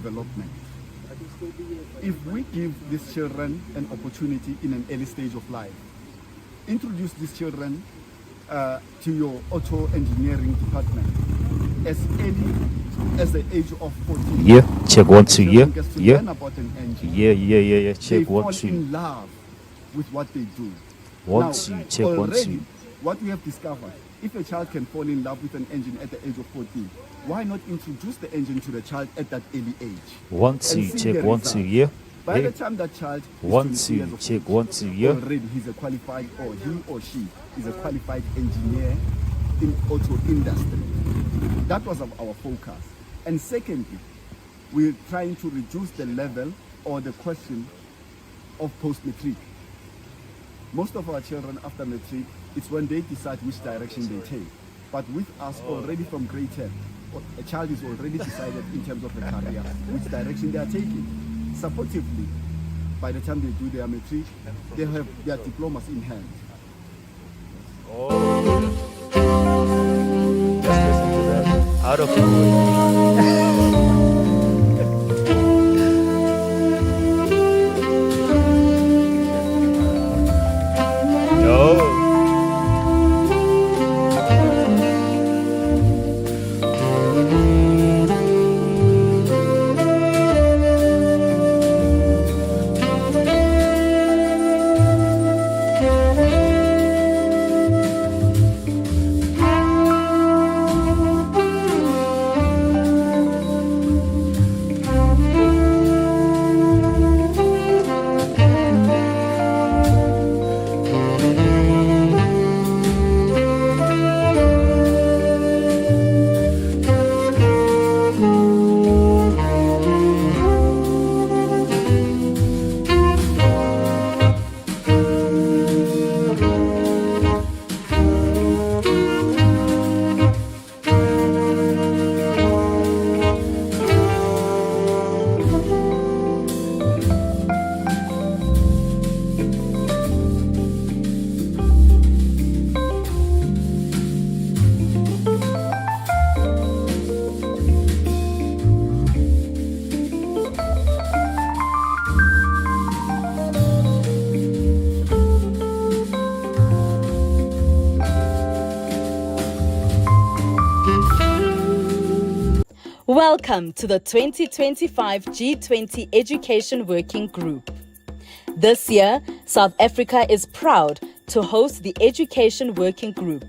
development. If we give these children an opportunity in an early stage of life, introduce these children to your auto engineering department as early as the age of 14. Yeah, check 1 2. Yeah, yeah, Learn about an engine. yeah. They Check fall 1 2. in love with what they do. 1 Now, 2. Check 1 already, 2. what we have discovered, if a child can fall in love with an engine at the age of 14, why not introduce the engine to the child at that early age? 1 and 2. see Check the 1 2. results? Yeah, By yeah. the time that child is 1 22 years 2. of Check age, 1 2. Yeah. already he's a qualified, or he or she is a qualified engineer in auto industry. That was our focus. And secondly, we're trying to reduce the level or the question of post-matric. Most of our children after matric, it's when they decide which direction they take. But with us already from grade 10, a child is already decided in terms of the career, which direction they are taking. Supportively, by the time they do their matric, they have their diplomas in hand. Just listen to that. Out of nowhere. Yo. Welcome to the 2025 G20 Education Working Group. This year, South Africa is proud to host the Education Working Group,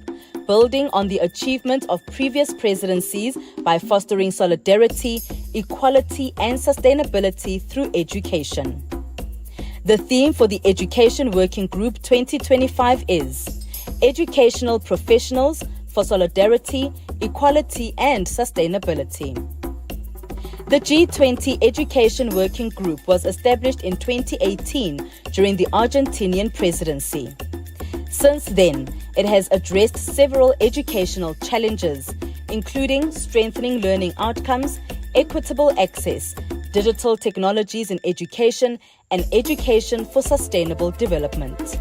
building on the achievement of previous presidencies by fostering solidarity, equality, and sustainability through education. The theme for the Education Working Group 2025 is Educational Professionals for Solidarity, Equality, and Sustainability. The G20 Education Working Group was established in 2018 during the Argentinian presidency. Since then, it has addressed several educational challenges, including strengthening learning outcomes, equitable access, digital technologies in education, and education for sustainable development.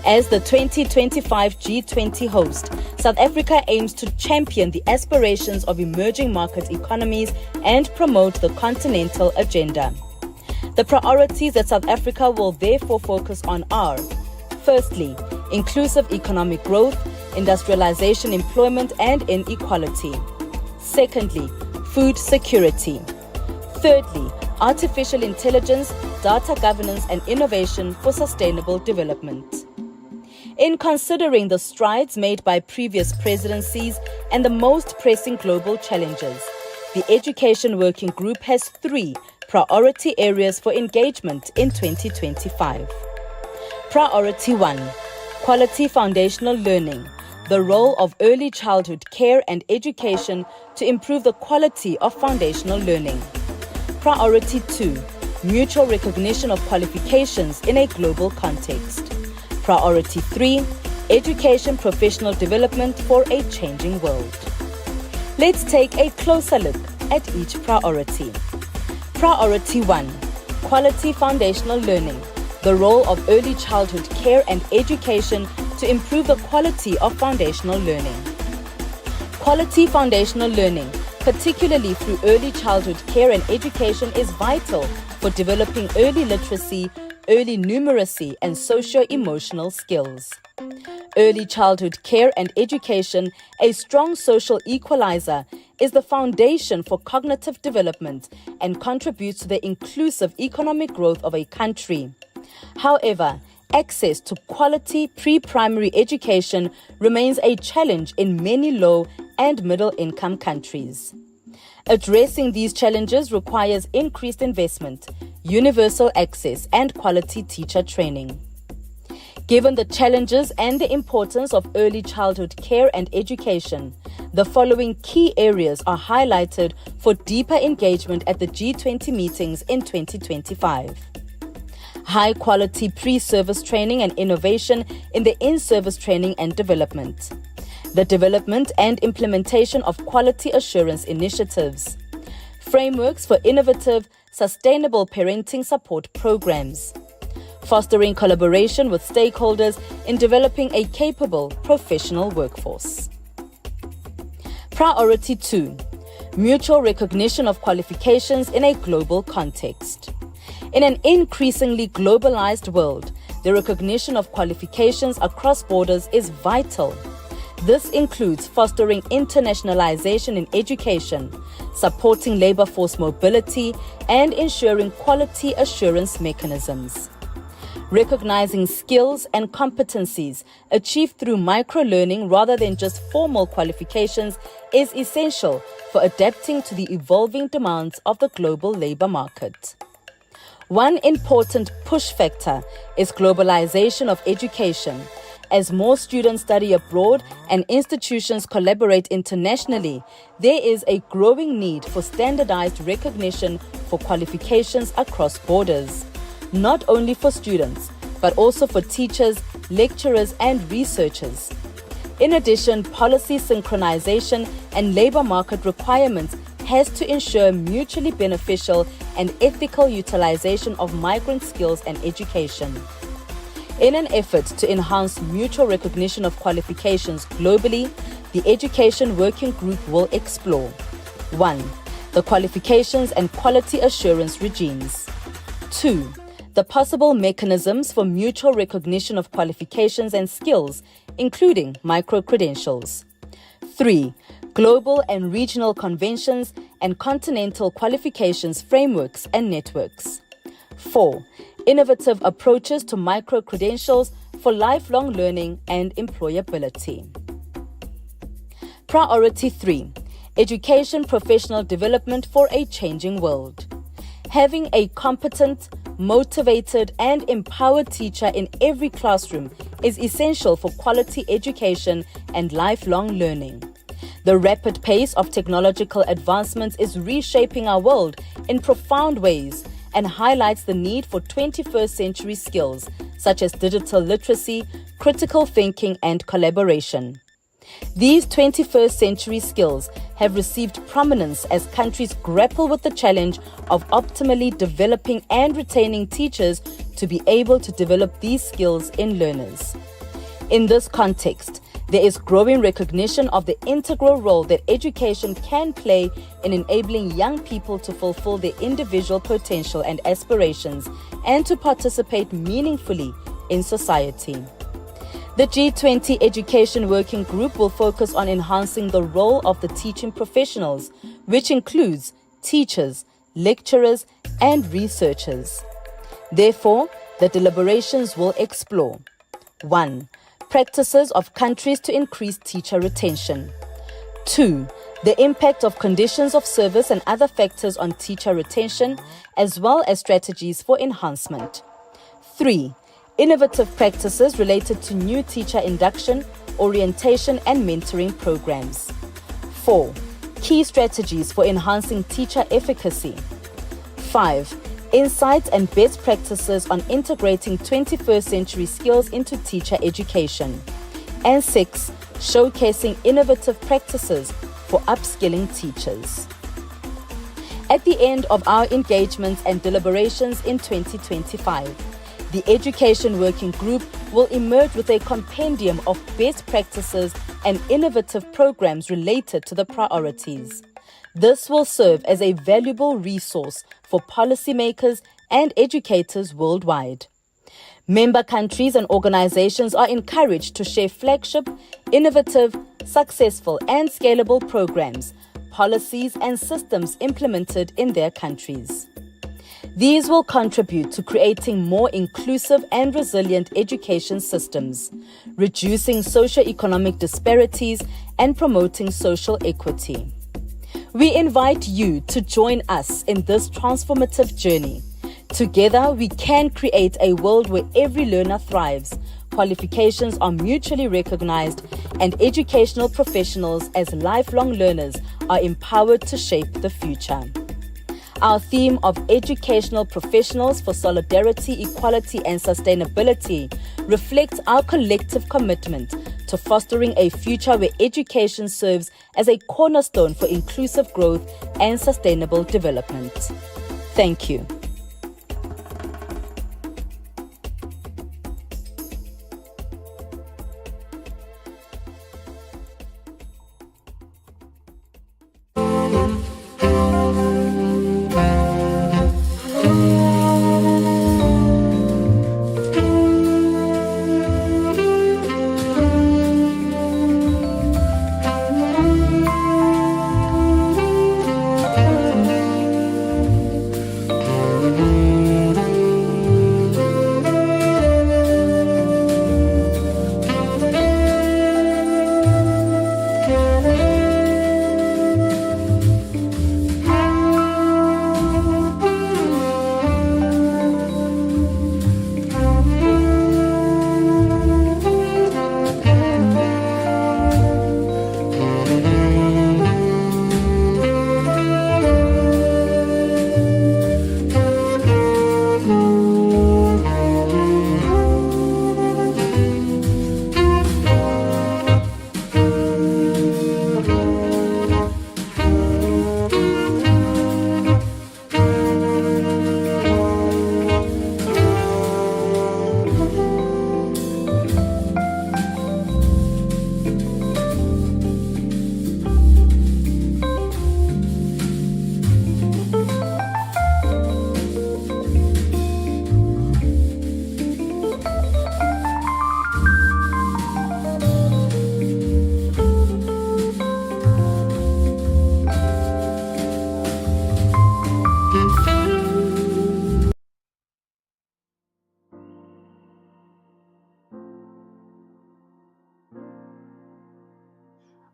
As the 2025 G20 host, South Africa aims to champion the aspirations of emerging market economies and promote the continental agenda. The priorities that South Africa will therefore focus on are: firstly, inclusive economic growth, industrialization, employment, and inequality. Secondly, food security. Thirdly, artificial intelligence, data governance, and innovation for sustainable development. In considering the strides made by previous presidencies and the most pressing global challenges, the Education Working Group has 3 priority areas for engagement in 2025. Priority 1, quality foundational learning, the role of early childhood care and education to improve the quality of foundational learning. Priority 2, mutual recognition of qualifications in a global context. Priority 3, education professional development for a changing world. Let's take a closer look at each priority. Priority 1, quality foundational learning, the role of early childhood care and education to improve the quality of foundational learning. Quality foundational learning particularly through early childhood care and education, is vital for developing early literacy, early numeracy, and socio-emotional skills. Early childhood care and education, a strong social equalizer, is the foundation for cognitive development and contributes to the inclusive economic growth of a country. However, access to quality pre-primary education remains a challenge in many low and middle-income countries. Addressing these challenges requires increased investment, universal access, and quality teacher training. Given the challenges and the importance of early childhood care and education, the following key areas are highlighted for deeper engagement at the G20 meetings in 2025. High-quality pre-service training and innovation in the in-service training and development. The development and implementation of quality assurance initiatives. Frameworks for innovative, sustainable parenting support programs. Fostering collaboration with stakeholders in developing a capable professional workforce. Priority 2. Mutual recognition of qualifications in a global context. In an increasingly globalized world, the recognition of qualifications across borders is vital. This includes fostering internationalization in education, supporting labor force mobility, and ensuring quality assurance mechanisms. Recognizing skills and competencies achieved through micro-learning rather than just formal qualifications is essential for adapting to the evolving demands of the global labor market. One important push factor is globalization of education. As more students study abroad and institutions collaborate internationally, there is a growing need for standardized recognition for qualifications across borders, not only for students, but also for teachers, lecturers, and researchers. In addition, policy synchronization and labor market requirements has to ensure mutually beneficial and ethical utilization of migrant skills and education. In an effort to enhance mutual recognition of qualifications globally, the Education Working Group will explore 1. The qualifications and quality assurance regimes. 2. The possible mechanisms for mutual recognition of qualifications and skills, including micro-credentials. 3. Global and regional conventions and continental qualifications frameworks and networks. 4. Innovative approaches to micro-credentials for lifelong learning and employability. Priority 3. Education professional development for a changing world. Having a competent, motivated, and empowered teacher in every classroom is essential for quality education and lifelong learning. The rapid pace of technological advancements is reshaping our world in profound ways and highlights the need for 21st century skills such as digital literacy, critical thinking, and collaboration. These 21st century skills have received prominence as countries grapple with the challenge of optimally developing and retaining teachers to be able to develop these skills in learners. In this context, there is growing recognition of the integral role that education can play in enabling young people to fulfill their individual potential and aspirations and to participate meaningfully in society. The G20 Education Working Group will focus on enhancing the role of the teaching professionals, which includes teachers, lecturers, and researchers. Therefore, the deliberations will explore 1. Practices of countries to increase teacher retention. 2. The impact of conditions of service and other factors on teacher retention, as well as strategies for enhancement. 3. Innovative practices related to new teacher induction, orientation, and mentoring programs. 4. Key strategies for enhancing teacher efficacy. 5. Insights and best practices on integrating 21st century skills into teacher education. And 6. Showcasing innovative practices for upskilling teachers. At the end of our engagements and deliberations in 2025, the Education Working Group will emerge with a compendium of best practices and innovative programs related to the priorities. This will serve as a valuable resource for policymakers and educators worldwide. Member countries and organizations are encouraged to share flagship, innovative, successful, and scalable programs, policies, and systems implemented in their countries. These will contribute to creating more inclusive and resilient education systems, reducing socio-economic disparities, and promoting social equity. We invite you to join us in this transformative journey. Together, we can create a world where every learner thrives, qualifications are mutually recognized, and educational professionals as lifelong learners are empowered to shape the future. Our theme of educational professionals for solidarity, equality, and sustainability reflects our collective commitment to fostering a future where education serves as a cornerstone for inclusive growth and sustainable development. Thank you.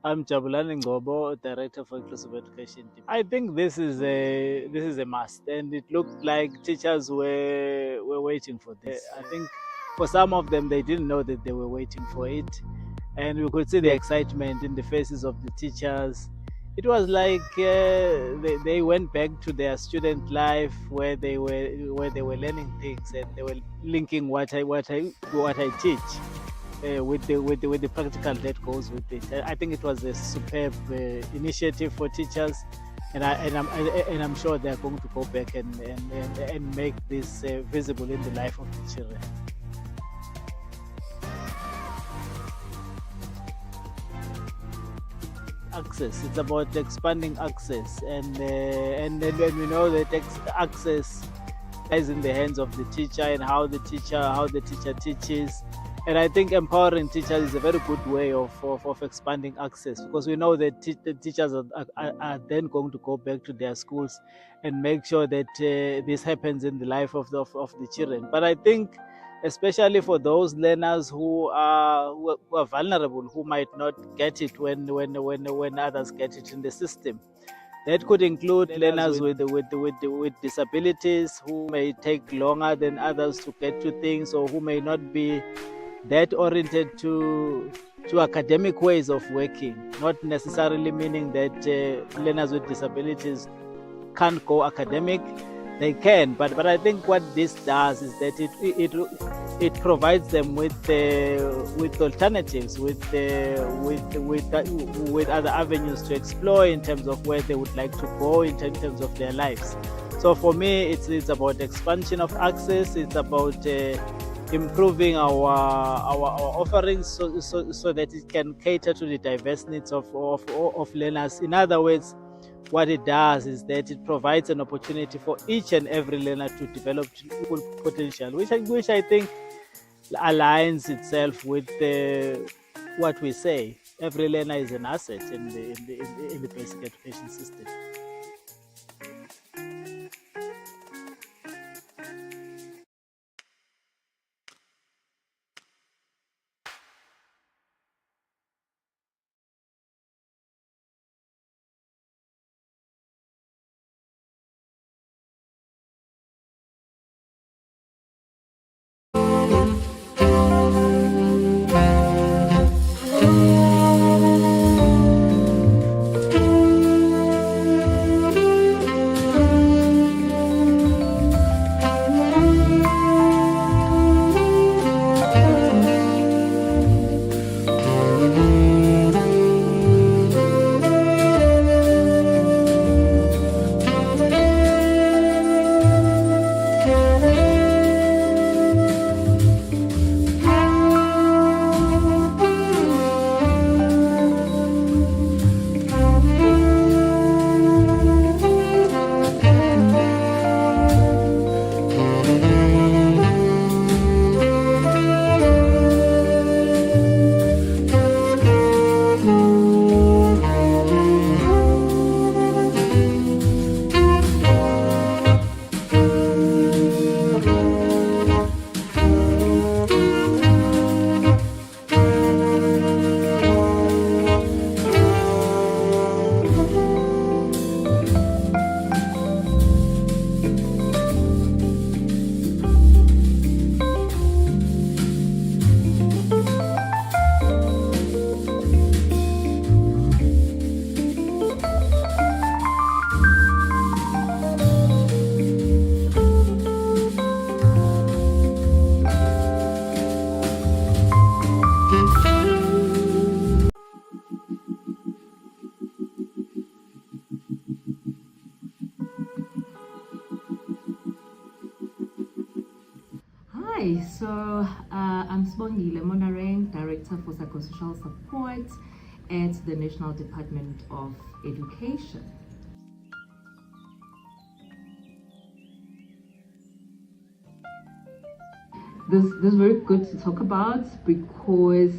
I'm Jabulani Ngobo, Director for Inclusive Education Team. I think this is a must, and it looked like teachers were waiting for this. I think for some of them they didn't know that they were waiting for it, and we could see the excitement in the faces of the teachers. It was like they went back to their student life where they were learning things, and they were linking what I teach. With the practical that goes with it. I think it was a superb initiative for teachers, and I'm sure they are going to go back and make this visible in the life of the children. Access. It's about expanding access, and then we know that access is in the hands of the teacher and how the teacher teaches. And I think empowering teachers is a very good way of expanding access, because we know that the teachers are then going to go back to their schools and make sure that this happens in the life of the children. But I think, especially for those learners who are vulnerable, who might not get it when others get it in the system. That could include learners with disabilities who may take longer than others to get to things, or who may not be that oriented to academic ways of working, not necessarily meaning that learners with disabilities can't go academic. They can, but I think what this does is that it provides them with alternatives, with other avenues to explore in terms of where they would like to go in terms of their lives. So for me, it's about expansion of access. It's about improving our offerings so that it can cater to the diverse needs of learners. In other words, what it does is that it provides an opportunity for each and every learner to develop full potential, which I think aligns itself with what we say. Every learner is an asset in the basic education system. Hi, so I'm Sibongile Monareng, Director for Psychosocial Support at the National Department of Education. This is very good to talk about because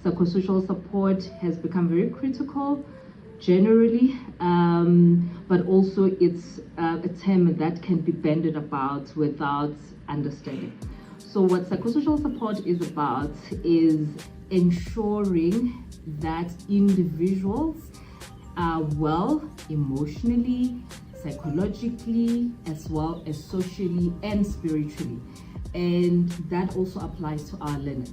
psychosocial support has become very critical generally, but also it's a term that can be bandied about without understanding. So what psychosocial support is about is ensuring that individuals are well emotionally, psychologically, as well as socially and spiritually. And that also applies to our learners.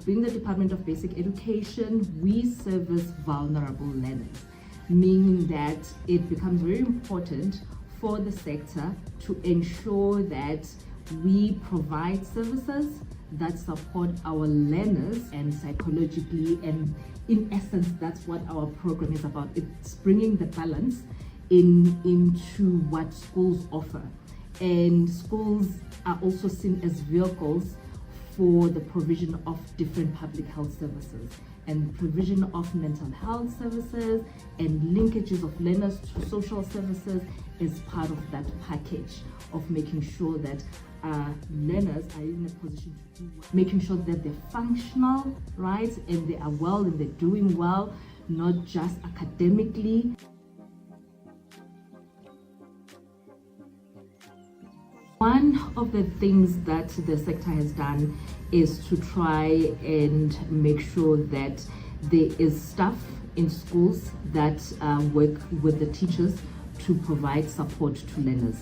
Being the Department of Basic Education, we service vulnerable learners, meaning that it becomes very important for the sector to ensure that we provide services that support our learners and psychologically, and in essence, that's what our program is about. It's bringing the balance into what schools offer. And schools are also seen as vehicles for the provision of different public health services and provision of mental health services and linkages of learners to social services is part of that package of making sure that learners are in a position to do well, making sure that they're functional, right, and they are well and they're doing well, not just academically. One of the things that the sector has done is to try and make sure that there is staff in schools that work with the teachers to provide support to learners.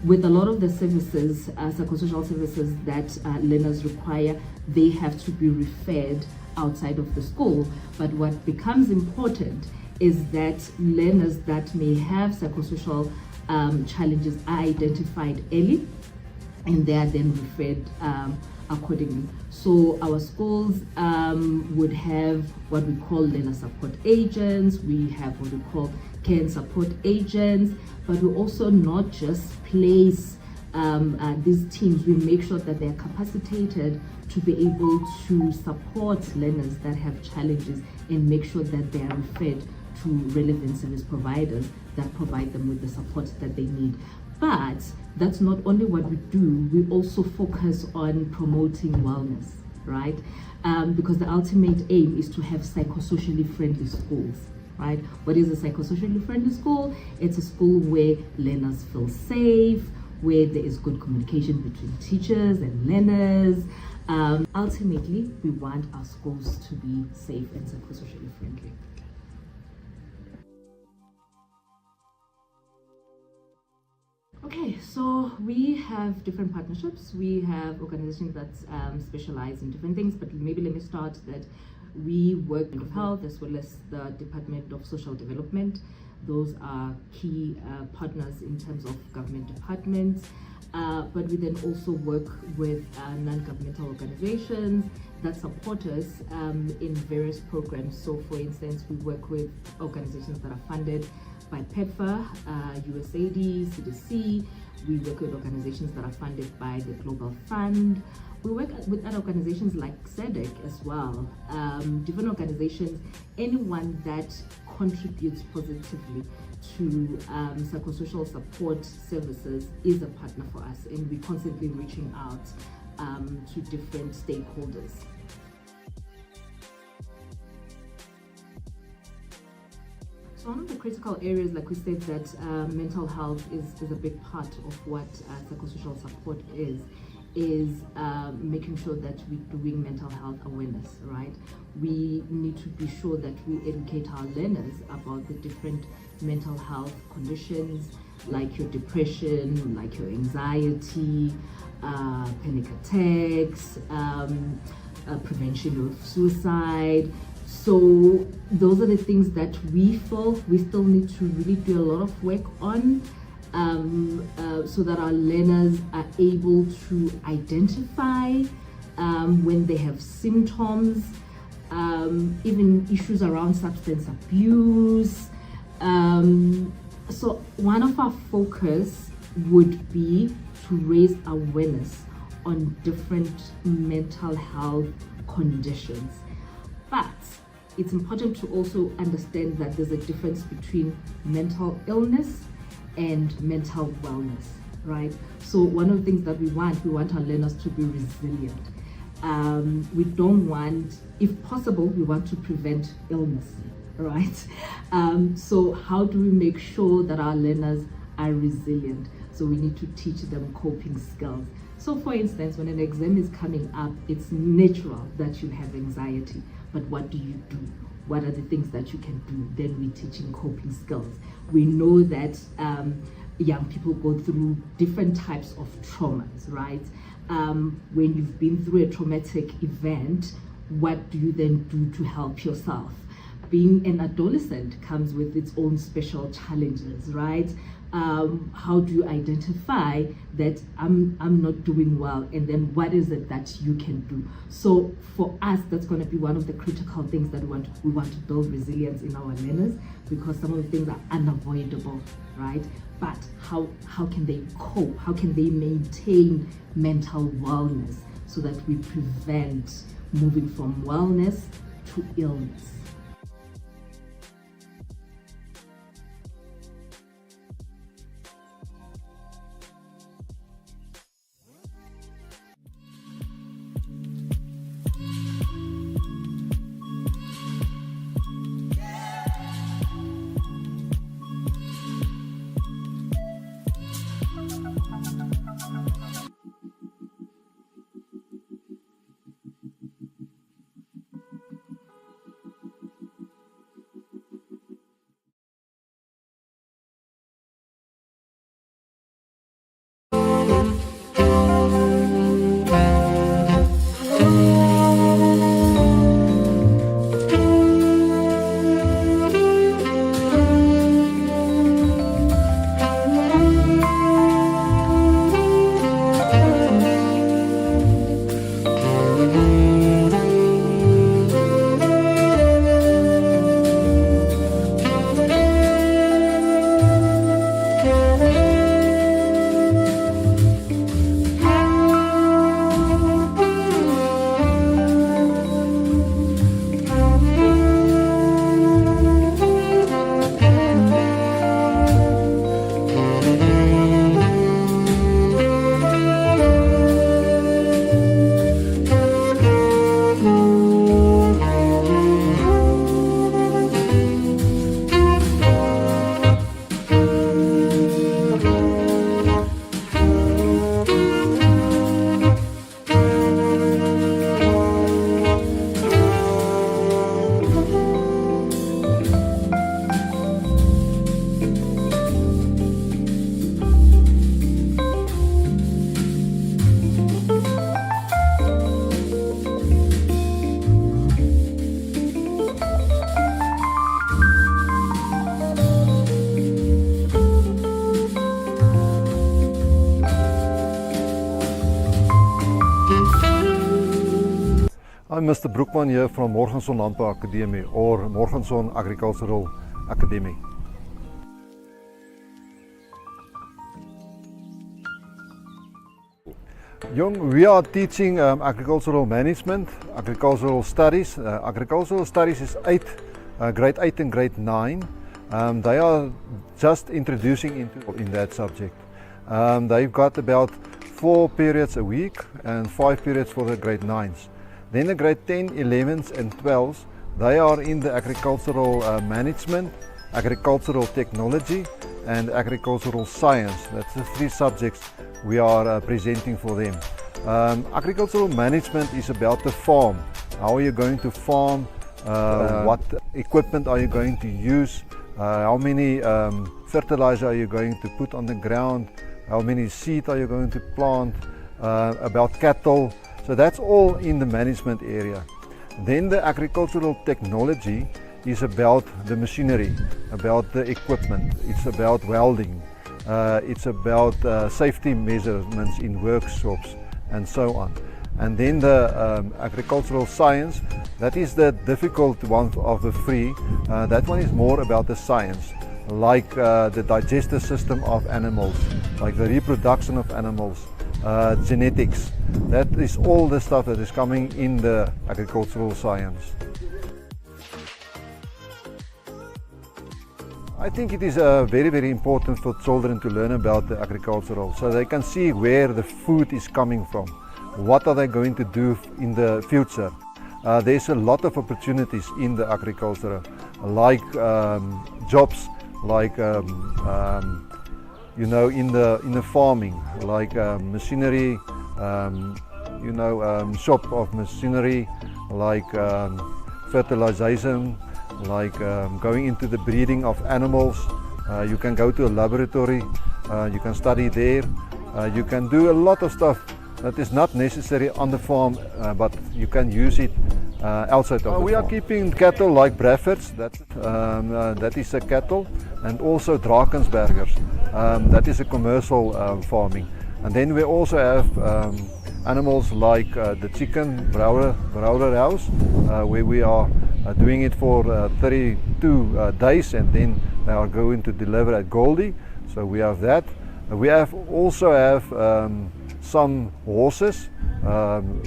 With a lot of the services, psychosocial services that learners require, they have to be referred outside of the school. But what becomes important is that learners that may have psychosocial challenges are identified early and they are then referred accordingly. So our schools would have what we call learner support agents, we have what we call care and support agents, but we also not just place these teams, we make sure that they're capacitated to be able to support learners that have challenges and make sure that they are referred to relevant service providers that provide them with the support that they need. But that's not only what we do, we also focus on promoting wellness, right? Because the ultimate aim is to have psychosocially friendly schools, right? What is a psychosocially friendly school? It's a school where learners feel safe, where there is good communication between teachers and learners. Ultimately, we want our schools to be safe and psychosocially friendly. Okay, so we have different partnerships. We have organizations that specialize in different things, but maybe let me start that we work with health as well as the Department of Social Development. Those are key partners in terms of government departments. But we then also work with non-governmental organizations that support us in various programs. So for instance, we work with organizations that are funded by PEPFAR, USAID, CDC. We work with organizations that are funded by the Global Fund. We work with other organizations like SEDEC as well. Different organizations, anyone that contributes positively to psychosocial support services is a partner for us, and we're constantly reaching out to different stakeholders. So one of the critical areas, like we said, that mental health is a big part of what psychosocial support is making sure that we're doing mental health awareness, right? We need to be sure that we educate our learners about the different mental health conditions, like your depression, like your anxiety, panic attacks, prevention of suicide. So those are the things that we feel we still need to really do a lot of work on, so that our learners are able to identify when they have symptoms, even issues around substance abuse. So one of our focus would be to raise awareness on different mental health conditions. But it's important to also understand that there's a difference between mental illness and mental wellness, right? So one of the things that we want our learners to be resilient. We don't want, if possible, we want to prevent illness, right? So how do we make sure that our learners are resilient? So we need to teach them coping skills. So for instance, when an exam is coming up, it's natural that you have anxiety, but what do you do? What are the things that you can do? Then we're teaching coping skills. We know that young people go through different types of traumas, right? When you've been through a traumatic event, what do you then do to help yourself? Being an adolescent comes with its own special challenges, right? How do you identify that I'm not doing well, and then what is it that you can do? So for us, that's going to be one of the critical things that we want to build resilience in our learners, because some of the things are unavoidable, right? But how can they cope? How can they maintain mental wellness so that we prevent moving from wellness to illness? I'm Mr. Broekman here from Morgenson Landbou Academy or Morgenson Agricultural Academy. Young, we are teaching agricultural management, agricultural studies. Agricultural studies is grade 8 and grade 9. They are just introducing in that subject. They've got about 4 periods a week and 5 periods for the grade 9s. Then the grade 10, 11s and 12s, they are in the agricultural management, agricultural technology and agricultural science. That's the 3 subjects we are presenting for them. Agricultural management is about the farm. How are you going to farm? What equipment are you going to use? How many fertilizer are you going to put on the ground? How many seed are you going to plant? About cattle. So that's all in the management area. Then the agricultural technology is about the machinery, about the equipment. It's about welding. It's about safety measurements in workshops and so on. And then the agricultural science, that is the difficult one of the 3. That one is more about the science, like the digestive system of animals, like the reproduction of animals, genetics. That is all the stuff that is coming in the agricultural science. I think it is very, very important for children to learn about the agricultural, so they can see where the food is coming from. What are they going to do in the future? There's a lot of opportunities in the agriculture, like jobs, like you know, in the farming, like machinery, you know, shop of machinery, like fertilization, like going into the breeding of animals. You can go to a laboratory, you can study there, you can do a lot of stuff that is not necessary on the farm, but you can use it outside of the farm. We are keeping cattle like Braffords, that is a cattle, and also Drakensbergers, that is a commercial farming. And then we also have animals like the chicken broiler house, where we are doing it for 32 days, and then they are going to deliver at Goldie. So we have that. We also have some horses.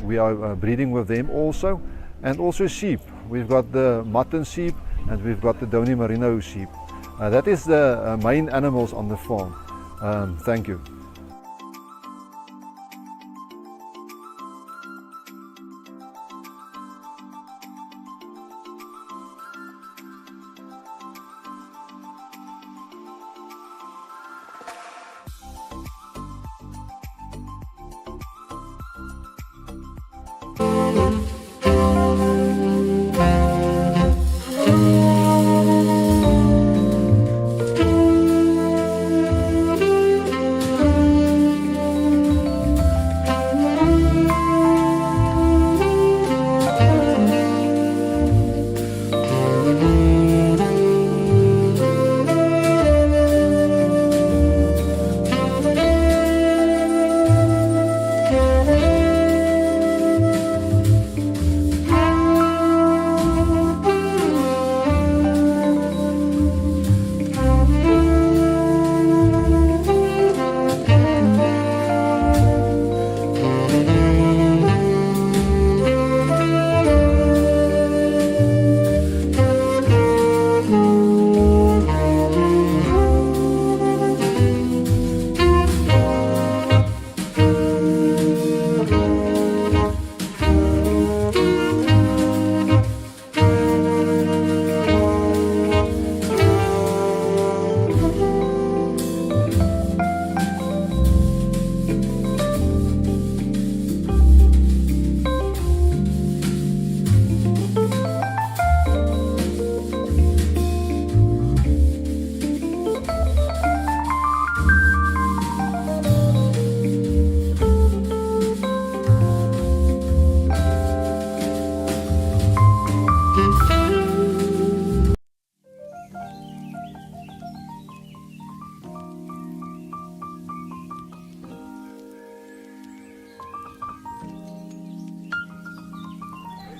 We are breeding with them also, and also sheep. We've got the mutton sheep and we've got the Doni Merino sheep. That is the main animals on the farm. Thank you.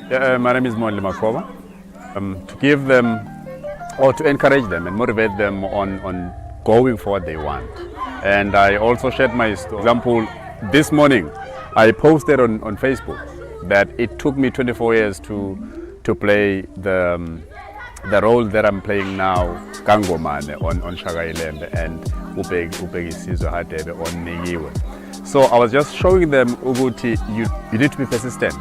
Yeah, my name is Monli Makova. To give them or to encourage them and motivate them on going for what they want. And I also shared my example this morning. I posted on Facebook that it took me 24 years to play the role that I'm playing now, Kangomane on Shagailembe and Upegi Sizwe Hadebe on Nigiwe. So I was just showing them, Uguti, you need to be persistent.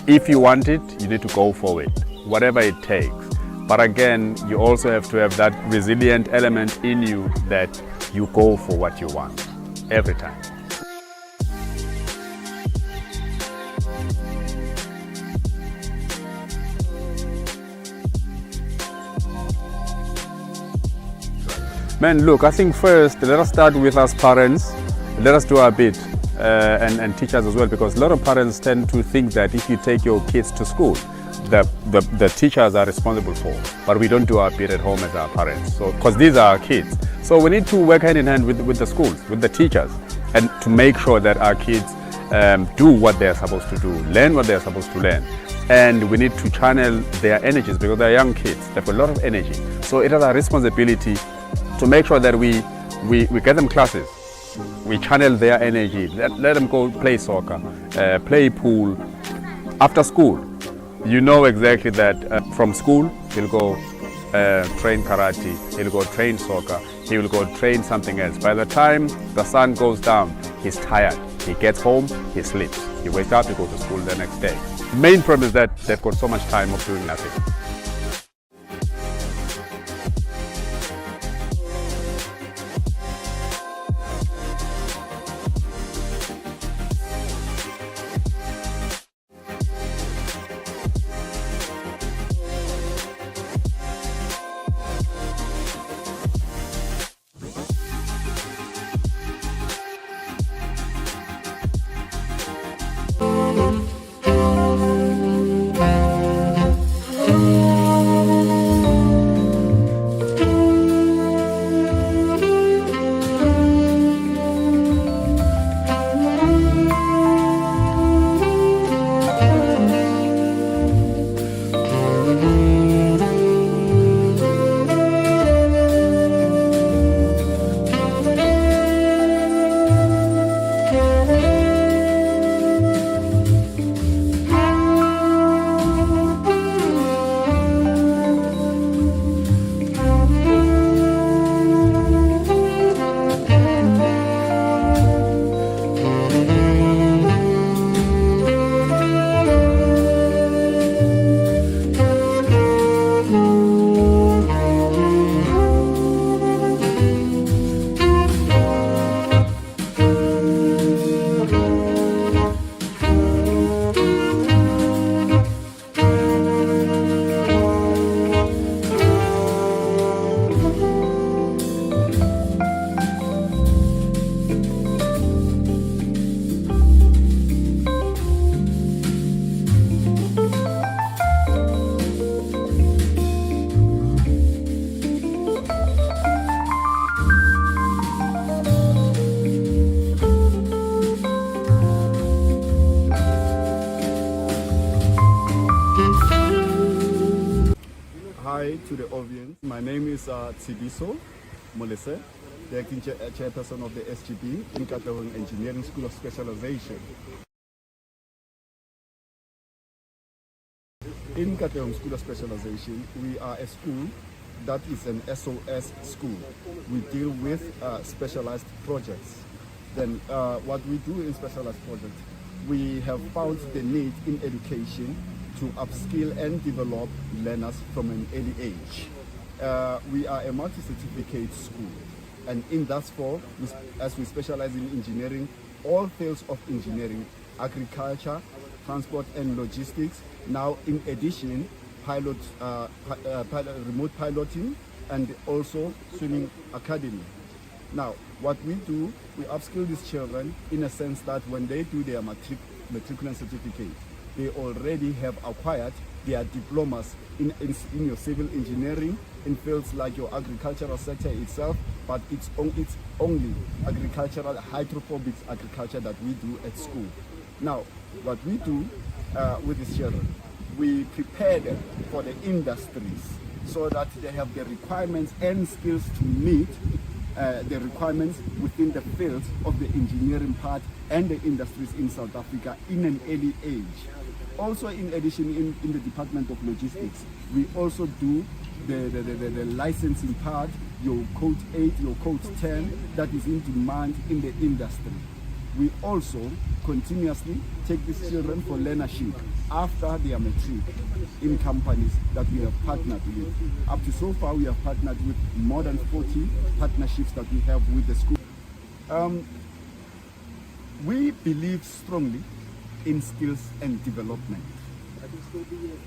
If you want it, you need to go for it, whatever it takes. But again, you also have to have that resilient element in you that you go for what you want every time. Man, look, I think first, let us start with us parents. Let us do our bit and teachers as well, because a lot of parents tend to think that if you take your kids to school, the teachers are responsible for, but we don't do our bit at home as our parents. So, because these are our kids. So we need to work hand in hand with the schools, with the teachers, and to make sure that our kids do what they're supposed to do, learn what they're supposed to learn. And we need to channel their energies because they're young kids, they've got a lot of energy. So it is our responsibility to make sure that we get them classes, we channel their energy, let them go play soccer, play pool. After school, you know exactly that from school, he'll go train karate, he'll go train soccer, he will go train something else. By the time the sun goes down, he's tired. He gets home, he sleeps. He wakes up, he goes to school the next day. The main problem is that they've got so much time of doing nothing. Hi to the audience. My name is Tsibiso Molese, the acting chairperson of the SGB in Katlehong Engineering School of Specialization. In Katlehong School of Specialization, we are a school that is an SOS school. We deal with specialized projects. Then what we do in specialized projects, we have found the need in education to upskill and develop learners from an early age. We are a multi-certificate school, and in that sport, as we specialize in engineering, all fields of engineering, agriculture, transport and logistics. Now, in addition, remote piloting, and also swimming academy. Now, what we do, we upskill these children in a sense that when they do their matriculation certificate, they already have acquired their diplomas in your civil engineering, in fields like your agricultural sector itself, but it's only agricultural, hydroponics agriculture that we do at school. Now, what we do with these children, we prepare them for the industries so that they have the requirements and skills to meet the requirements within the fields of the engineering part and the industries in South Africa in an early age. Also, in addition, in the Department of Logistics, we also do the licensing part, your Code 8, your Code 10, that is in demand in the industry. We also continuously take these children for learnership after their matric in companies that we have partnered with. Up to so far, we have partnered with more than 40 partnerships that we have with the school. We believe strongly in skills and development.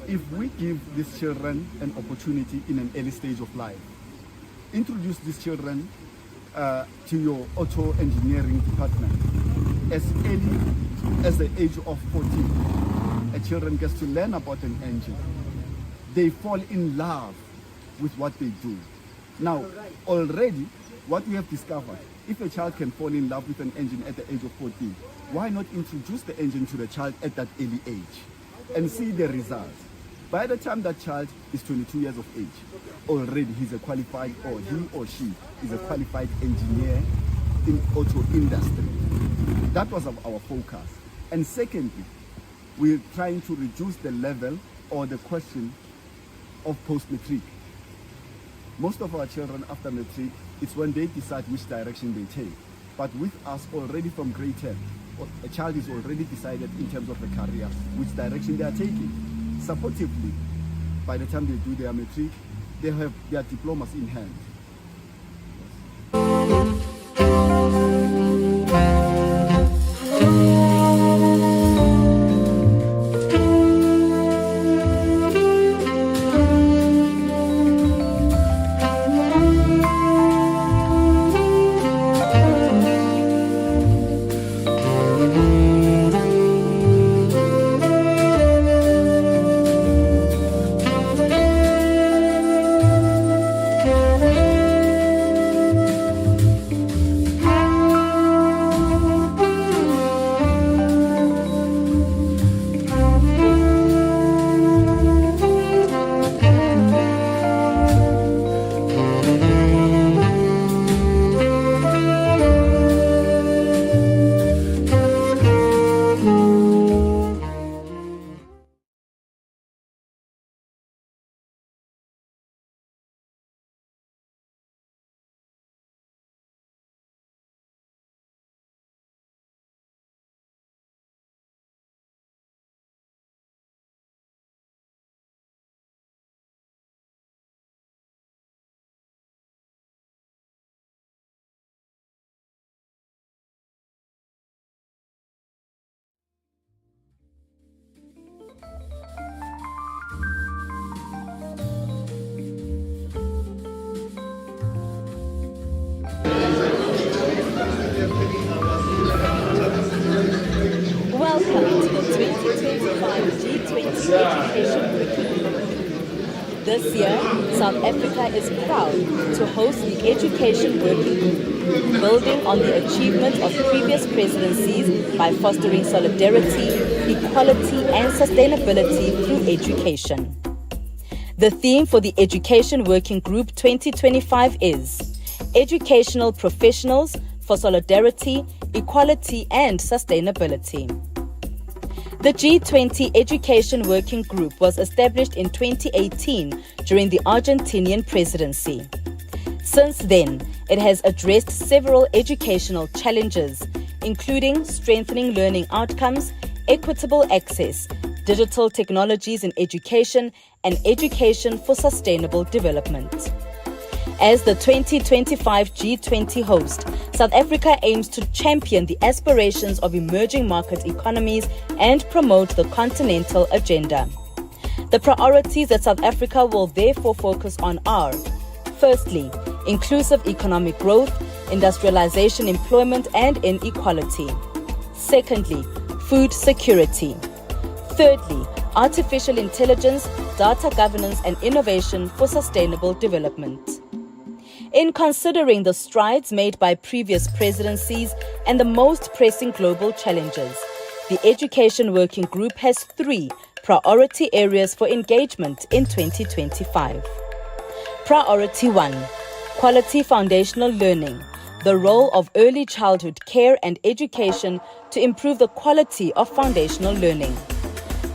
If we give these children an opportunity in an early stage of life, introduce these children to your auto engineering department as early as the age of 14, a children gets to learn about an engine. They fall in love with what they do. Now, already, what we have discovered, if a child can fall in love with an engine at the age of 14, why not introduce the engine to the child at that early age and see the results? By the time that child is 22 years of age, already he's a qualified, or he or she is a qualified engineer in auto industry. That was our focus. And secondly, we're trying to reduce the level or the question of post-matric. Most of our children after matric, it's when they decide which direction they take. But with us already from grade 10, a child is already decided in terms of the career, which direction they are taking. Supportively, by the time they do their matric, they have their diplomas in hand. Welcome to the 2025 G20 Education Working. This year, South Africa is proud to host the Education Working Group, building on the achievements of previous presidencies by fostering solidarity, equality, and sustainability through education. The theme for the Education Working Group 2025 is Educational Professionals for Solidarity, Equality, and Sustainability. The G20 Education Working Group was established in 2018 during the Argentinian presidency. Since then, it has addressed several educational challenges, including strengthening learning outcomes, equitable access, digital technologies in education, and education for sustainable development. As the 2025 G20 host, South Africa aims to champion the aspirations of emerging market economies and promote the continental agenda. The priorities that South Africa will therefore focus on are: firstly, inclusive economic growth, industrialization, employment, and inequality. Secondly, food security. Thirdly, artificial intelligence, data governance, and innovation for sustainable development. In considering the strides made by previous presidencies and the most pressing global challenges, the Education Working Group has 3 priority areas for engagement in 2025. Priority 1, quality foundational learning, the role of early childhood care and education to improve the quality of foundational learning.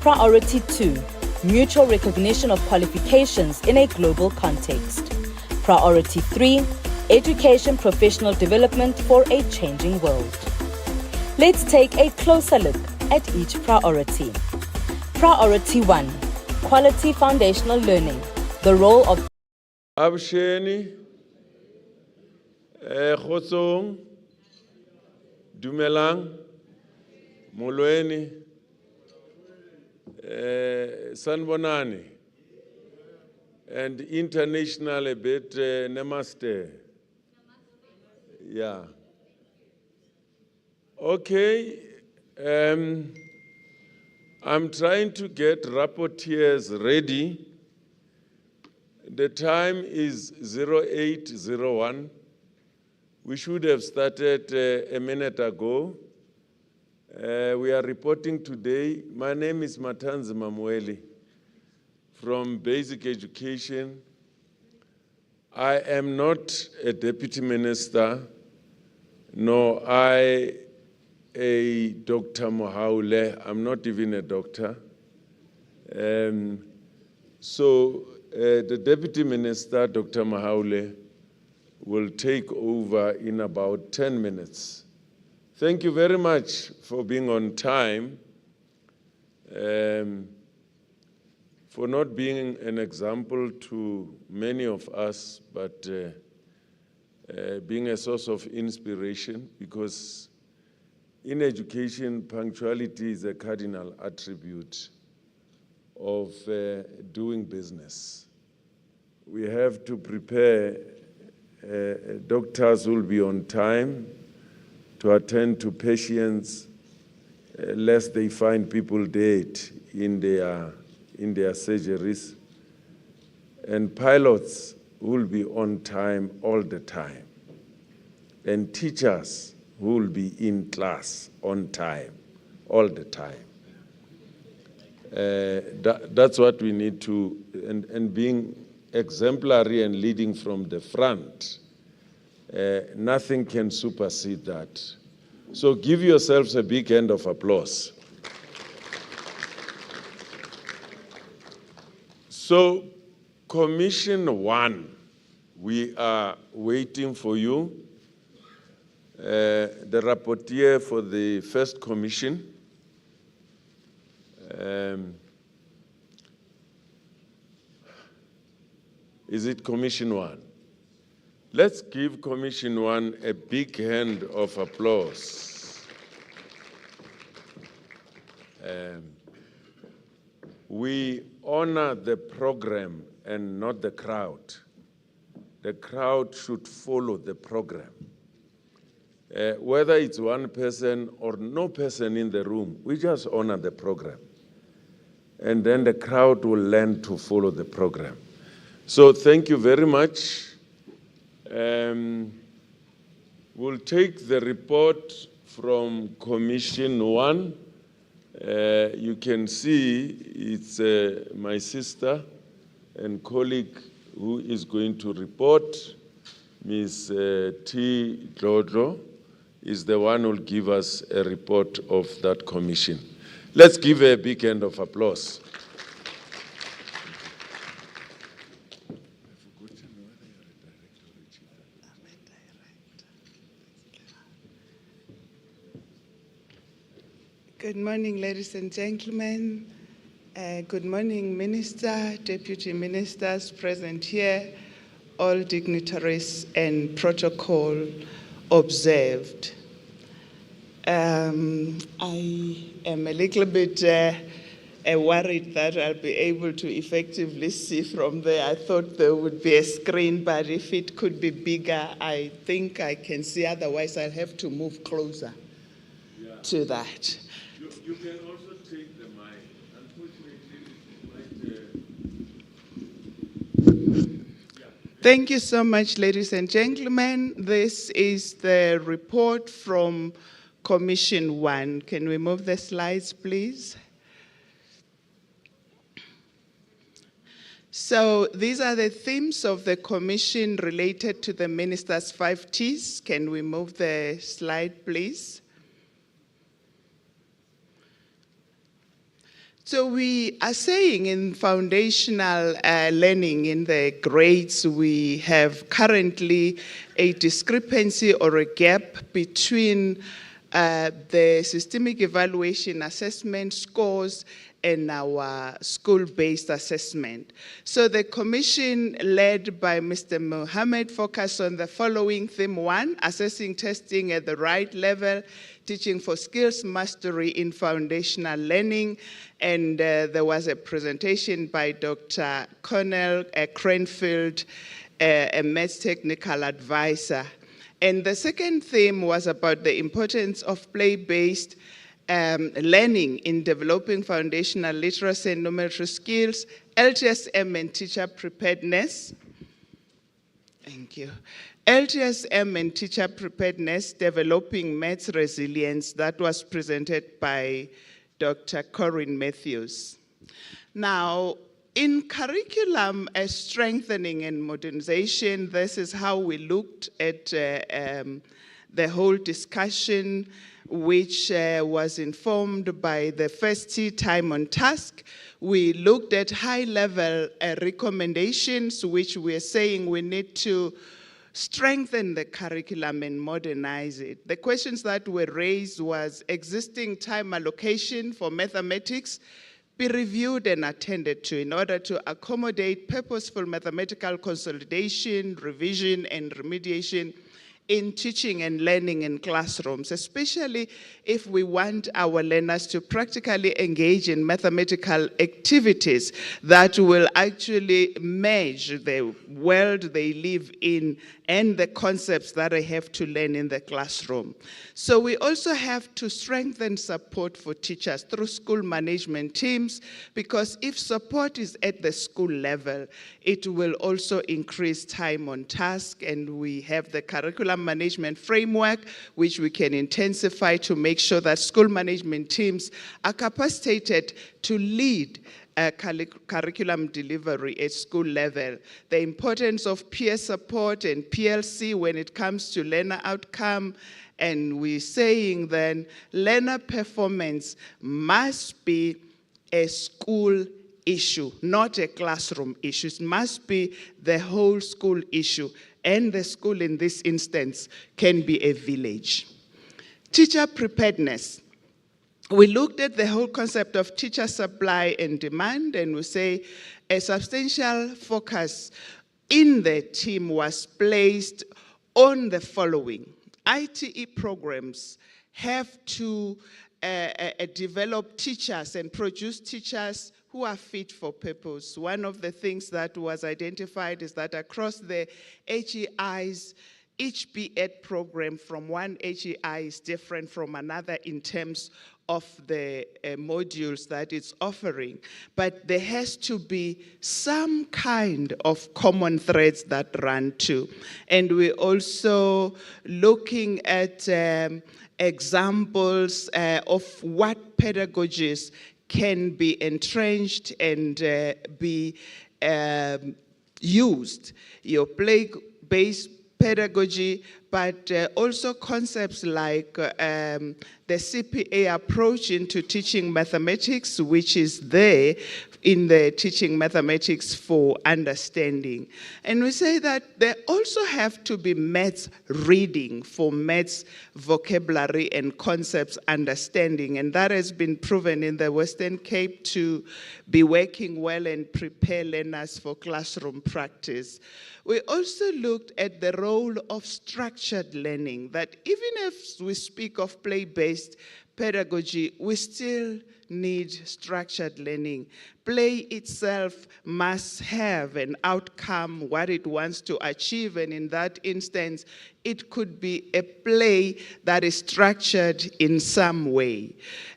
Priority 2, mutual recognition of qualifications in a global context. Priority 3, education professional development for a changing world. Let's take a closer look at each priority. Priority 1, quality foundational learning, the role of Absheni, Khotsong, Dumelang, Molweni, Sanbonani, and international a bit, Namaste. Yeah. Okay. I'm trying to get rapporteurs ready. The time is 08:01. We should have started a minute ago. We are reporting today. My name is Matanzi Mamweli from Basic Education. I am not a deputy minister, nor a Dr. Mohaule. I'm not even a doctor. The Deputy Minister, Dr. Mohaule, will take over in about 10 minutes. Thank you very much for being on time, for not being an example to many of us, but being a source of inspiration, because in education, punctuality is a cardinal attribute of doing business. We have to prepare doctors who will be on time to attend to patients, lest they find people dead in their surgeries, and pilots who will be on time all the time, and teachers who will be in class on time all the time. That's what we need to, and being exemplary and leading from the front, nothing can supersede that. So give yourselves a big hand of applause. So Commission 1, we are waiting for you. The rapporteur for the first commission, is it Commission 1? Let's give Commission 1 a big hand of applause. We honor the program and not the crowd. The crowd should follow the program. Whether it's one person or no person in the room, we just honor the program. And then the crowd will learn to follow the program. So thank you very much. We'll take the report from Commission 1. You can see it's my sister and colleague who is going to report. Ms. T. Lekgotla is the one who will give us a report of that commission. Let's give a big hand of applause. Good morning, ladies and gentlemen. Good morning, Minister, Deputy Ministers present here, all dignitaries and protocol observed. I am a little bit worried that I'll be able to effectively see from there. I thought there would be a screen, but if it could be bigger, I think I can see. Otherwise, I'll have to move closer to that. You can also take the mic. Unfortunately, Thank you so much, ladies and gentlemen. This is the report from Commission 1. Can we move the slides, please? So these are the themes of the commission related to the minister's 5 T's. Can we move the slide, please? So we are saying in foundational learning in the grades, we have currently a discrepancy or a gap between the systemic evaluation assessment scores and our school-based assessment. So the commission led by Mr. Mohammed focused on the following theme: 1, assessing testing at the right level, teaching for skills mastery in foundational learning. And there was a presentation by Dr. Cornell Cranfield, a maths technical advisor. And the second theme was about the importance of play-based learning in developing foundational literacy and numeracy skills, LTSM and teacher preparedness. Thank you. LTSM and teacher preparedness, developing maths resilience. That was presented by Dr. Corinne Matthews. Now, in curriculum strengthening and modernization, this is how we looked at the whole discussion, which was informed by the first T, time on task. We looked at high-level recommendations, which we're saying we need to strengthen the curriculum and modernize it. The questions that were raised was existing time allocation for mathematics be reviewed and attended to in order to accommodate purposeful mathematical consolidation, revision, and remediation in teaching and learning in classrooms, especially if we want our learners to practically engage in mathematical activities that will actually merge the world they live in and the concepts that they have to learn in the classroom. So we also have to strengthen support for teachers through school management teams, because if support is at the school level, it will also increase time on task, and we have the curriculum management framework, which we can intensify to make sure that school management teams are capacitated to lead curriculum delivery at school level. The importance of peer support and PLC when it comes to learner outcome, and we're saying then learner performance must be a school issue, not a classroom issue. It must be the whole school issue, and the school in this instance can be a village. Teacher preparedness. We looked at the whole concept of teacher supply and demand, and we say a substantial focus in the team was placed on the following. ITE programs have to develop teachers and produce teachers who are fit for purpose. One of the things that was identified is that across the HEIs, each B.Ed program from one HEI is different from another in terms of the modules that it's offering. But there has to be some kind of common threads that run too. And we're also looking at examples of what pedagogies can be entrenched and be used. Your play-based pedagogy, but also concepts like the CPA approach into teaching mathematics, which is there in the teaching mathematics for understanding. And we say that there also have to be maths reading for maths vocabulary and concepts understanding, and that has been proven in the Western Cape to be working well and prepare learners for classroom practice. We also looked at the role of structured learning, that even if we speak of play-based pedagogy, we still need structured learning. Play itself must have an outcome, what it wants to achieve, and in that instance, it could be a play that is structured in some way.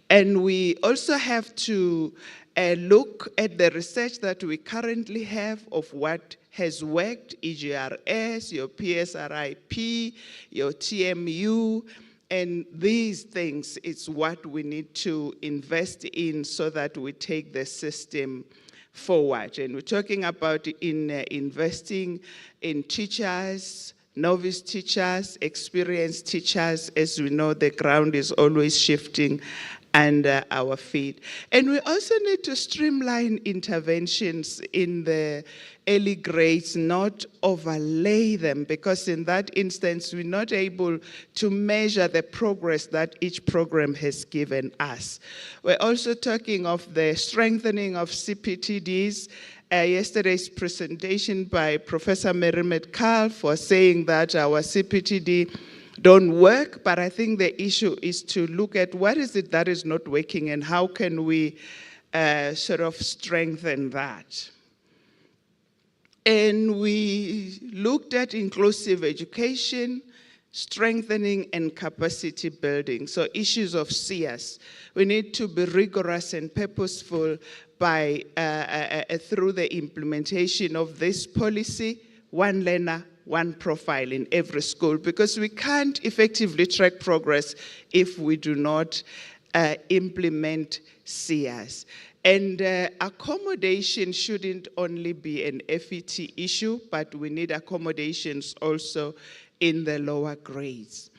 And we also have to look at the research that we currently have of what has worked, EGRS, your PSRIP, your TMU, and these things is what we need to invest in so that we take the system forward. And we're talking about investing in teachers, novice teachers, experienced teachers. As we know, the ground is always shifting under our feet. And we also need to streamline interventions in the early grades, not overlay them, because in that instance, we're not able to measure the progress that each program has given us. We're also talking of the strengthening of CPTDs. Yesterday's presentation by Professor Mary Metcalf was saying that our CPTD don't work, but I think the issue is to look at what is it that is not working and how can we sort of strengthen that. And we looked at inclusive education, strengthening and capacity building. So issues of CS. We need to be rigorous and purposeful by through the implementation of this policy, one learner, one profile in every school, because we can't effectively track progress if we do not implement CS. And accommodation shouldn't only be an FET issue, but we need accommodations also in the lower grades.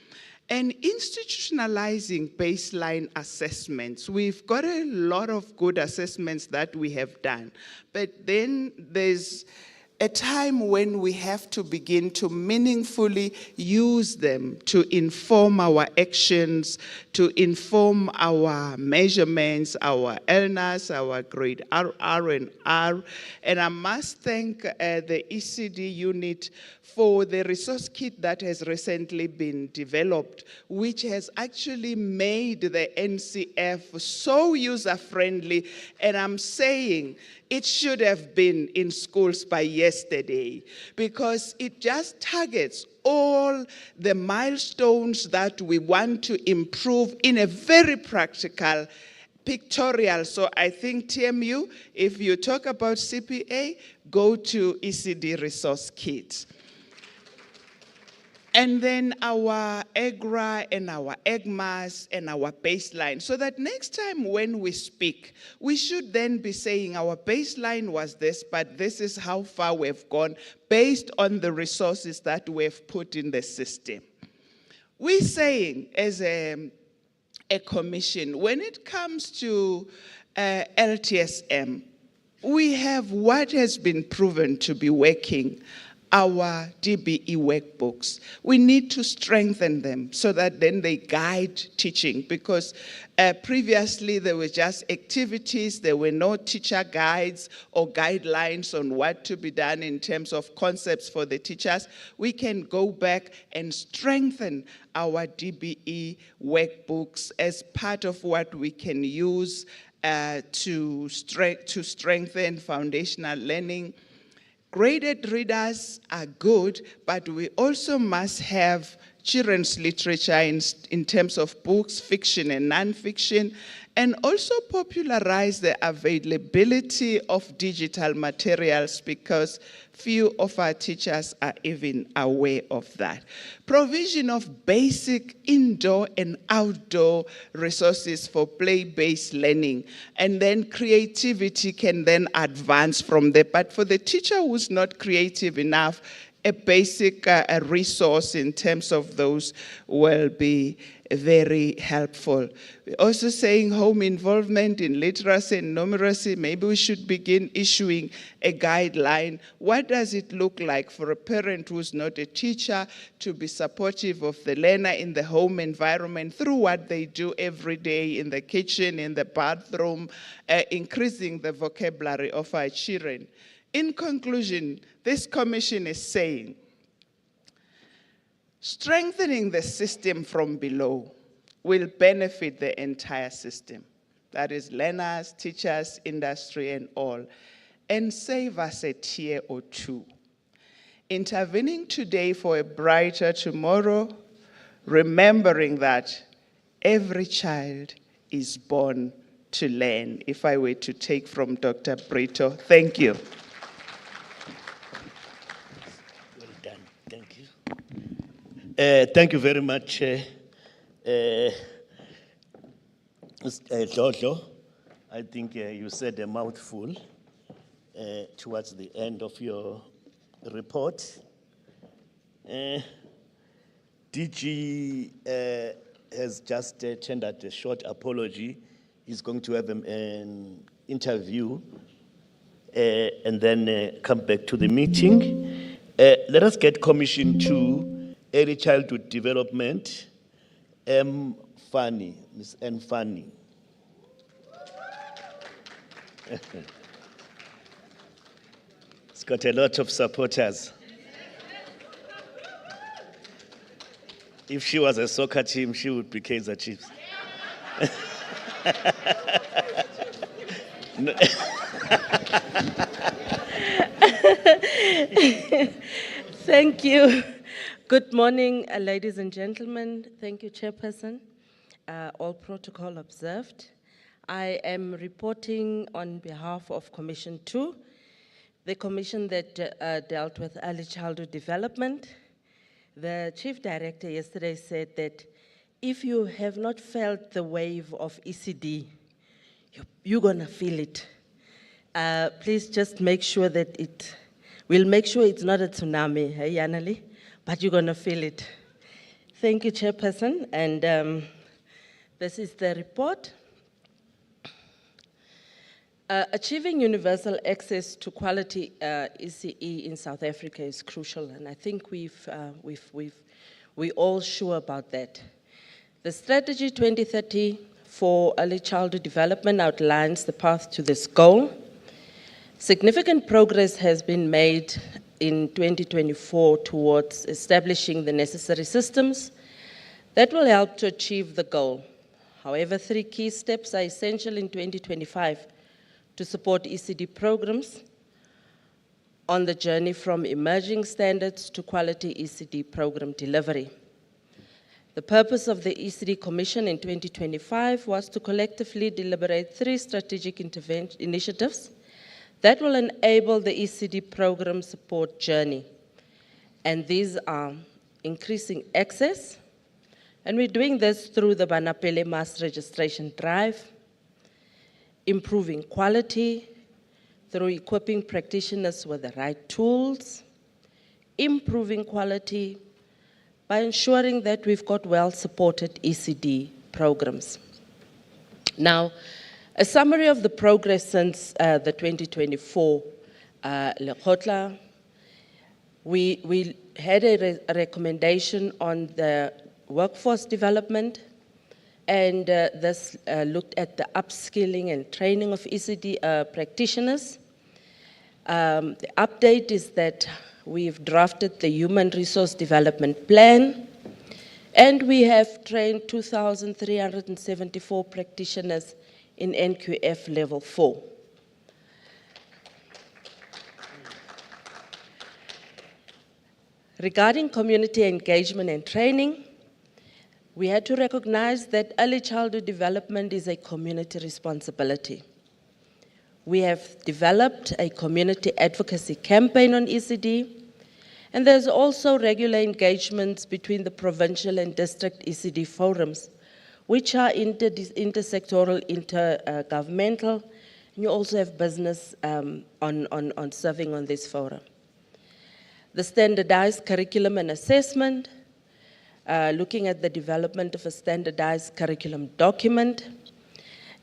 And institutionalizing baseline assessments. We've got a lot of good assessments that we have done, but then there's a time when we have to begin to meaningfully use them to inform our actions, to inform our measurements, our LNAS, our grade R and R. And I must thank the ECD unit for the resource kit that has recently been developed, which has actually made the NCF so user-friendly. And I'm saying it should have been in schools by yesterday, because it just targets all the milestones that we want to improve in a very practical, pictorial. So I think TMU, if you talk about CPA, go to ECD resource kits. And then our EGRA and our EGMAS and our baseline, so that next time when we speak, we should then be saying our baseline was this, but this is how far we've gone based on the resources that we've put in the system. We're saying as a commission, when it comes to LTSM, we have what has been proven to be working, our DBE workbooks. We need to strengthen them so that then they guide teaching, because previously there were just activities, there were no teacher guides or guidelines on what to be done in terms of concepts for the teachers. We can go back and strengthen our DBE workbooks as part of what we can use to strengthen foundational learning. Graded readers are good, but we also must have children's literature in terms of books, fiction and non-fiction, and also popularize the availability of digital materials, because few of our teachers are even aware of that. Provision of basic indoor and outdoor resources for play-based learning, and then creativity can then advance from there. But for the teacher who's not creative enough, a basic resource in terms of those will be very helpful. We're also saying home involvement in literacy and numeracy. Maybe we should begin issuing a guideline. What does it look like for a parent who's not a teacher to be supportive of the learner in the home environment through what they do every day in the kitchen, in the bathroom, increasing the vocabulary of our children. In conclusion, this commission is saying, strengthening the system from below will benefit the entire system. That is learners, teachers, industry, and all, and save us a tear or two. Intervening today for a brighter tomorrow, remembering that every child is born to learn. If I were to take from Dr. Brito, thank you. Thank you very much, Jojo. I think you said a mouthful. towards the end of your report. DG has just tendered a short apology. He's going to have an interview and then come back to the meeting. Let us get Commission 2, Early Childhood Development, Fanny, Ms. M. Fanny. It's got a lot of supporters. If she was a soccer team, she would be Kaizer Chiefs. No. Thank you. Good morning, ladies and gentlemen. Thank you, Chairperson. All protocol observed. I am reporting on behalf of Commission 2, the commission that dealt with early childhood development. The Chief Director yesterday said that if you have not felt the wave of ECD, you're gonna feel it. Please just make sure that we'll make sure it's not a tsunami, hey, Yanali, but you're gonna feel it. Thank you, Chairperson, and this is the report. Achieving universal access to quality ECE in South Africa is crucial, and I think we're all sure about that. The Strategy 2030 for Early Childhood Development outlines the path to this goal. Significant progress has been made in 2024 towards establishing the necessary systems that will help to achieve the goal. However, 3 key steps are essential in 2025 to support ECD programs on the journey from emerging standards to quality ECD program delivery. The purpose of the ECD Commission in 2025 was to collectively deliberate 3 strategic initiatives that will enable the ECD program support journey. And these are increasing access, and we're doing this through the Banapele Mass Registration Drive, improving quality through equipping practitioners with the right tools, improving quality by ensuring that we've got well-supported ECD programs. Now, a summary of the progress since the 2024 Lekgotla. We had a recommendation on the workforce development, and this looked at the upskilling and training of ECD practitioners. The update is that we've drafted the Human Resource Development Plan, and we have trained 2,374 practitioners in NQF Level 4. Regarding community engagement and training, we had to recognize that early childhood development is a community responsibility. We have developed a community advocacy campaign on ECD, and there's also regular engagements between the provincial and district ECD forums, which are intersectoral, intergovernmental, and you also have business on serving on this forum. The standardized curriculum and assessment, looking at the development of a standardized curriculum document,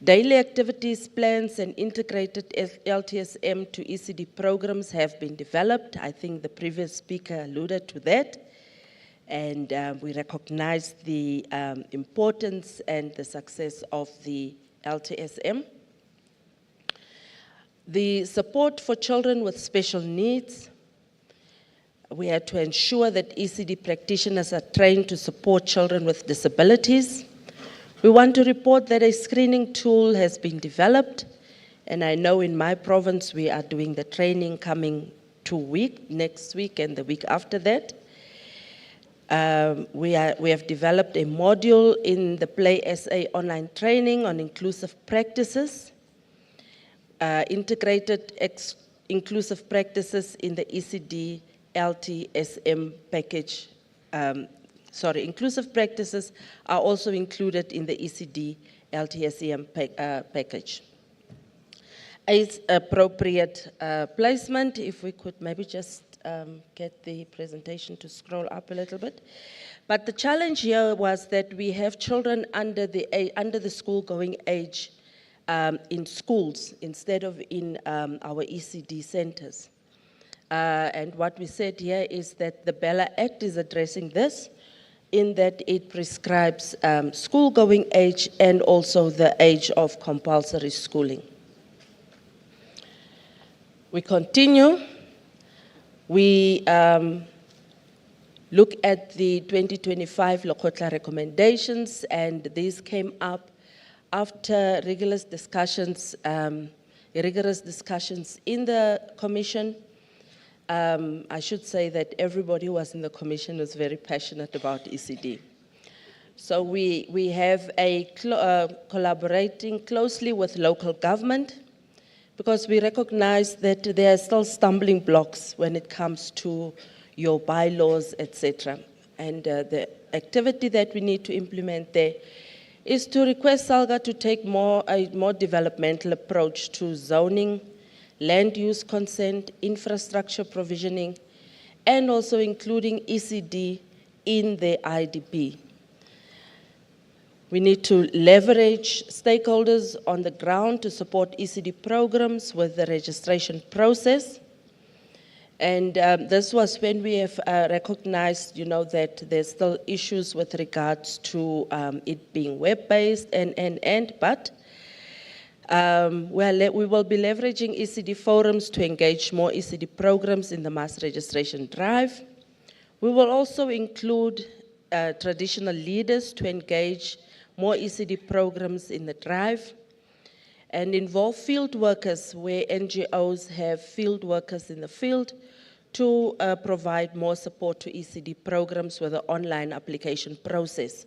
daily activities plans and integrated LTSM to ECD programs have been developed. I think the previous speaker alluded to that. And we recognize the importance and the success of the LTSM. The support for children with special needs. We had to ensure that ECD practitioners are trained to support children with disabilities. We want to report that a screening tool has been developed, and I know in my province we are doing the training coming next week and the week after that. We have developed a module in the Play SA online training on inclusive practices, integrated inclusive practices in the ECD LTSM package. Inclusive practices are also included in the ECD LTSM package. age-appropriate placement. If we could maybe just get the presentation to scroll up a little bit. But the challenge here was that we have children under the school-going age in schools instead of in our ECD centers. And what we said here is that the Bella Act is addressing this in that it prescribes school-going age and also the age of compulsory schooling. We continue. We look at the 2025 Lekgotla recommendations, and these came up after rigorous discussions in the commission. I should say that everybody who was in the commission was very passionate about ECD. So we have collaborating closely with local government, because we recognize that there are still stumbling blocks when it comes to your bylaws, etc. And the activity that we need to implement there is to request SALGA to take a more developmental approach to zoning, land use consent, infrastructure provisioning, and also including ECD in the IDP. We need to leverage stakeholders on the ground to support ECD programs with the registration process. And this was when we have recognized, that there's still issues with regards to it being web-based but we will be leveraging ECD forums to engage more ECD programs in the mass registration drive. We will also include traditional leaders to engage more ECD programs in the drive, and involve field workers where NGOs have field workers in the field to provide more support to ECD programs with the online application process.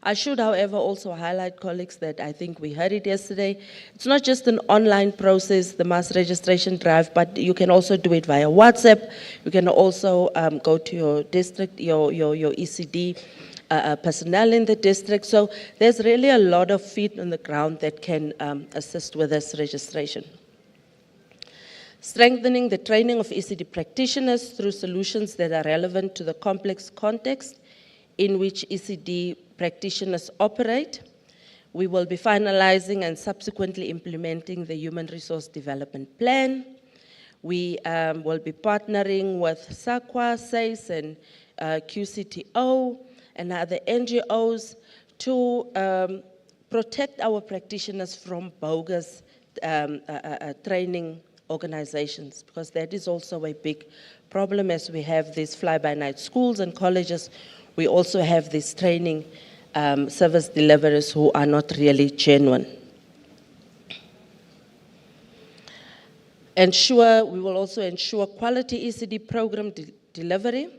I should, however, also highlight, colleagues, that I think we heard it yesterday. It's not just an online process, the mass registration drive, but you can also do it via WhatsApp. You can also go to your district, your ECD personnel in the district. So there's really a lot of feet on the ground that can assist with this registration. Strengthening the training of ECD practitioners through solutions that are relevant to the complex context in which ECD practitioners operate. We will be finalizing and subsequently implementing the Human Resource Development Plan. We will be partnering with SAQA, SACE, and QCTO, and other NGOs to protect our practitioners from bogus training organizations, because that is also a big problem. As we have these fly-by-night schools and colleges, we also have these training service deliverers who are not really genuine. We will also ensure quality ECD program delivery,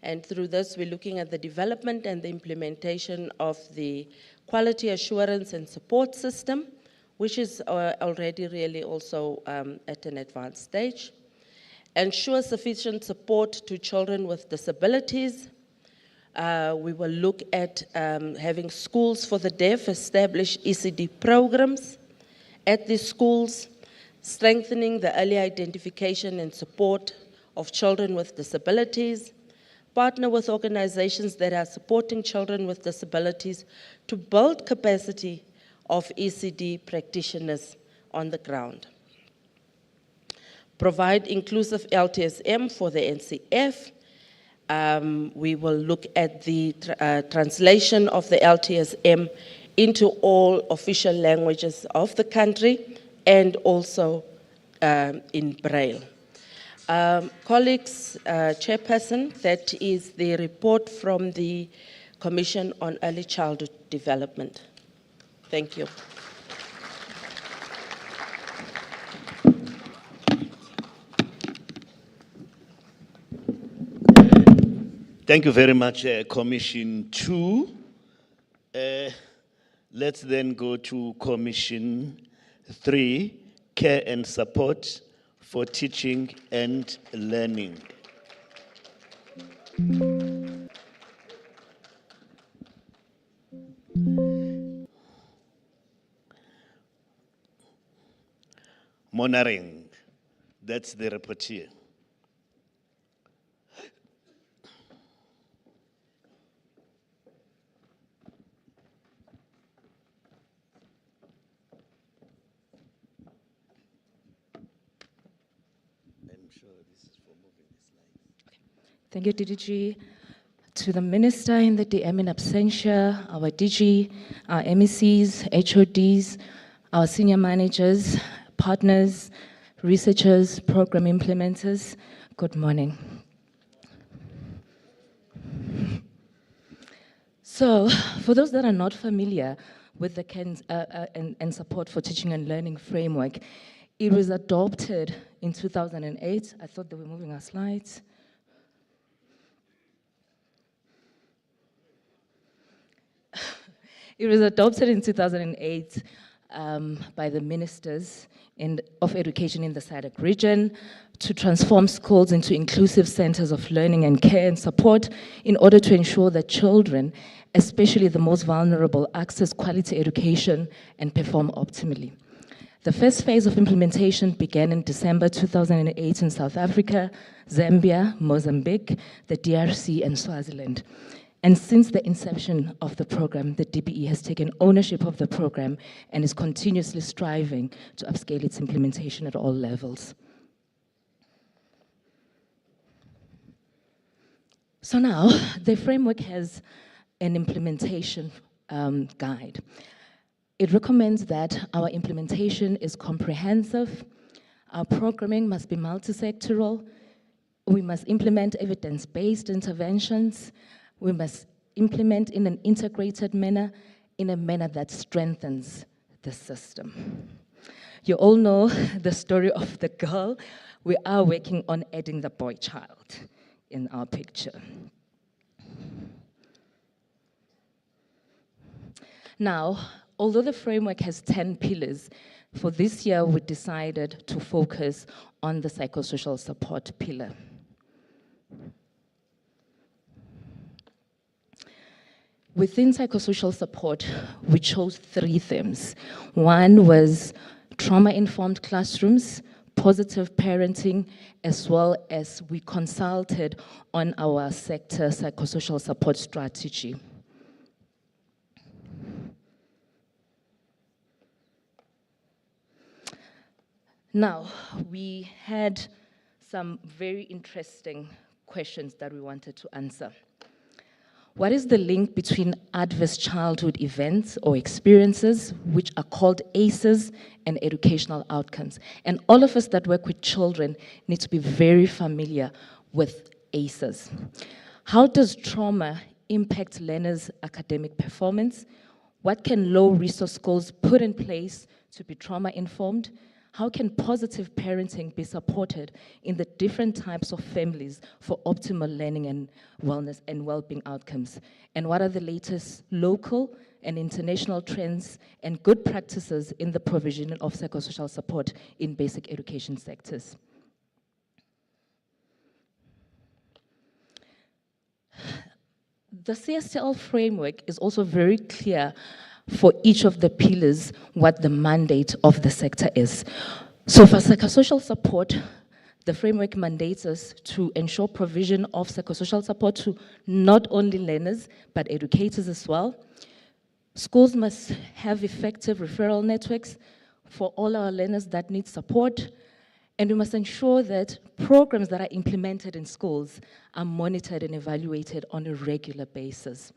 and through this we're looking at the development and the implementation of the quality assurance and support system, which is already really also at an advanced stage. Ensure sufficient support to children with disabilities. We will look at having schools for the deaf establish ECD programs at these schools, strengthening the early identification and support of children with disabilities, partner with organizations that are supporting children with disabilities to build capacity of ECD practitioners on the ground. Provide inclusive LTSM for the NCF. We will look at the translation of the LTSM into all official languages of the country and also in Braille. Colleagues, Chairperson, that is the report from the Commission on Early Childhood Development. Thank you. Thank you very much, Commission 2. Let's then go to Commission 3, Care and Support for Teaching and Learning. monitoring. That's the report here. Thank you, DDG. To the Minister in the DM in absentia, our DG, our MECs, HODs, our senior managers, partners, researchers, program implementers, good morning. So, for those that are not familiar with the and Support for Teaching and Learning framework, it was adopted in 2008. I thought they were moving our slides. It was adopted in 2008 by the ministers of education in the SADC region to transform schools into inclusive centers of learning and care and support in order to ensure that children, especially the most vulnerable, access quality education and perform optimally. The first phase of implementation began in December 2008 in South Africa, Zambia, Mozambique, the DRC, and Swaziland. And since the inception of the program, the DBE has taken ownership of the program and is continuously striving to upscale its implementation at all levels. So now, the framework has an implementation guide. It recommends that our implementation is comprehensive, our programming must be multi-sectoral, we must implement evidence-based interventions, we must implement in an integrated manner, in a manner that strengthens the system. You all know the story of the girl. We are working on adding the boy child in our picture. Now, although the framework has 10 pillars, for this year we decided to focus on the psychosocial support pillar. Within psychosocial support, we chose 3 themes. One was trauma-informed classrooms, positive parenting, as well as we consulted on our sector psychosocial support strategy. Now, we had some very interesting questions that we wanted to answer. What is the link between adverse childhood events or experiences, which are called ACEs, and educational outcomes? And all of us that work with children need to be very familiar with ACEs. How does trauma impact learners' academic performance? What can low-resource schools put in place to be trauma-informed? How can positive parenting be supported in the different types of families for optimal learning and wellness and well-being outcomes? And what are the latest local and international trends and good practices in the provision of psychosocial support in basic education sectors? The CSTL framework is also very clear for each of the pillars what the mandate of the sector is. So for psychosocial support, the framework mandates us to ensure provision of psychosocial support to not only learners, but educators as well. Schools must have effective referral networks for all our learners that need support. And we must ensure that programs that are implemented in schools are monitored and evaluated on a regular basis.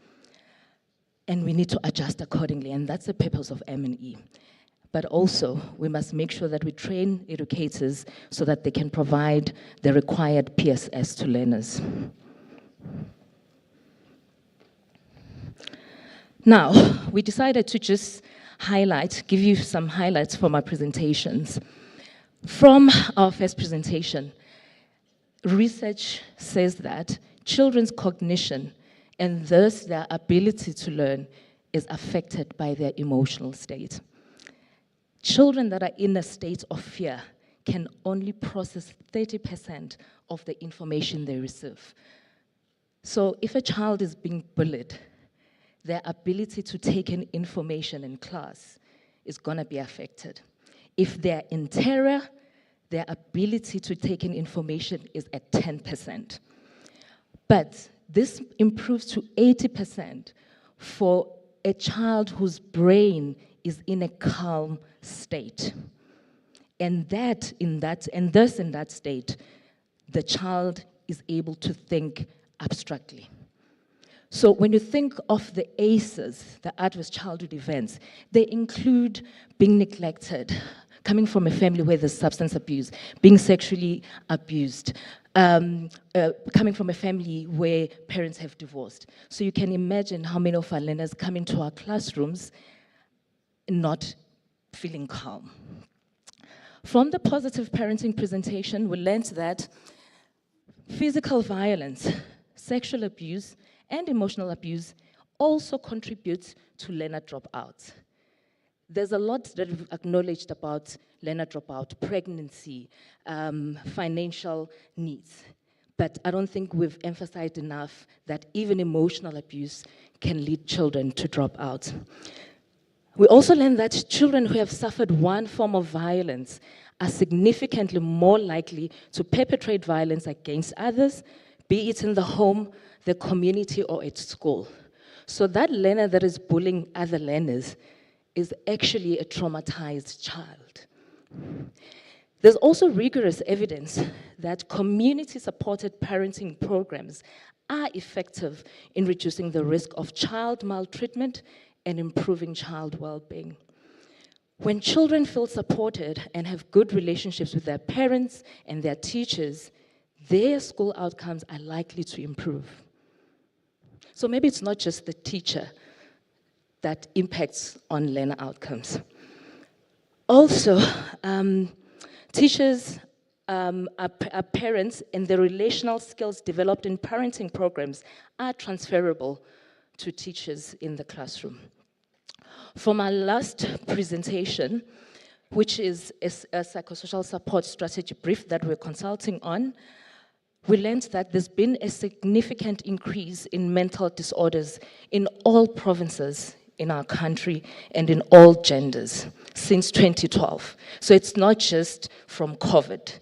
And we need to adjust accordingly, and that's the purpose of M&E. But also, we must make sure that we train educators so that they can provide the required PSS to learners. Now, we decided to just give you some highlights from our presentations. From our first presentation, research says that children's cognition and thus their ability to learn is affected by their emotional state. Children that are in a state of fear can only process 30% of the information they receive. So if a child is being bullied, their ability to take in information in class is going to be affected. If they're in terror, their ability to take in information is at 10%. But this improves to 80% for a child whose brain is in a calm state. And thus in that state, the child is able to think abstractly. So when you think of the ACEs, the adverse childhood events, they include being neglected, coming from a family where there's substance abuse, being sexually abused, coming from a family where parents have divorced. So you can imagine how many of our learners come into our classrooms not feeling calm. From the positive parenting presentation, we learned that physical violence, sexual abuse, and emotional abuse also contribute to learner dropouts. There's a lot that we've acknowledged about learner dropout, pregnancy, financial needs. But I don't think we've emphasized enough that even emotional abuse can lead children to drop out. We also learned that children who have suffered one form of violence are significantly more likely to perpetrate violence against others, be it in the home, the community, or at school. So that learner that is bullying other learners is actually a traumatized child. There's also rigorous evidence that community-supported parenting programs are effective in reducing the risk of child maltreatment and improving child well-being. When children feel supported and have good relationships with their parents and their teachers, their school outcomes are likely to improve. So maybe it's not just the teacher that impacts on learner outcomes. Also, teachers are parents, and the relational skills developed in parenting programs are transferable to teachers in the classroom. From our last presentation, which is a psychosocial support strategy brief that we're consulting on, we learned that there's been a significant increase in mental disorders in all provinces in our country and in all genders since 2012. So it's not just from COVID.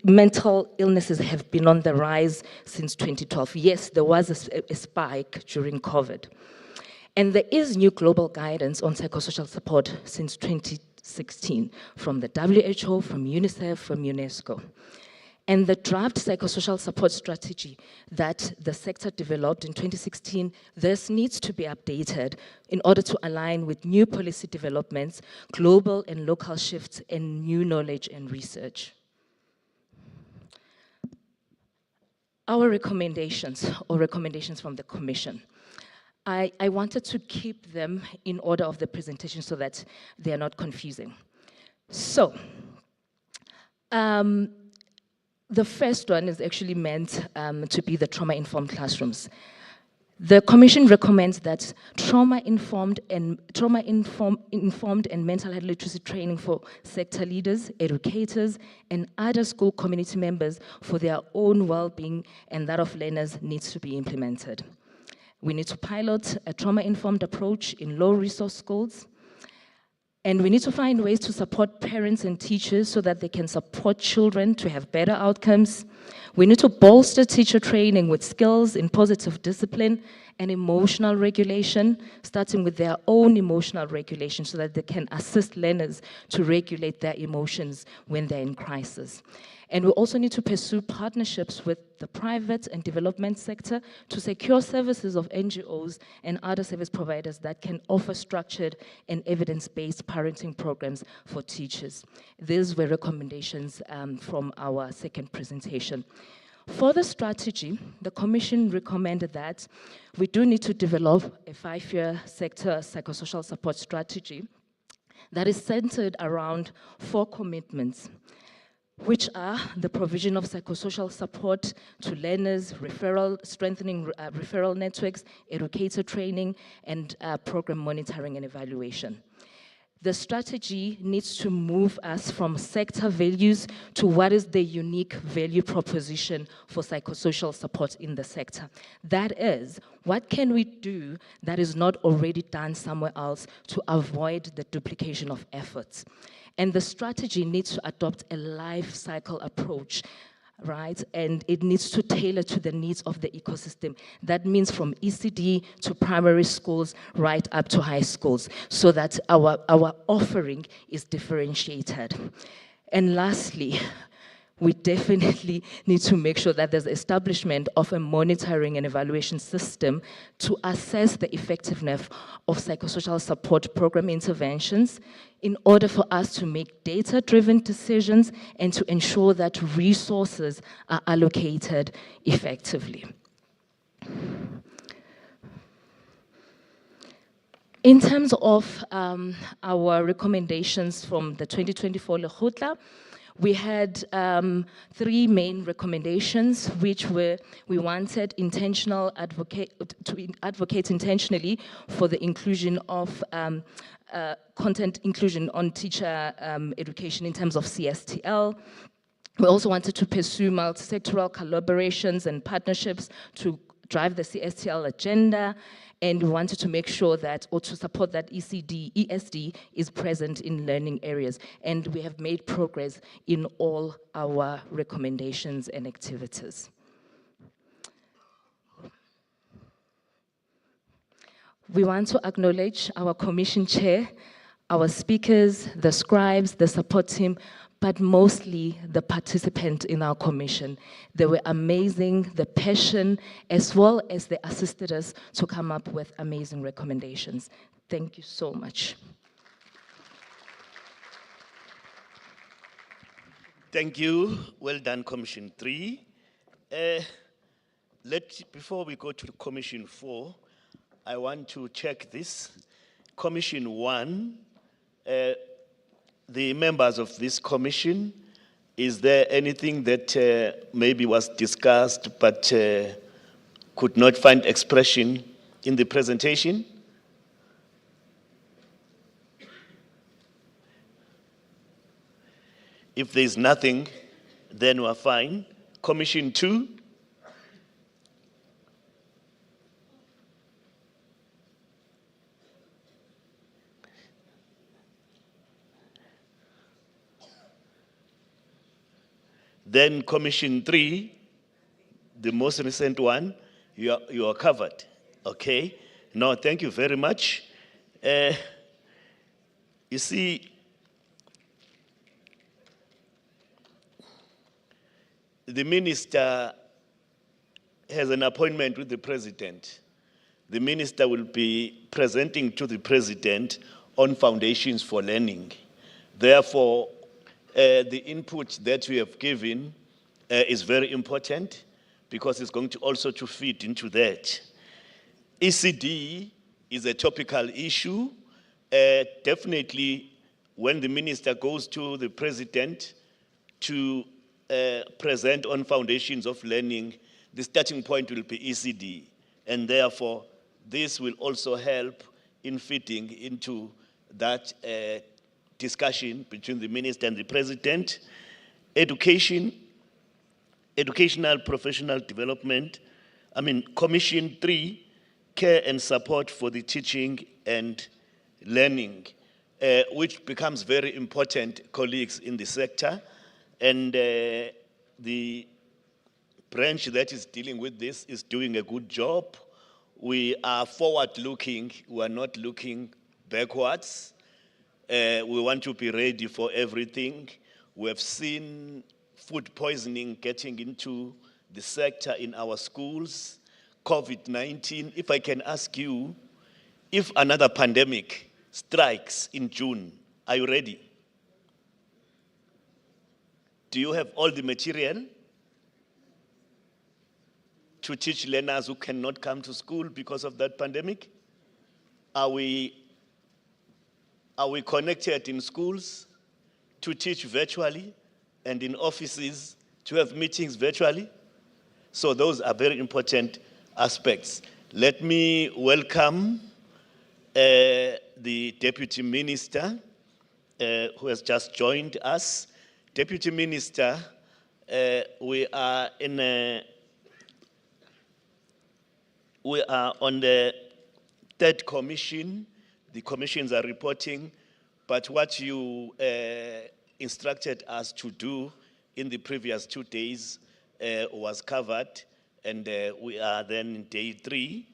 Mental illnesses have been on the rise since 2012. Yes, there was a spike during COVID. And there is new global guidance on psychosocial support since 2016 from the WHO, from UNICEF, from UNESCO. And the draft psychosocial support strategy that the sector developed in 2016, this needs to be updated in order to align with new policy developments, global and local shifts, and new knowledge and research. Our recommendations, or recommendations from the Commission. I wanted to keep them in order of the presentation so that they are not confusing. So, the first one is actually meant to be the trauma-informed classrooms. The Commission recommends that trauma-informed and mental health literacy training for sector leaders, educators, and other school community members for their own well-being and that of learners needs to be implemented. We need to pilot a trauma-informed approach in low-resource schools. And we need to find ways to support parents and teachers so that they can support children to have better outcomes. We need to bolster teacher training with skills in positive discipline and emotional regulation, starting with their own emotional regulation so that they can assist learners to regulate their emotions when they're in crisis. And we also need to pursue partnerships with the private and development sector to secure services of NGOs and other service providers that can offer structured and evidence-based parenting programs for teachers. These were recommendations from our second presentation. For the strategy, the Commission recommended that we do need to develop a 5-year sector psychosocial support strategy that is centered around 4 commitments, which are the provision of psychosocial support to learners, strengthening referral networks, educator training, and program monitoring and evaluation. The strategy needs to move us from sector values to what is the unique value proposition for psychosocial support in the sector. That is, what can we do that is not already done somewhere else to avoid the duplication of efforts? And the strategy needs to adopt a life cycle approach, right? And it needs to tailor to the needs of the ecosystem. That means from ECD to primary schools right up to high schools, so that our offering is differentiated. And lastly, we definitely need to make sure that there's establishment of a monitoring and evaluation system to assess the effectiveness of psychosocial support program interventions in order for us to make data-driven decisions and to ensure that resources are allocated effectively. In terms of our recommendations from the 2024 Lekgotla, we had 3 main recommendations, which were we wanted to advocate intentionally for the inclusion of content inclusion on teacher education in terms of CSTL. We also wanted to pursue multi-sectoral collaborations and partnerships to drive the CSTL agenda, and we wanted to make sure that, or to support that ESD is present in learning areas. And we have made progress in all our recommendations and activities. We want to acknowledge our commission chair, our speakers, the scribes, the support team, but mostly the participants in our commission. They were amazing, the passion, as well as they assisted us to come up with amazing recommendations. Thank you so much. Thank you. Well done, Commission 3. Before we go to Commission 4, I want to check this. Commission 1, the members of this commission, is there anything that maybe was discussed but could not find expression in the presentation? If there's nothing, then we're fine. Commission 2. Then Commission 3, the most recent one, you are covered, okay? No, thank you very much. You see, the minister has an appointment with the president. The minister will be presenting to the president on foundations for learning. Therefore, the input that we have given is very important because it's going to also to feed into that. ECD is a topical issue. Definitely, when the minister goes to the president to present on foundations of learning, the starting point will be ECD. And therefore, this will also help in fitting into that discussion between the minister and the president. Education, educational professional development, Commission 3, care and support for the teaching and learning, which becomes very important, colleagues, in the sector. And the branch that is dealing with this is doing a good job. We are forward-looking, we are not looking backwards. We want to be ready for everything. We have seen food poisoning getting into the sector in our schools. COVID-19, if I can ask you, if another pandemic strikes in June, are you ready? Do you have all the material to teach learners who cannot come to school because of that pandemic? Are we connected in schools to teach virtually and in offices to have meetings virtually? So those are very important aspects. Let me welcome the Deputy Minister, who has just joined us. Deputy Minister, we are on the third commission. The commissions are reporting, but what you instructed us to do in the previous 2 days was covered, and we are then in day 3,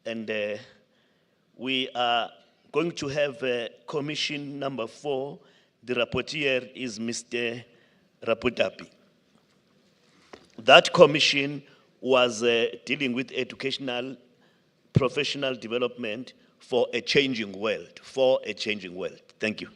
and we are going to have commission number 4. The rapporteur is Mr. Raputapi. That commission was dealing with educational, professional development for a changing world, Thank you.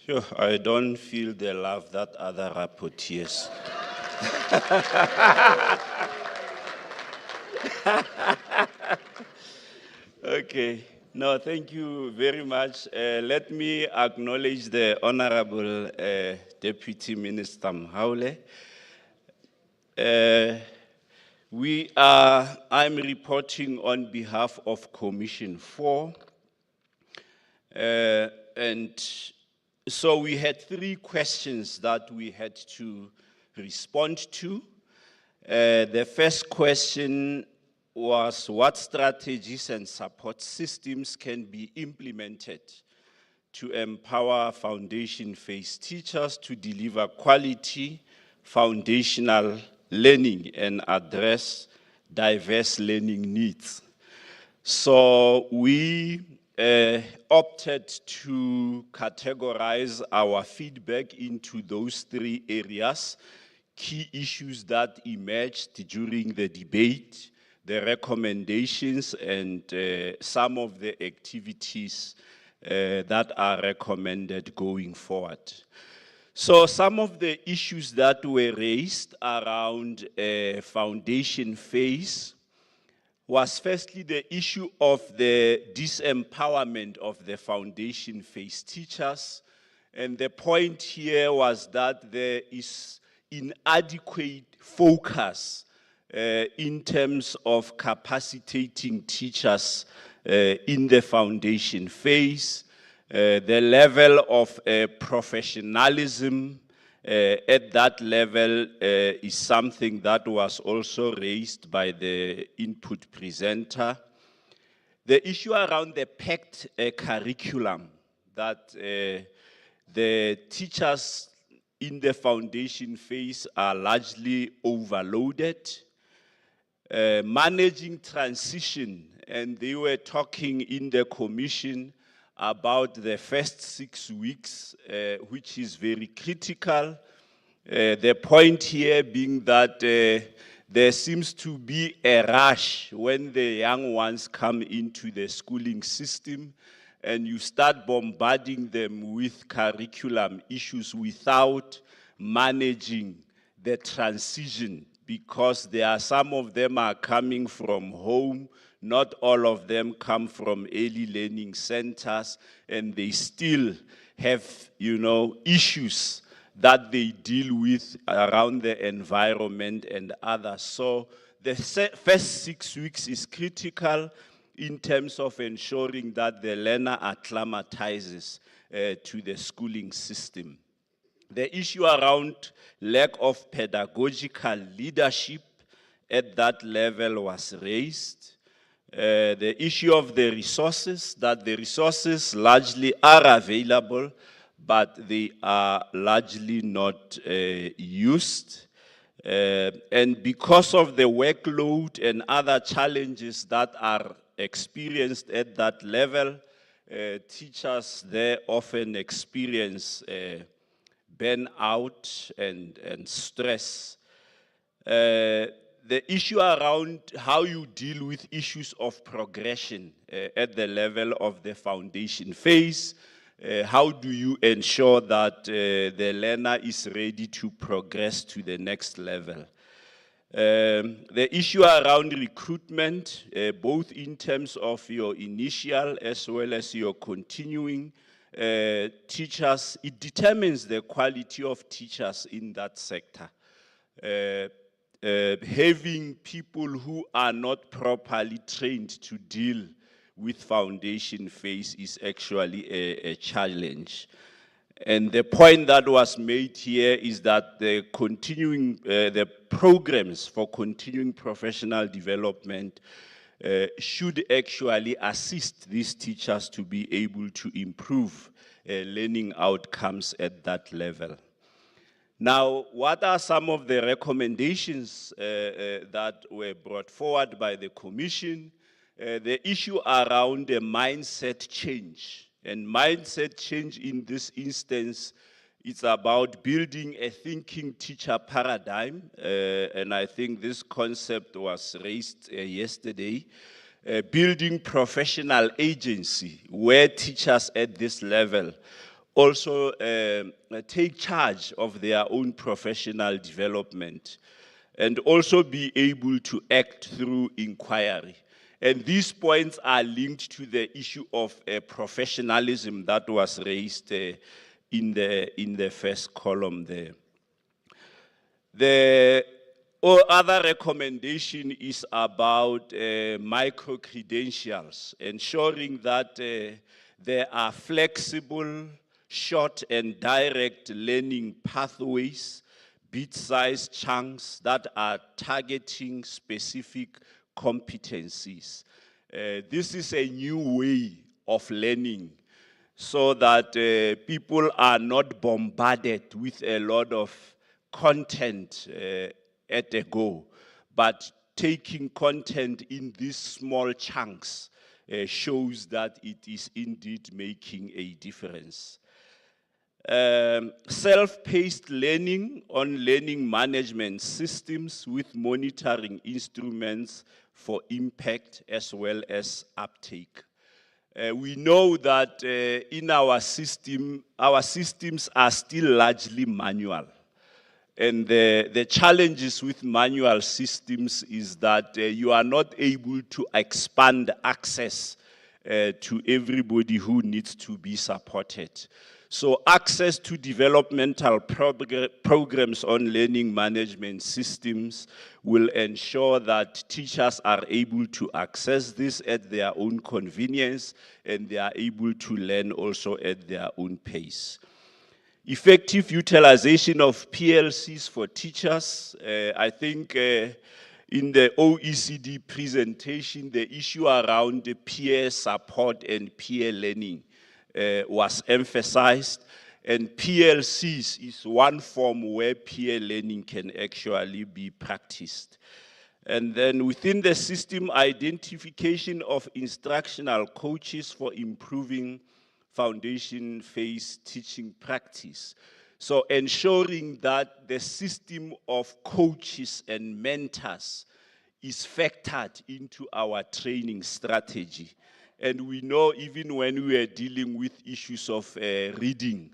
Sure, I don't feel the love that other rapporteurs. Okay, no, thank you very much. Let me acknowledge the Honorable Deputy Minister Mhaule. I'm reporting on behalf of Commission 4, and so we had 3 questions that we had to respond to. The first question was, what strategies and support systems can be implemented to empower foundation phase teachers to deliver quality foundational learning and address diverse learning needs? So we opted to categorize our feedback into those 3 areas: key issues that emerged during the debate, the recommendations, and some of the activities that are recommended going forward. So some of the issues that were raised around foundation phase was firstly the issue of the disempowerment of the foundation phase teachers. And the point here was that there is inadequate focus in terms of capacitating teachers in the foundation phase. The level of professionalism at that level is something that was also raised by the input presenter. The issue around the packed curriculum, that the teachers in the foundation phase are largely overloaded. Managing transition, and they were talking in the commission about the first 6 weeks, which is very critical. The point here being that there seems to be a rush when the young ones come into the schooling system, and you start bombarding them with curriculum issues without managing the transition, because there are some of them are coming from home, not all of them come from early learning centers, and they still have, issues that they deal with around the environment and others. So the first 6 weeks is critical in terms of ensuring that the learner acclimatizes to the schooling system. The issue around lack of pedagogical leadership at that level was raised. The issue of the resources, that the resources largely are available, but they are largely not used. And because of the workload and other challenges that are experienced at that level, teachers there often experience burnout and stress. The issue around how you deal with issues of progression at the level of the foundation phase. How do you ensure that the learner is ready to progress to the next level? The issue around recruitment, both in terms of your initial as well as your continuing teachers, it determines the quality of teachers in that sector. having people who are not properly trained to deal with foundation phase is actually a challenge. And the point that was made here is that the programs for continuing professional development should actually assist these teachers to be able to improve learning outcomes at that level. Now, what are some of the recommendations that were brought forward by the Commission? The issue around the mindset change. And mindset change in this instance, it's about building a thinking teacher paradigm. And I think this concept was raised yesterday. Building professional agency, where teachers at this level also take charge of their own professional development and also be able to act through inquiry. And these points are linked to the issue of professionalism that was raised in the first column there. The other recommendation is about micro-credentials, ensuring that there are flexible, short and direct learning pathways, bit-sized chunks that are targeting specific competencies. This is a new way of learning so that people are not bombarded with a lot of content at a go, but taking content in these small chunks shows that it is indeed making a difference. Self-paced learning on learning management systems with monitoring instruments for impact as well as uptake. We know that in our systems are still largely manual. And the challenges with manual systems is that you are not able to expand access to everybody who needs to be supported. So access to developmental programs on learning management systems will ensure that teachers are able to access this at their own convenience and they are able to learn also at their own pace. Effective utilization of PLCs for teachers. I think in the OECD presentation, the issue around the peer support and peer learning was emphasized, and PLCs is one form where peer learning can actually be practiced. And then within the system, identification of instructional coaches for improving foundation phase teaching practice. So ensuring that the system of coaches and mentors is factored into our training strategy. And we know even when we are dealing with issues of reading,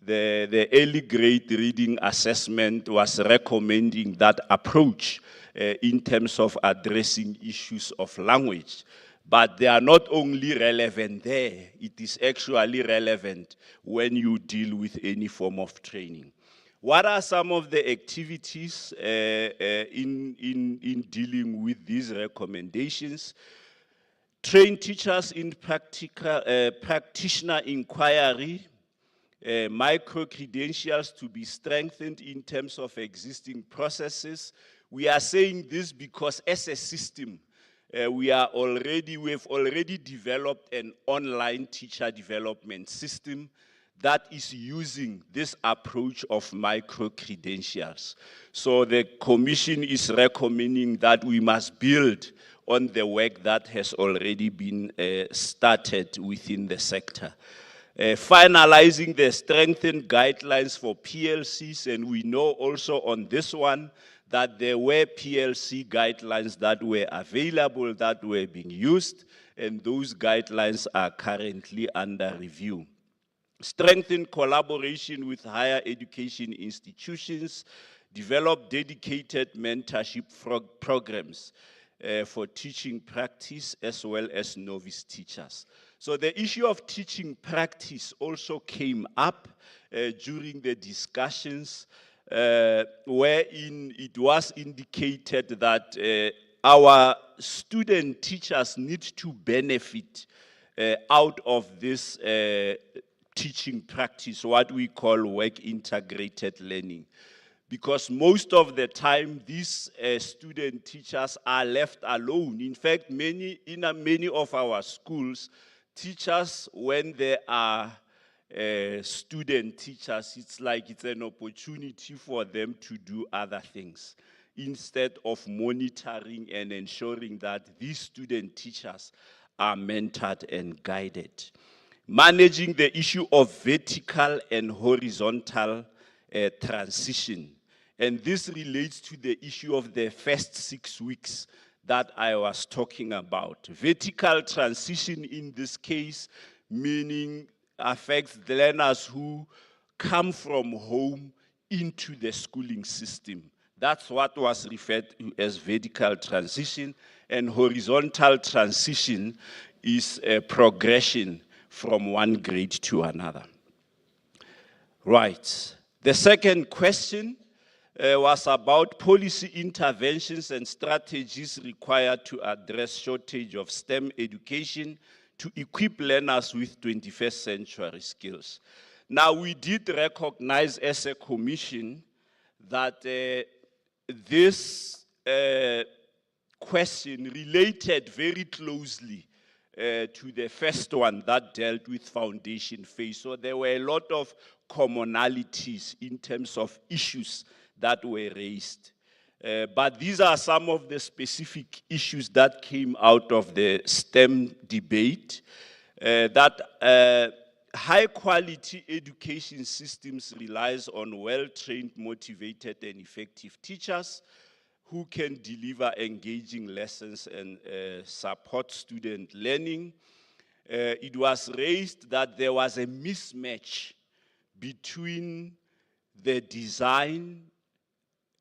the early grade reading assessment was recommending that approach in terms of addressing issues of language. But they are not only relevant there, it is actually relevant when you deal with any form of training. What are some of the activities in dealing with these recommendations? Train teachers in practitioner inquiry, micro-credentials to be strengthened in terms of existing processes. We are saying this because as a system, we have already developed an online teacher development system that is using this approach of micro-credentials. So the Commission is recommending that we must build on the work that has already been started within the sector. Finalizing the strengthened guidelines for PLCs, and we know also on this one that there were PLC guidelines that were available that were being used, and those guidelines are currently under review. Strengthen collaboration with higher education institutions, develop dedicated mentorship programs for teaching practice as well as novice teachers. So the issue of teaching practice also came up during the discussions. wherein it was indicated that our student teachers need to benefit out of this teaching practice, what we call work integrated learning. Because most of the time, these student teachers are left alone. In fact, many of our schools, teachers, when they are student teachers, it's like it's an opportunity for them to do other things instead of monitoring and ensuring that these student teachers are mentored and guided. Managing the issue of vertical and horizontal transition. And this relates to the issue of the first 6 weeks that I was talking about. Vertical transition in this case, meaning affects the learners who come from home into the schooling system. That's what was referred to as vertical transition, and horizontal transition is a progression from one grade to another. Right. The second question was about policy interventions and strategies required to address shortage of STEM education to equip learners with 21st century skills. Now, we did recognize as a commission that this question related very closely to the first one that dealt with foundation phase. So there were a lot of commonalities in terms of issues that were raised. But these are some of the specific issues that came out of the STEM debate, that high quality education systems relies on well-trained, motivated, and effective teachers who can deliver engaging lessons and support student learning. It was raised that there was a mismatch between the design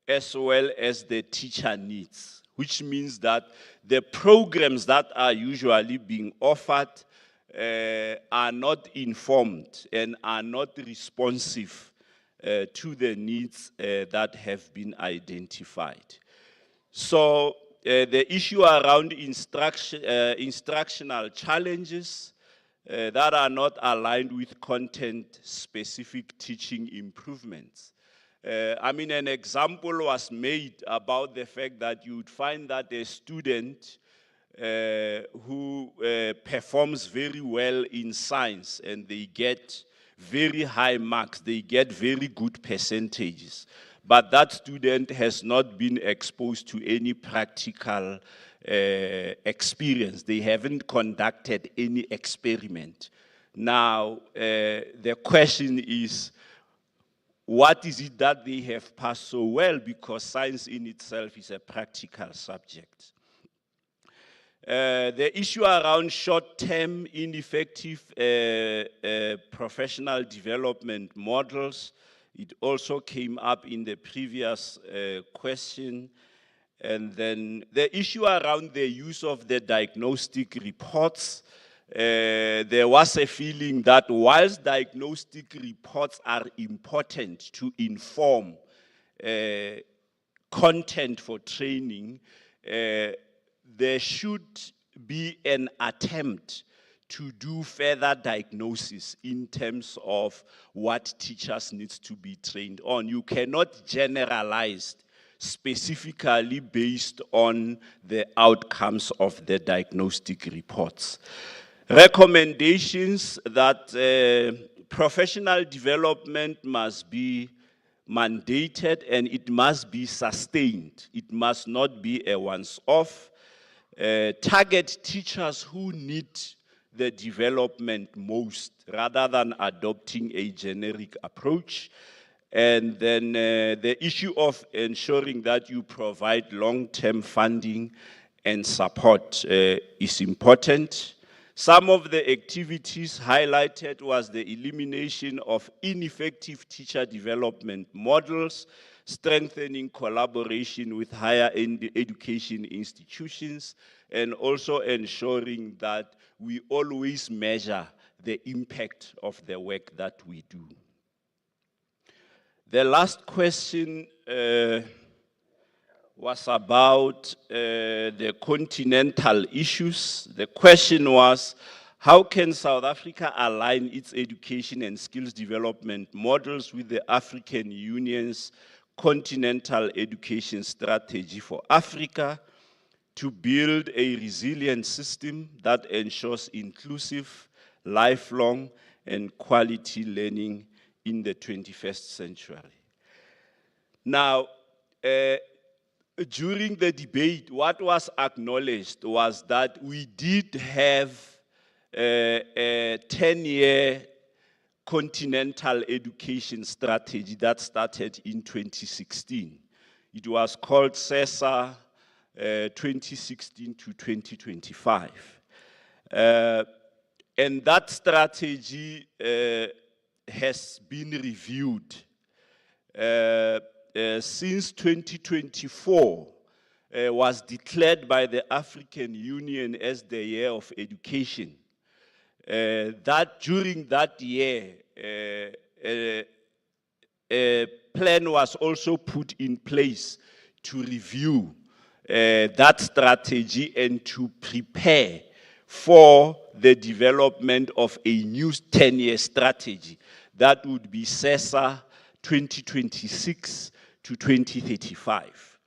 as well as the teacher needs, which means that the programs that are usually being offered are not informed and are not responsive to the needs that have been identified. So the issue around instructional challenges that are not aligned with content-specific teaching improvements. An example was made about the fact that you would find that a student who performs very well in science and they get very high marks, they get very good percentages, but that student has not been exposed to any practical experience. They haven't conducted any experiment. Now, the question is, what is it that they have passed so well? Because science in itself is a practical subject. The issue around short-term, ineffective professional development models, it also came up in the previous question. And then the issue around the use of the diagnostic reports, there was a feeling that whilst diagnostic reports are important to inform content for training, there should be an attempt to do further diagnosis in terms of what teachers need to be trained on. You cannot generalize specifically based on the outcomes of the diagnostic reports. Recommendations that professional development must be mandated and it must be sustained. It must not be a once-off. Target teachers who need the development most rather than adopting a generic approach. And then the issue of ensuring that you provide long-term funding and support is important. Some of the activities highlighted was the elimination of ineffective teacher development models, strengthening collaboration with higher education institutions, and also ensuring that we always measure the impact of the work that we do. The last question was about the continental issues. The question was, how can South Africa align its education and skills development models with the African Union's continental education strategy for Africa to build a resilient system that ensures inclusive, lifelong, and quality learning in the 21st century? Now, during the debate, what was acknowledged was that we did have a 10-year continental education strategy that started in 2016. It was called CESA 2016 to 2025. And that strategy has been reviewed. Since 2024 was declared by the African Union as the year of education. That during that year, a plan was also put in place to review that strategy and to prepare for the development of a new 10-year strategy that would be CESA 2026 to 2035.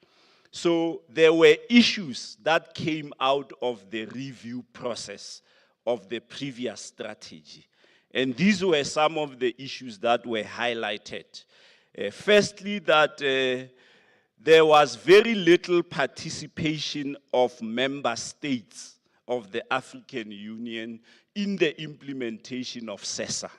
So there were issues that came out of the review process of the previous strategy. And these were some of the issues that were highlighted. Firstly, that there was very little participation of member states of the African Union in the implementation of CESA.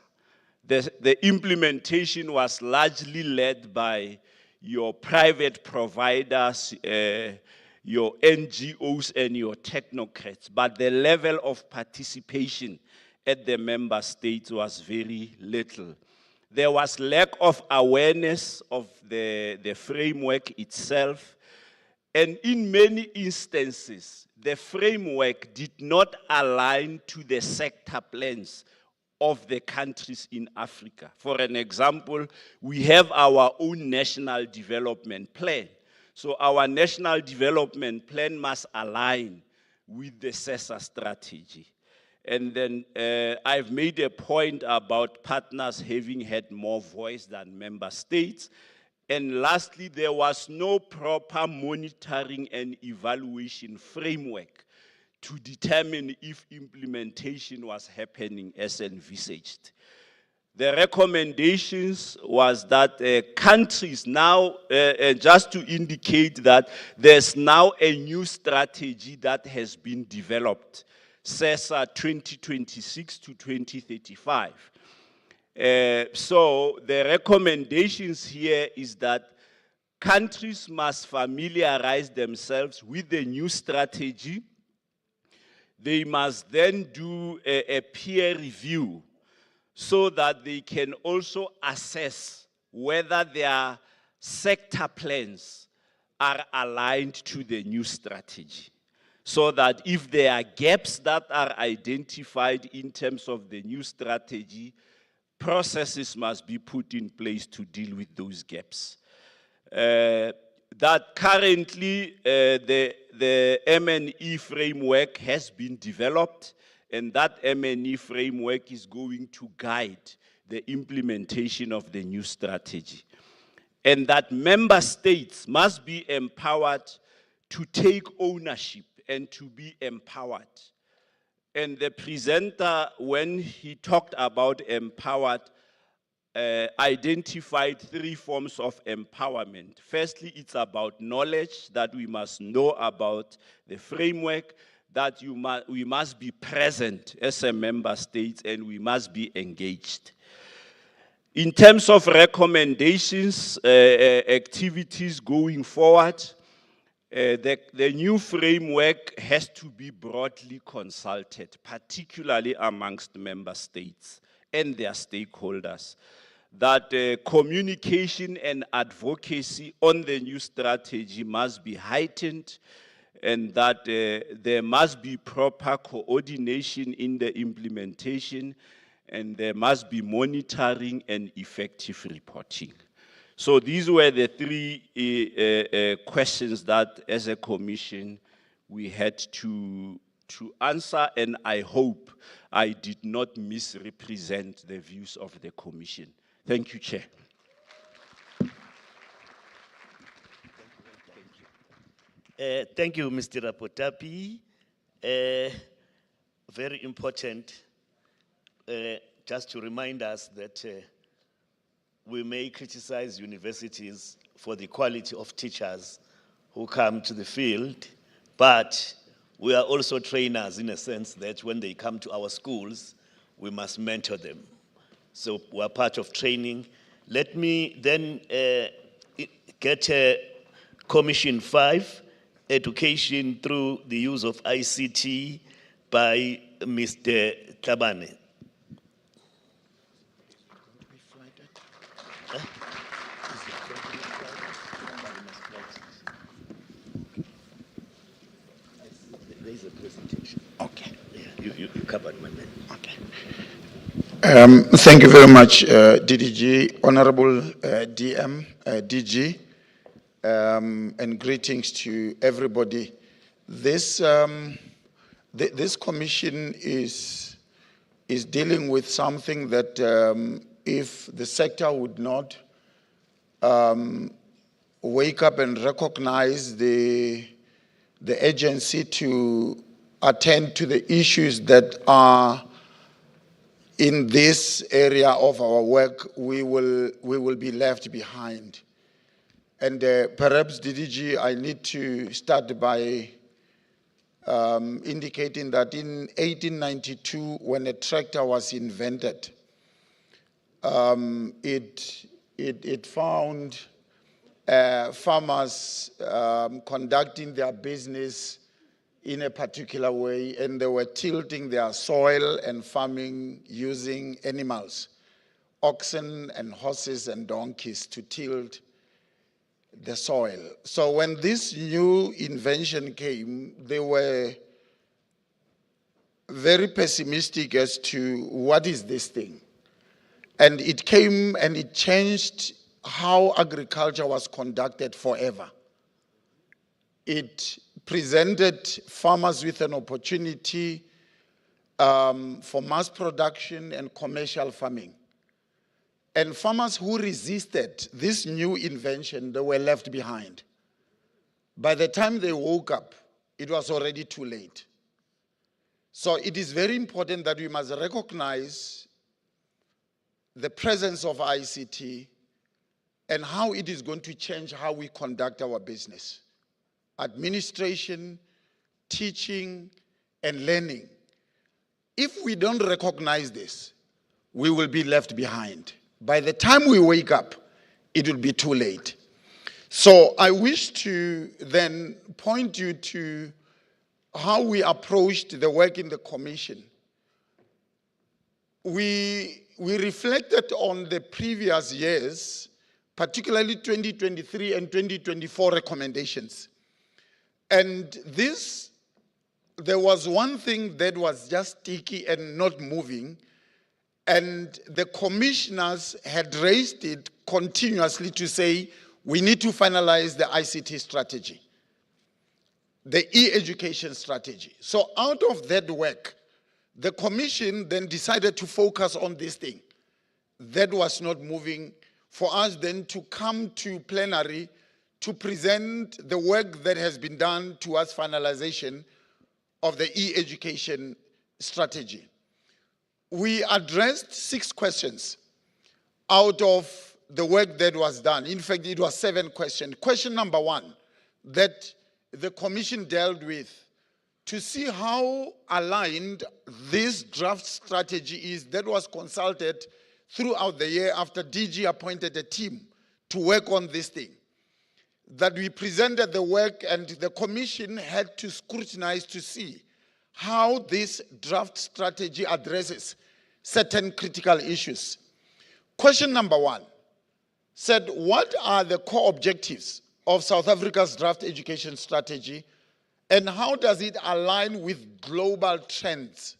The implementation was largely led by your private providers, your NGOs and your technocrats, but the level of participation at the member states was very little. There was lack of awareness of the framework itself, and in many instances, the framework did not align to the sector plans of the countries in Africa. For an example, we have our own national development plan. So our national development plan must align with the CESA strategy. And then I've made a point about partners having had more voice than member states. And lastly, there was no proper monitoring and evaluation framework to determine if implementation was happening as envisaged. The recommendations was that countries now, just to indicate that there's now a new strategy that has been developed, CESA 2026 to 2035. So the recommendations here is that countries must familiarize themselves with the new strategy. They must then do a peer review so that they can also assess whether their sector plans are aligned to the new strategy. So that if there are gaps that are identified in terms of the new strategy, processes must be put in place to deal with those gaps. That currently the M&E framework has been developed, and that M&E framework is going to guide the implementation of the new strategy. And that member states must be empowered to take ownership and to be empowered. And the presenter, when he talked about empowered, identified 3 forms of empowerment. Firstly, it's about knowledge, that we must know about the framework, that we must be present as a member state, and we must be engaged. In terms of recommendations, activities going forward, the new framework has to be broadly consulted, particularly amongst member states and their stakeholders. That communication and advocacy on the new strategy must be heightened, and that there must be proper coordination in the implementation, and there must be monitoring and effective reporting. So these were the three questions that, as a commission, we had to answer, and I hope I did not misrepresent the views of the commission. Thank you, Chair. Thank you, Mr. Rapotapi. Very important, just to remind us that we may criticize universities for the quality of teachers who come to the field, but we are also trainers in a sense that when they come to our schools, we must mentor them. So we are part of training. Let me then get Commission 5, Education through the use of ICT, by Mr. Tabane. There is a presentation. Okay. Yeah, you covered my name. Okay. Thank you very much, DDG, Honorable DM, DG, and greetings to everybody. This commission is dealing with something that if the sector would not wake up and recognize the agency to attend to the issues that are in this area of our work, we will be left behind. And perhaps, DDG, I need to start by indicating that in 1892, when a tractor was invented, it found farmers conducting their business in a particular way, and they were tilting their soil and farming using animals, oxen and horses and donkeys to tilt the soil. So when this new invention came, they were very pessimistic as to what is this thing. And it came and it changed how agriculture was conducted forever. It presented farmers with an opportunity for mass production and commercial farming. And farmers who resisted this new invention, they were left behind. By the time they woke up, it was already too late. So it is very important that we must recognize the presence of ICT and how it is going to change how we conduct our business. Administration, teaching, and learning. If we don't recognize this, we will be left behind. By the time we wake up, it will be too late. So I wish to then point you to how we approached the work in the commission. We reflected on the previous years, particularly 2023 and 2024 recommendations. And there was one thing that was just sticky and not moving, and the commissioners had raised it continuously to say, we need to finalize the ICT strategy, the e-education strategy. So out of that work, the commission then decided to focus on this thing. That was not moving for us then to come to plenary to present the work that has been done towards finalization of the e-education strategy. We addressed 6 questions out of the work that was done. In fact, it was 7 questions. Question number 1 that the commission dealt with to see how aligned this draft strategy is that was consulted throughout the year after DG appointed a team to work on this thing. That we presented the work and the commission had to scrutinize to see how this draft strategy addresses certain critical issues. Question number 1 said, what are the core objectives of South Africa's draft education strategy and how does it align with global trends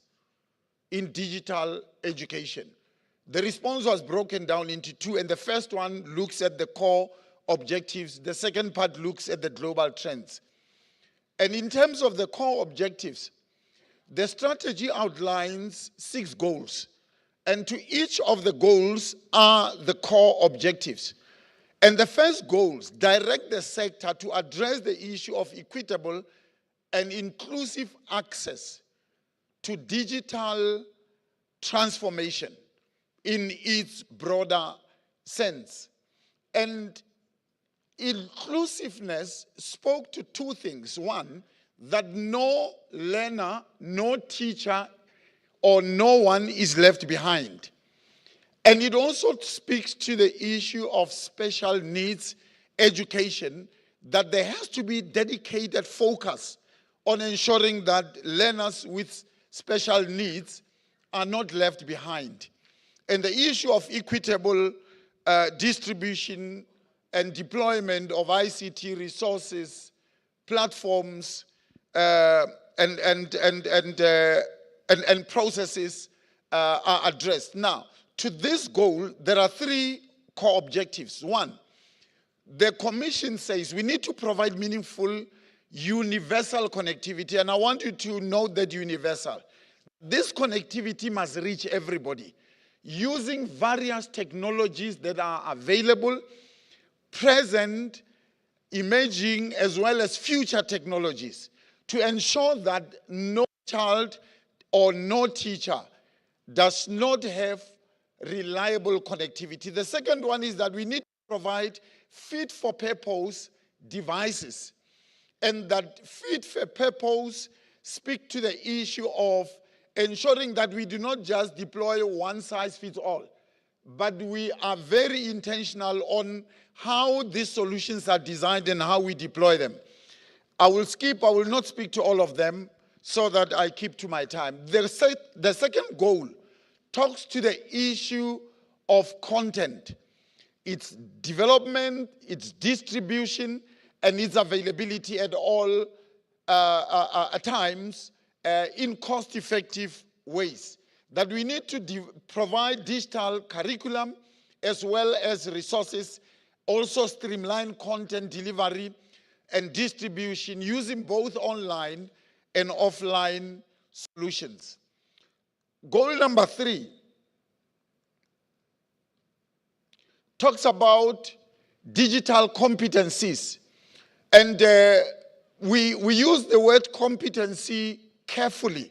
in digital education? The response was broken down into two, and the first one looks at the core objectives. The second part looks at the global trends. And in terms of the core objectives, the strategy outlines 6 goals, and to each of the goals are the core objectives. And the first goals direct the sector to address the issue of equitable and inclusive access to digital transformation in its broader sense. And inclusiveness spoke to 2 things. One, that no learner, no teacher, or no one is left behind. And it also speaks to the issue of special needs education, that there has to be dedicated focus on ensuring that learners with special needs are not left behind. And the issue of equitable distribution and deployment of ICT resources, platforms, and processes are addressed. Now, to this goal, there are 3 core objectives. One, the Commission says we need to provide meaningful, universal connectivity, and I want you to note that universal. This connectivity must reach everybody, using various technologies that are available, present, emerging, as well as future technologies, to ensure that no child or no teacher does not have reliable connectivity. The second one is that we need to provide fit-for-purpose devices, and that fit-for-purpose speak to the issue of ensuring that we do not just deploy one-size-fits-all, but we are very intentional on how these solutions are designed and how we deploy them. I will not speak to all of them so that I keep to my time. The second goal talks to the issue of content, its development, its distribution, and its availability at all times in cost-effective ways. That we need to provide digital curriculum as well as resources, also streamline content delivery and distribution using both online and offline solutions. Goal number 3 talks about digital competencies. And we use the word competency carefully.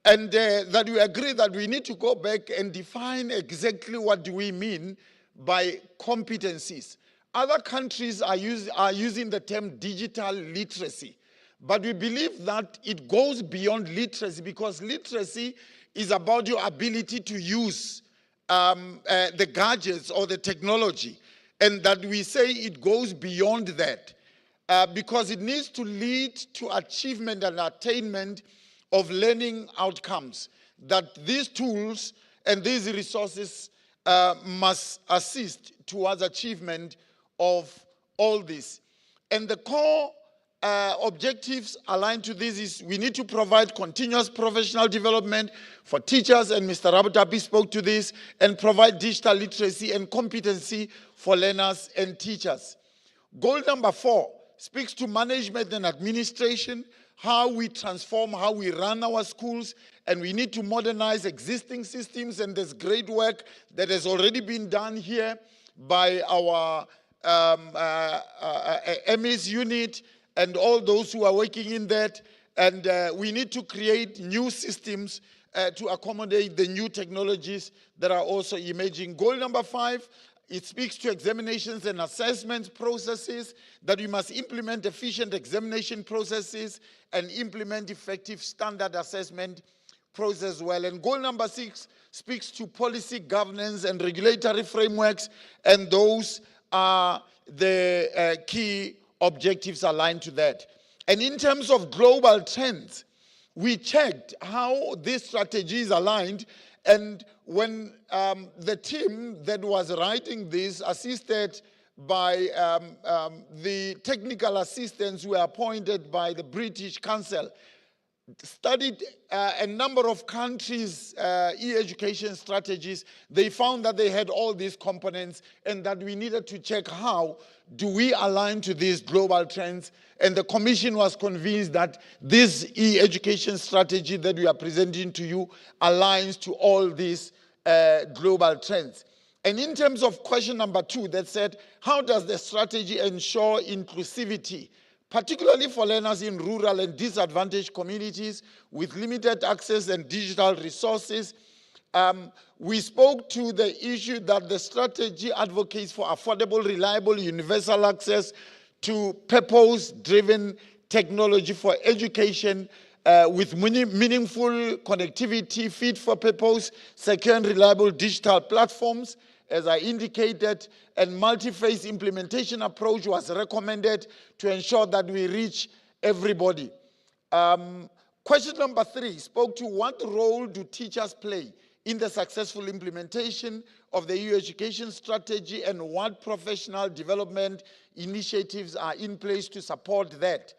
And that we agree that we need to go back and define exactly what do we mean by competencies. Other countries are using the term digital literacy. But we believe that it goes beyond literacy, because literacy is about your ability to use the gadgets or the technology. And that we say it goes beyond that because it needs to lead to achievement and attainment of learning outcomes. That these tools and these resources must assist towards achievement of all this. And the core objectives aligned to this is we need to provide continuous professional development for teachers, and Mr. Rabutapi spoke to this, and provide digital literacy and competency for learners and teachers. Goal number 4 speaks to management and administration, how we transform, how we run our schools, and we need to modernize existing systems, and there's great work that has already been done here by our MES unit and all those who are working in that, and we need to create new systems to accommodate the new technologies that are also emerging. Goal number 5, it speaks to examinations and assessment processes, that we must implement efficient examination processes and implement effective standard assessment process well. And goal number 6 speaks to policy governance and regulatory frameworks, and those are the key objectives aligned to that. And in terms of global trends, we checked how this strategy is aligned, and when the team that was writing this, assisted by the technical assistants who were appointed by the British Council, studied a number of countries' e-education strategies, they found that they had all these components and that we needed to check how do we align to these global trends. And the Commission was convinced that this e-education strategy that we are presenting to you aligns to all these global trends. And in terms of question number 2 that said, how does the strategy ensure inclusivity, particularly for learners in rural and disadvantaged communities with limited access and digital resources? We spoke to the issue that the strategy advocates for affordable, reliable, universal access to purpose-driven technology for education with meaningful connectivity, fit for purpose, secure and reliable digital platforms. As I indicated, a multi-phase implementation approach was recommended to ensure that we reach everybody. Question number 3 spoke to what role do teachers play in the successful implementation of the EU education strategy and what professional development initiatives are in place to support that.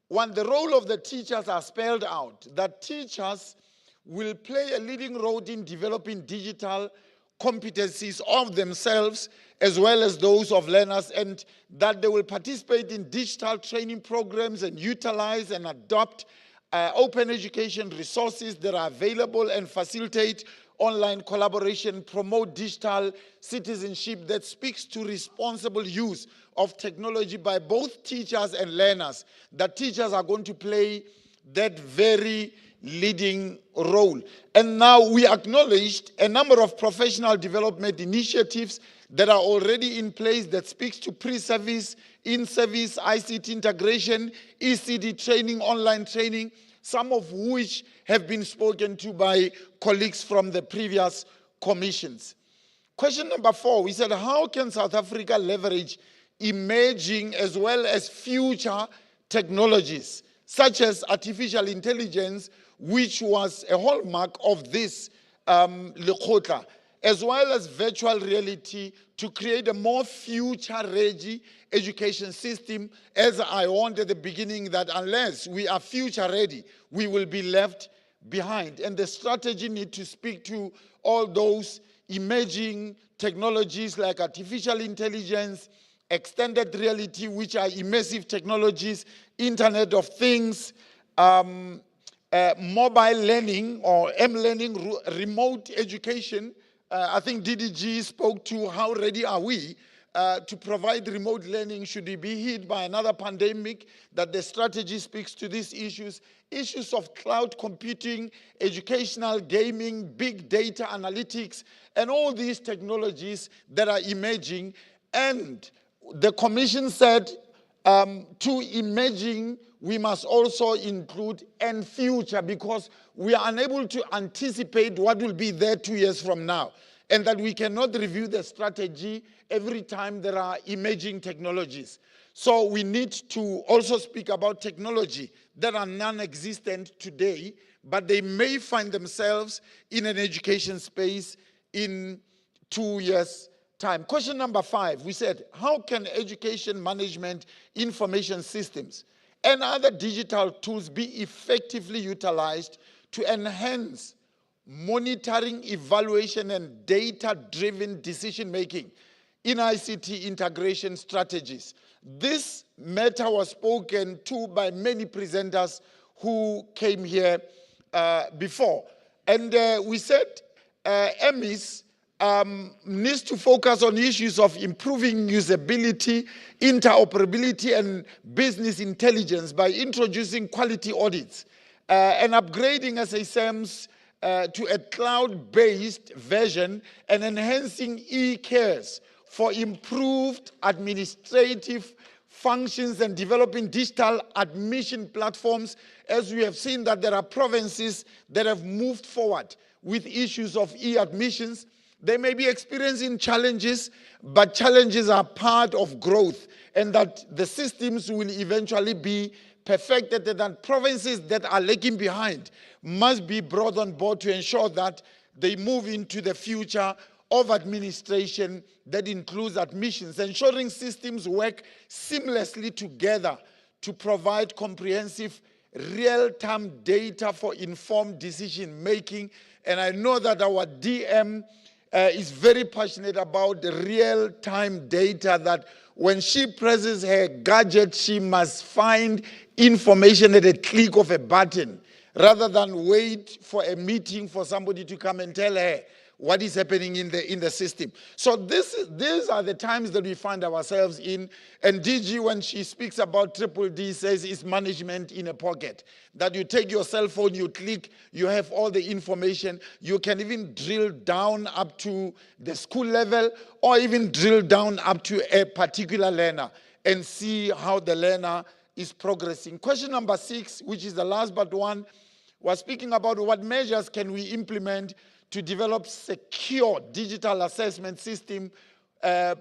One, the role of the teachers are spelled out, that teachers will play a leading role in developing digital competencies of themselves as well as those of learners, and that they will participate in digital training programs and utilize and adopt open education resources that are available and facilitate online collaboration, promote digital citizenship that speaks to responsible use of technology by both teachers and learners, that teachers are going to play that very leading role. And now we acknowledged a number of professional development initiatives that are already in place that speaks to pre-service, in-service, ICT integration, ECD training, online training, some of which have been spoken to by colleagues from the previous commissions. Question number 4, we said, how can South Africa leverage emerging as well as future technologies, such as artificial intelligence, which was a hallmark of this Lekgotla, as well as virtual reality, to create a more future-ready education system, as I warned at the beginning, that unless we are future-ready, we will be left behind. And the strategy needs to speak to all those emerging technologies like artificial intelligence, extended reality, which are immersive technologies, Internet of Things, mobile learning or M-learning, remote education. I think DDG spoke to how ready are we to provide remote learning should it be hit by another pandemic, that the strategy speaks to these issues, issues of cloud computing, educational gaming, big data analytics, and all these technologies that are emerging. And the Commission said to emerging, we must also include and future, because we are unable to anticipate what will be there 2 years from now, and that we cannot review the strategy every time there are emerging technologies. So we need to also speak about technology that are non-existent today, but they may find themselves in an education space in 2 years' time. Question number 5, we said, how can education management information systems and other digital tools be effectively utilized to enhance monitoring, evaluation, and data-driven decision-making in ICT integration strategies? This matter was spoken to by many presenters who came here before. And we said EMIS needs to focus on issues of improving usability, interoperability, and business intelligence by introducing quality audits and upgrading SASMs to a cloud-based version and enhancing e-cares for improved administrative functions and developing digital admission platforms, as we have seen that there are provinces that have moved forward with issues of e-admissions. They may be experiencing challenges, but challenges are part of growth, and that the systems will eventually be perfected, and that provinces that are lagging behind must be brought on board to ensure that they move into the future of administration that includes admissions, ensuring systems work seamlessly together to provide comprehensive real-time data for informed decision-making. And I know that our DM is very passionate about the real-time data, that when she presses her gadget, she must find information at a click of a button, rather than wait for a meeting for somebody to come and tell her what is happening in the system. So these are the times that we find ourselves in. And DG, when she speaks about Triple D, says it's management in a pocket. That you take your cell phone, you click, you have all the information. You can even drill down up to the school level, or even drill down up to a particular learner and see how the learner is progressing. Question number 6, which is the last but one, was speaking about what measures can we implement to develop secure digital assessment system,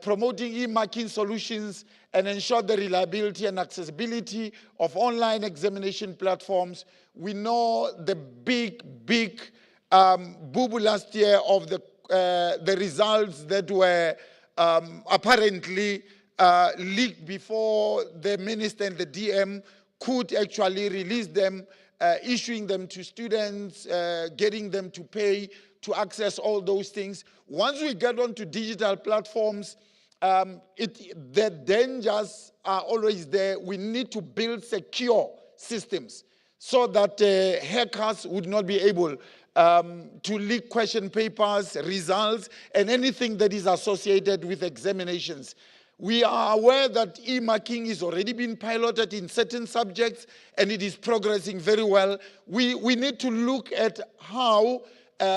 promoting e-marking solutions, and ensure the reliability and accessibility of online examination platforms. We know the big boo-boo last year of the results that were apparently leaked before the minister and the DM could actually release them, issuing them to students, getting them to pay to access all those things. Once we get onto digital platforms, the dangers are always there. We need to build secure systems so that hackers would not be able to leak question papers, results, and anything that is associated with examinations. We are aware that e-marking is already being piloted in certain subjects, and it is progressing very well. We need to look at how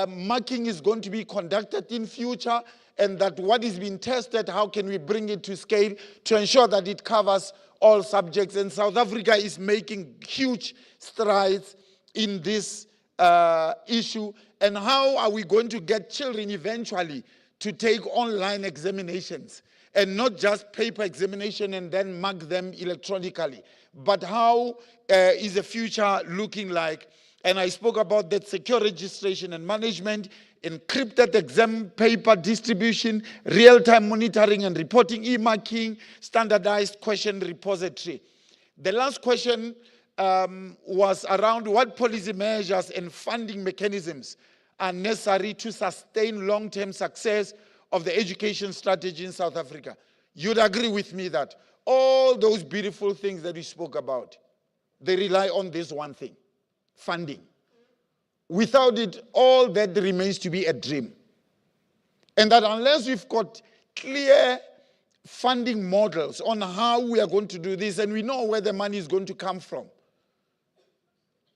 marking is going to be conducted in future, and that what is being tested, how can we bring it to scale to ensure that it covers all subjects. And South Africa is making huge strides in this issue. And how are we going to get children eventually to take online examinations, and not just paper examination and then mark them electronically, but how is the future looking like? And I spoke about that secure registration and management, encrypted exam paper distribution, real-time monitoring and reporting, e-marking, standardized question repository. The last question was around what policy measures and funding mechanisms are necessary to sustain long-term success of the education strategy in South Africa. You'd agree with me that all those beautiful things that we spoke about, they rely on this one thing: funding. Without it, all that remains to be a dream. And that unless we've got clear funding models on how we are going to do this, and we know where the money is going to come from,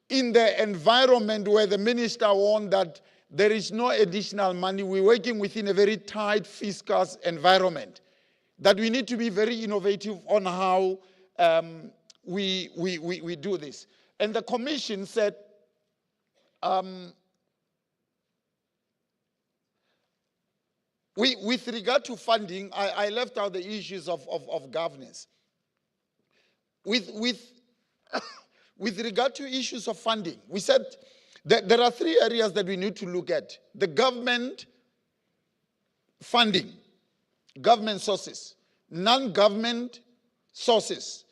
in the environment where the minister warned that there is no additional money, we're working within a very tight fiscal environment, that we need to be very innovative on how we do this. And the commission said, with regard to funding, I left out the issues of governance. With regard to issues of funding, we said that there are 3 areas that we need to look at: the government funding, government sources, non-government sources,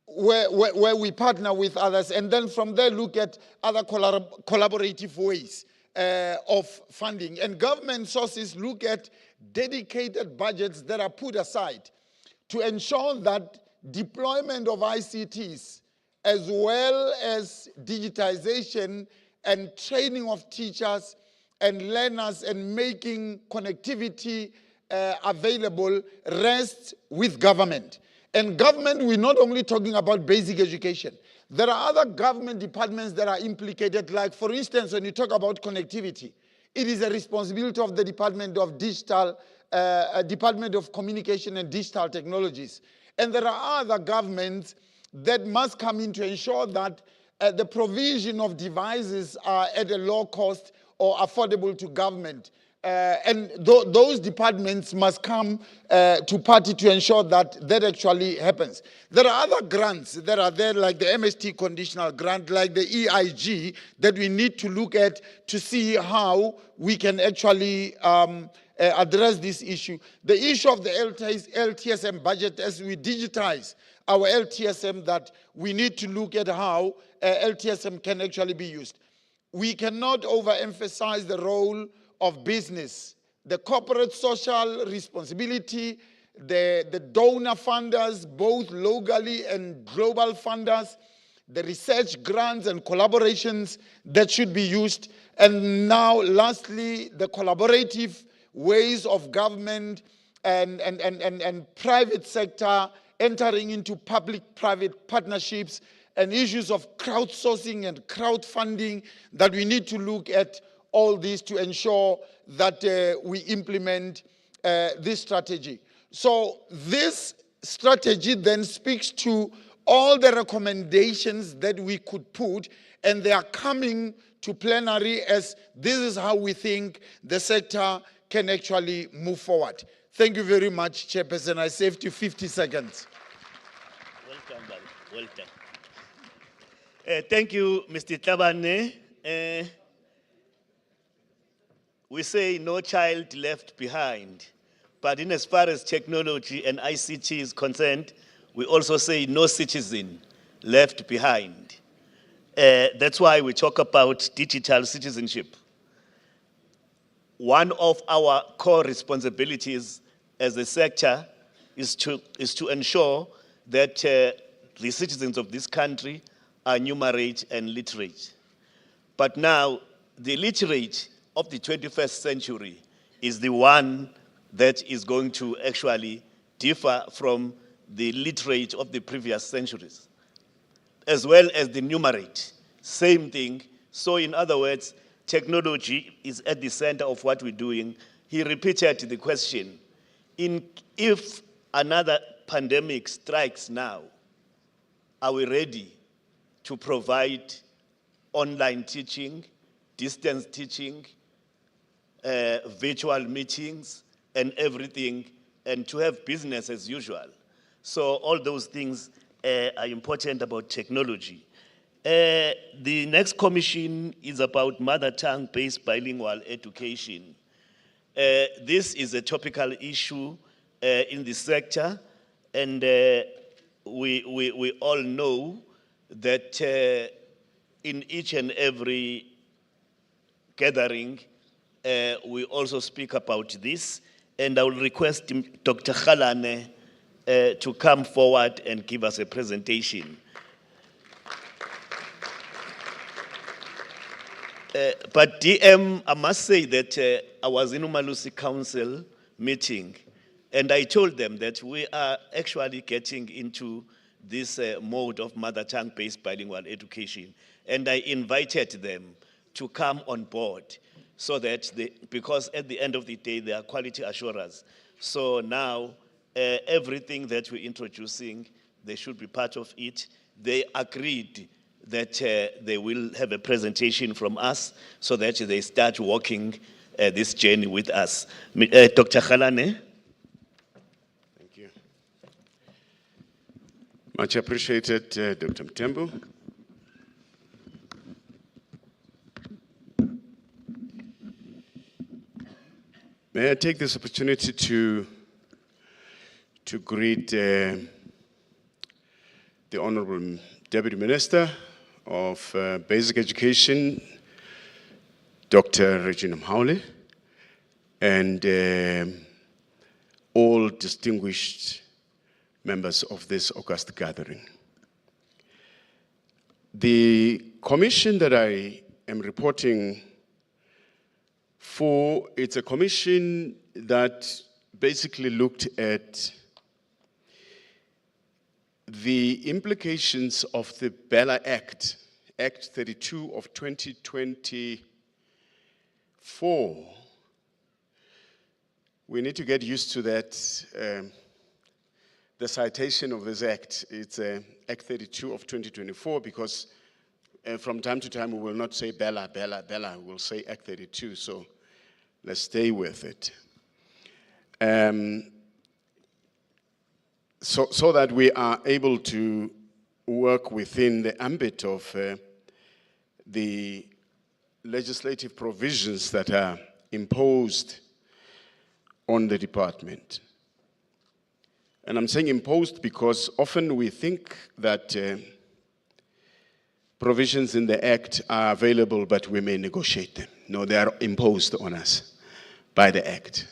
where we partner with others, and then from there look at other collaborative ways of funding. And government sources look at dedicated budgets that are put aside to ensure that deployment of ICTs, as well as digitization and training of teachers and learners and making connectivity available, rests with government. And government, we're not only talking about basic education. There are other government departments that are implicated, like, for instance, when you talk about connectivity, it is a responsibility of the Department of Department of Communication and Digital Technologies. And there are other governments that must come in to ensure that the provision of devices are at a low cost or affordable to government. And those departments must come to party to ensure that that actually happens. There are other grants that are there, like the MST conditional grant, like the EIG, that we need to look at to see how we can actually address this issue. The issue of the LTSM budget, as we digitize our LTSM that we need to look at how LTSM can actually be used. We cannot overemphasize the role of business, the corporate social responsibility, the donor funders, both locally and global funders, the research grants and collaborations that should be used. And now, lastly, the collaborative ways of government and private sector entering into public-private partnerships and issues of crowdsourcing and crowdfunding, that we need to look at all these to ensure that we implement this strategy. So this strategy then speaks to all the recommendations that we could put, and they are coming to plenary as this is how we think the sector can actually move forward. Thank you very much, Chairperson. I saved you 50 seconds. Well done, buddy. Well done. Thank you, Mr. Tabane. We say no child left behind, but in as far as technology and ICT is concerned, we also say no citizen left behind. That's why we talk about digital citizenship. One of our core responsibilities as a sector is to ensure that the citizens of this country are numerate and literate. But now, the literate of the 21st century is the one that is going to actually differ from the literate of the previous centuries, as well as the numerate, same thing. So in other words, technology is at the center of what we're doing. He repeated the question, if another pandemic strikes now, are we ready to provide online teaching, distance teaching, virtual meetings, and everything, and to have business as usual? So all those things are important about technology. The next commission is about mother tongue-based bilingual education. This is a topical issue in the sector, and we all know that in each and every gathering, we also speak about this, and I will request Dr. Khalane to come forward and give us a presentation. But DM, I must say that I was in Umalusi Council meeting, and I told them that we are actually getting into this mode of mother tongue-based bilingual education. And I invited them to come on board so that because at the end of the day, they are quality assurers. So now, everything that we're introducing, they should be part of it. They agreed that they will have a presentation from us so that they start walking this journey with us. Dr. Khalane. Thank you. Much appreciated, Dr. Mtembu. May I take this opportunity to greet the Honorable Deputy Minister of Basic Education, Dr. Regina Mhaule, and all distinguished members of this august gathering. The commission that I am reporting for, it's a commission that basically looked at the implications of the Bella Act, Act 32 of 2024. We need to get used to that, the citation of this act. It's Act 32 of 2024 because from time to time we will not say Bella, Bella, Bella, we'll say Act 32, so let's stay with it. So that we are able to work within the ambit of the legislative provisions that are imposed on the department. And I'm saying imposed because often we think that provisions in the Act are available, but we may negotiate them. No, they are imposed on us by the Act.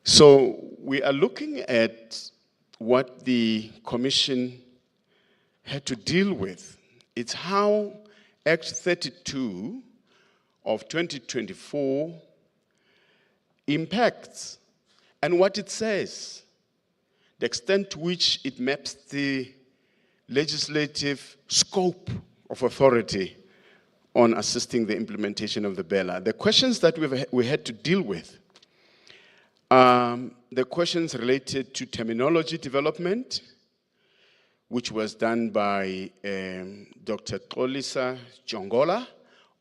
So we are looking at what the Commission had to deal with. It's how Act 32 of 2024 impacts and what it says, the extent to which it maps the legislative scope of authority on assisting the implementation of the BELA. The questions that we had to deal with, the questions related to terminology development, which was done by Dr. Xolisa Jongola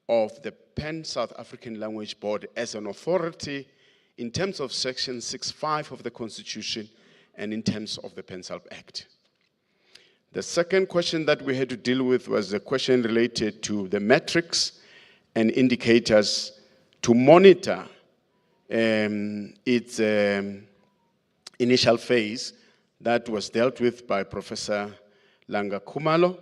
of the Pan-South African Language Board as an authority in terms of Section 6.5 of the Constitution and in terms of the PenSALP Act. The second question that we had to deal with was the question related to the metrics and indicators to monitor its initial phase that was dealt with by Professor Langa Khumalo.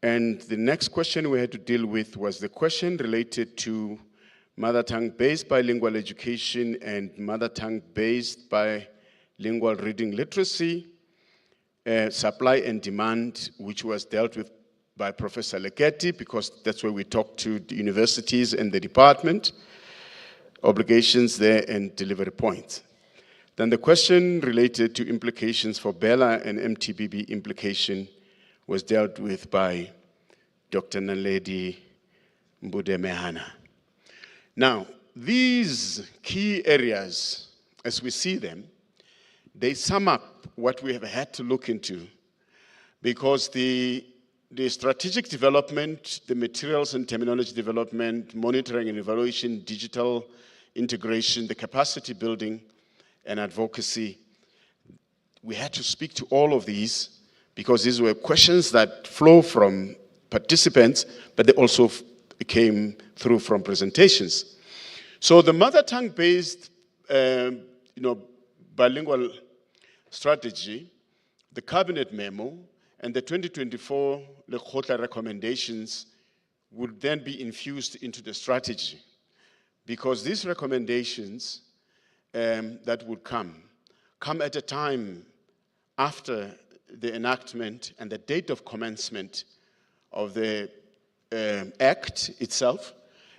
And the next question we had to deal with was the question related to mother tongue-based bilingual education and mother tongue-based bilingual reading literacy, supply and demand, which was dealt with by Professor Lekgotla, because that's where we talked to the universities and the department, obligations there and delivery points. Then the question related to implications for BELA and MTBB implication was dealt with by Dr. Naledi Mbudemehana. Now, these key areas, as we see them, they sum up what we have had to look into, because the strategic development, the materials and terminology development, monitoring and evaluation, digital integration, the capacity building, and advocacy, we had to speak to all of these because these were questions that flow from participants, but they also came through from presentations. So the mother tongue-based, bilingual strategy, the cabinet memo, and the 2024 Lekgotla recommendations would then be infused into the strategy, because these recommendations that would come at a time after the enactment and the date of commencement of the Act itself,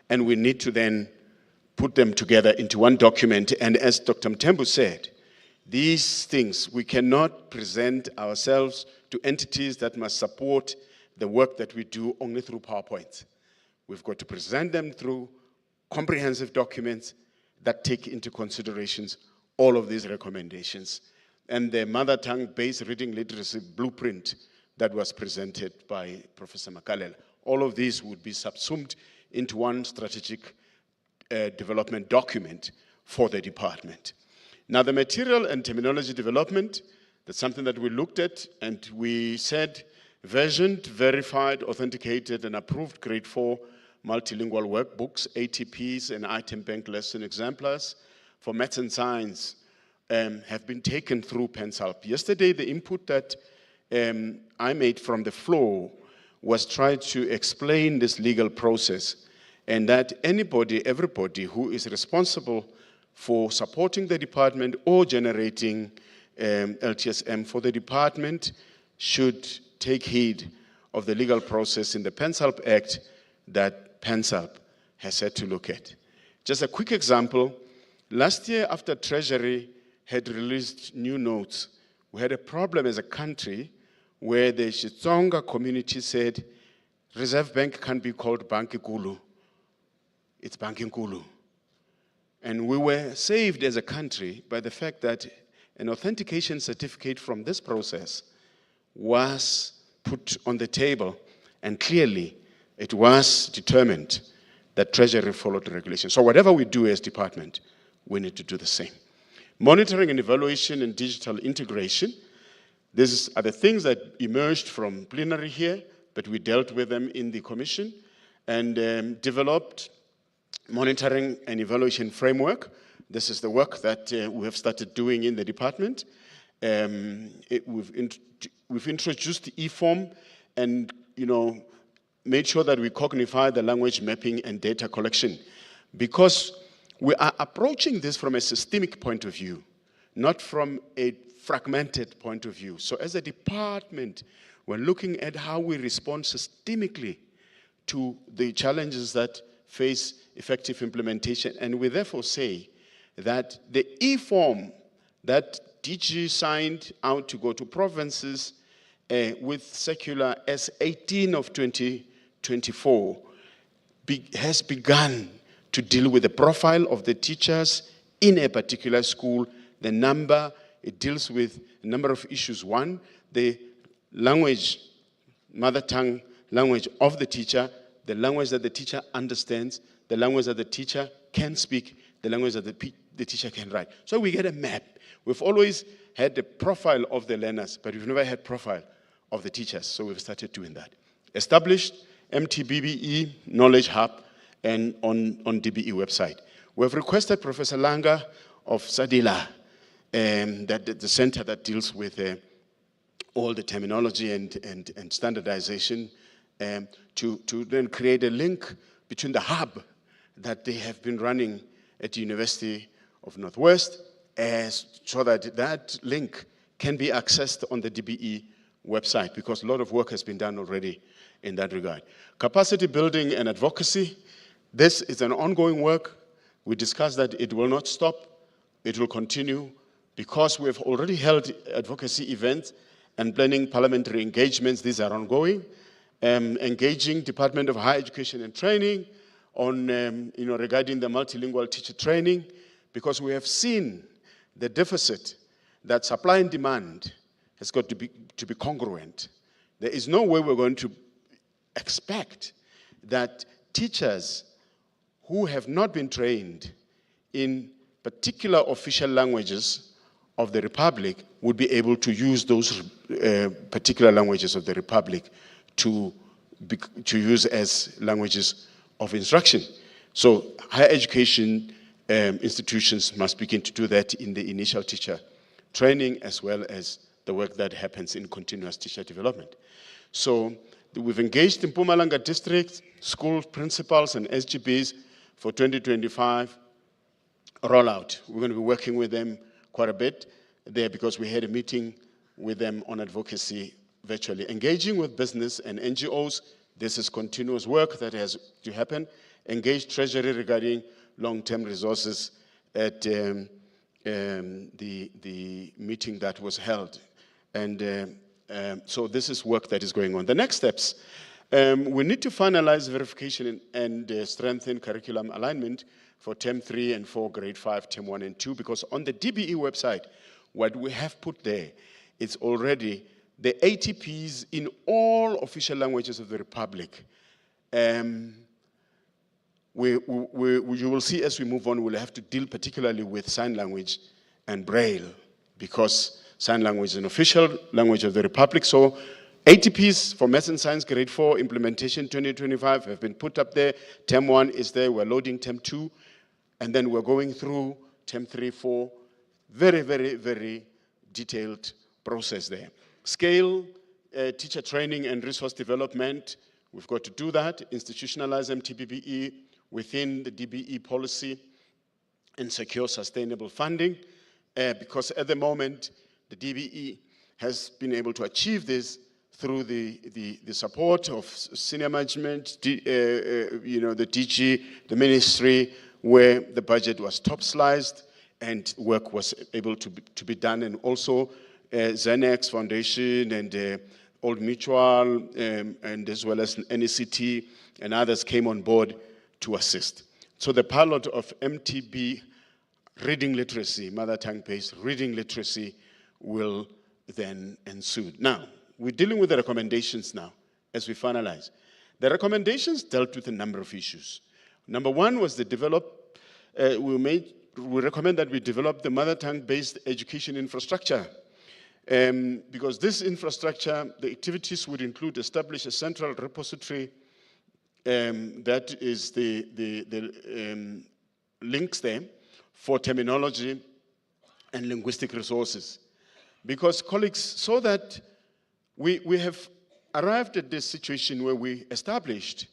and we need to then put them together into one document. And as Dr. Mthembu said, these things, we cannot present ourselves to entities that must support the work that we do only through PowerPoint. We've got to present them through comprehensive documents that take into considerations all of these recommendations. And the mother tongue-based reading literacy blueprint that was presented by Professor Makalela, all of these would be subsumed into one strategic development document for the department. Now, the material and terminology development, that's something that we looked at, and we said versioned, verified, authenticated, and approved grade 4 multilingual workbooks, ATPs, and item bank lesson exemplars for maths and science have been taken through PenSALP. Yesterday, the input that I made from the floor was try to explain this legal process, and that everybody who is responsible for supporting the department or generating LTSM for the department should take heed of the legal process in the PenSALP Act that PenSALP has had to look at. Just a quick example, last year after Treasury had released new notes, we had a problem as a country where the Xitsonga community said, Reserve Bank can't be called Bankikulu, it's Bankinkulu. And we were saved as a country by the fact that an authentication certificate from this process was put on the table, and clearly it was determined that Treasury followed the regulation. So whatever we do as department, we need to do the same. Monitoring and evaluation and digital integration. These are the things that emerged from plenary here, but we dealt with them in the commission and developed monitoring and evaluation framework This is the work that we have started doing in the department. We've introduced the e-form and, made sure that we cognify the language mapping and data collection, because we are approaching this from a systemic point of view, not from a fragmented point of view. So as a department, we're looking at how we respond systemically to the challenges that face effective implementation. And we therefore say that the e-form that DG signed out to go to provinces with Circular S18 of 2024 has begun to deal with the profile of the teachers in a particular school, the number, it deals with a number of issues. One, the language, mother tongue language of the teacher, the language that the teacher understands, the language that the teacher can speak, the language that the teacher can write. So we get a map. We've always had the profile of the learners, but we've never had profile of the teachers, so we've started doing that. Established MTBBE Knowledge Hub and on DBE website. We've requested Professor Langa of Sadila, that the center that deals with all the terminology and standardization, to then create a link between the hub that they have been running at the University of Northwest, so that that link can be accessed on the DBE website, because a lot of work has been done already in that regard. Capacity building and advocacy. This is an ongoing work. We discussed that it will not stop. It will continue, because we have already held advocacy events and planning parliamentary engagements. These are ongoing. Engaging Department of Higher Education and Training on, regarding the multilingual teacher training, because we have seen the deficit that supply and demand has got to be congruent. There is no way we're going to expect that teachers who have not been trained in particular official languages of the Republic would be able to use those particular languages of the Republic to use as languages of instruction. So higher education institutions must begin to do that in the initial teacher training, as well as the work that happens in continuous teacher development. So we've engaged in Mpumalanga District, school principals and SGBs for 2025 rollout. We're going to be working with them quite a bit there, because we had a meeting with them on advocacy virtually. Engaging with business and NGOs, this is continuous work that has to happen. Engage Treasury regarding long-term resources at the meeting that was held. And so this is work that is going on. The next steps, we need to finalize verification and strengthen curriculum alignment for Term 3 and 4, Grade 5, Term 1 and 2, because on the DBE website, what we have put there, it's already the ATPs in all official languages of the Republic. You will see as we move on, we'll have to deal particularly with sign language and Braille, because sign language is an official language of the Republic. So ATPs for Maths and Science Grade 4 implementation 2025 have been put up there. Term 1 is there. We're loading Term 2. And then we're going through Term 3, 4. Very, very, very detailed process there. Scale, teacher training and resource development. We've got to do that. Institutionalize MTBBE within the DBE policy and secure sustainable funding. Because at the moment, the DBE has been able to achieve this through the support of senior management, the DG, the ministry, where the budget was top-sliced and work was able to be done. And also Xenex Foundation and Old Mutual, and as well as NECT and others came on board to assist. So the pilot of MTB reading literacy, mother tongue-based reading literacy, will then ensue. Now, we're dealing with the recommendations now as we finalize. The recommendations dealt with a number of issues. Number one was we recommend that we develop the mother tongue-based education infrastructure. Because this infrastructure, the activities would include establish a central repository that is the links there for terminology and linguistic resources. Because colleagues, so that we have arrived at this situation where we established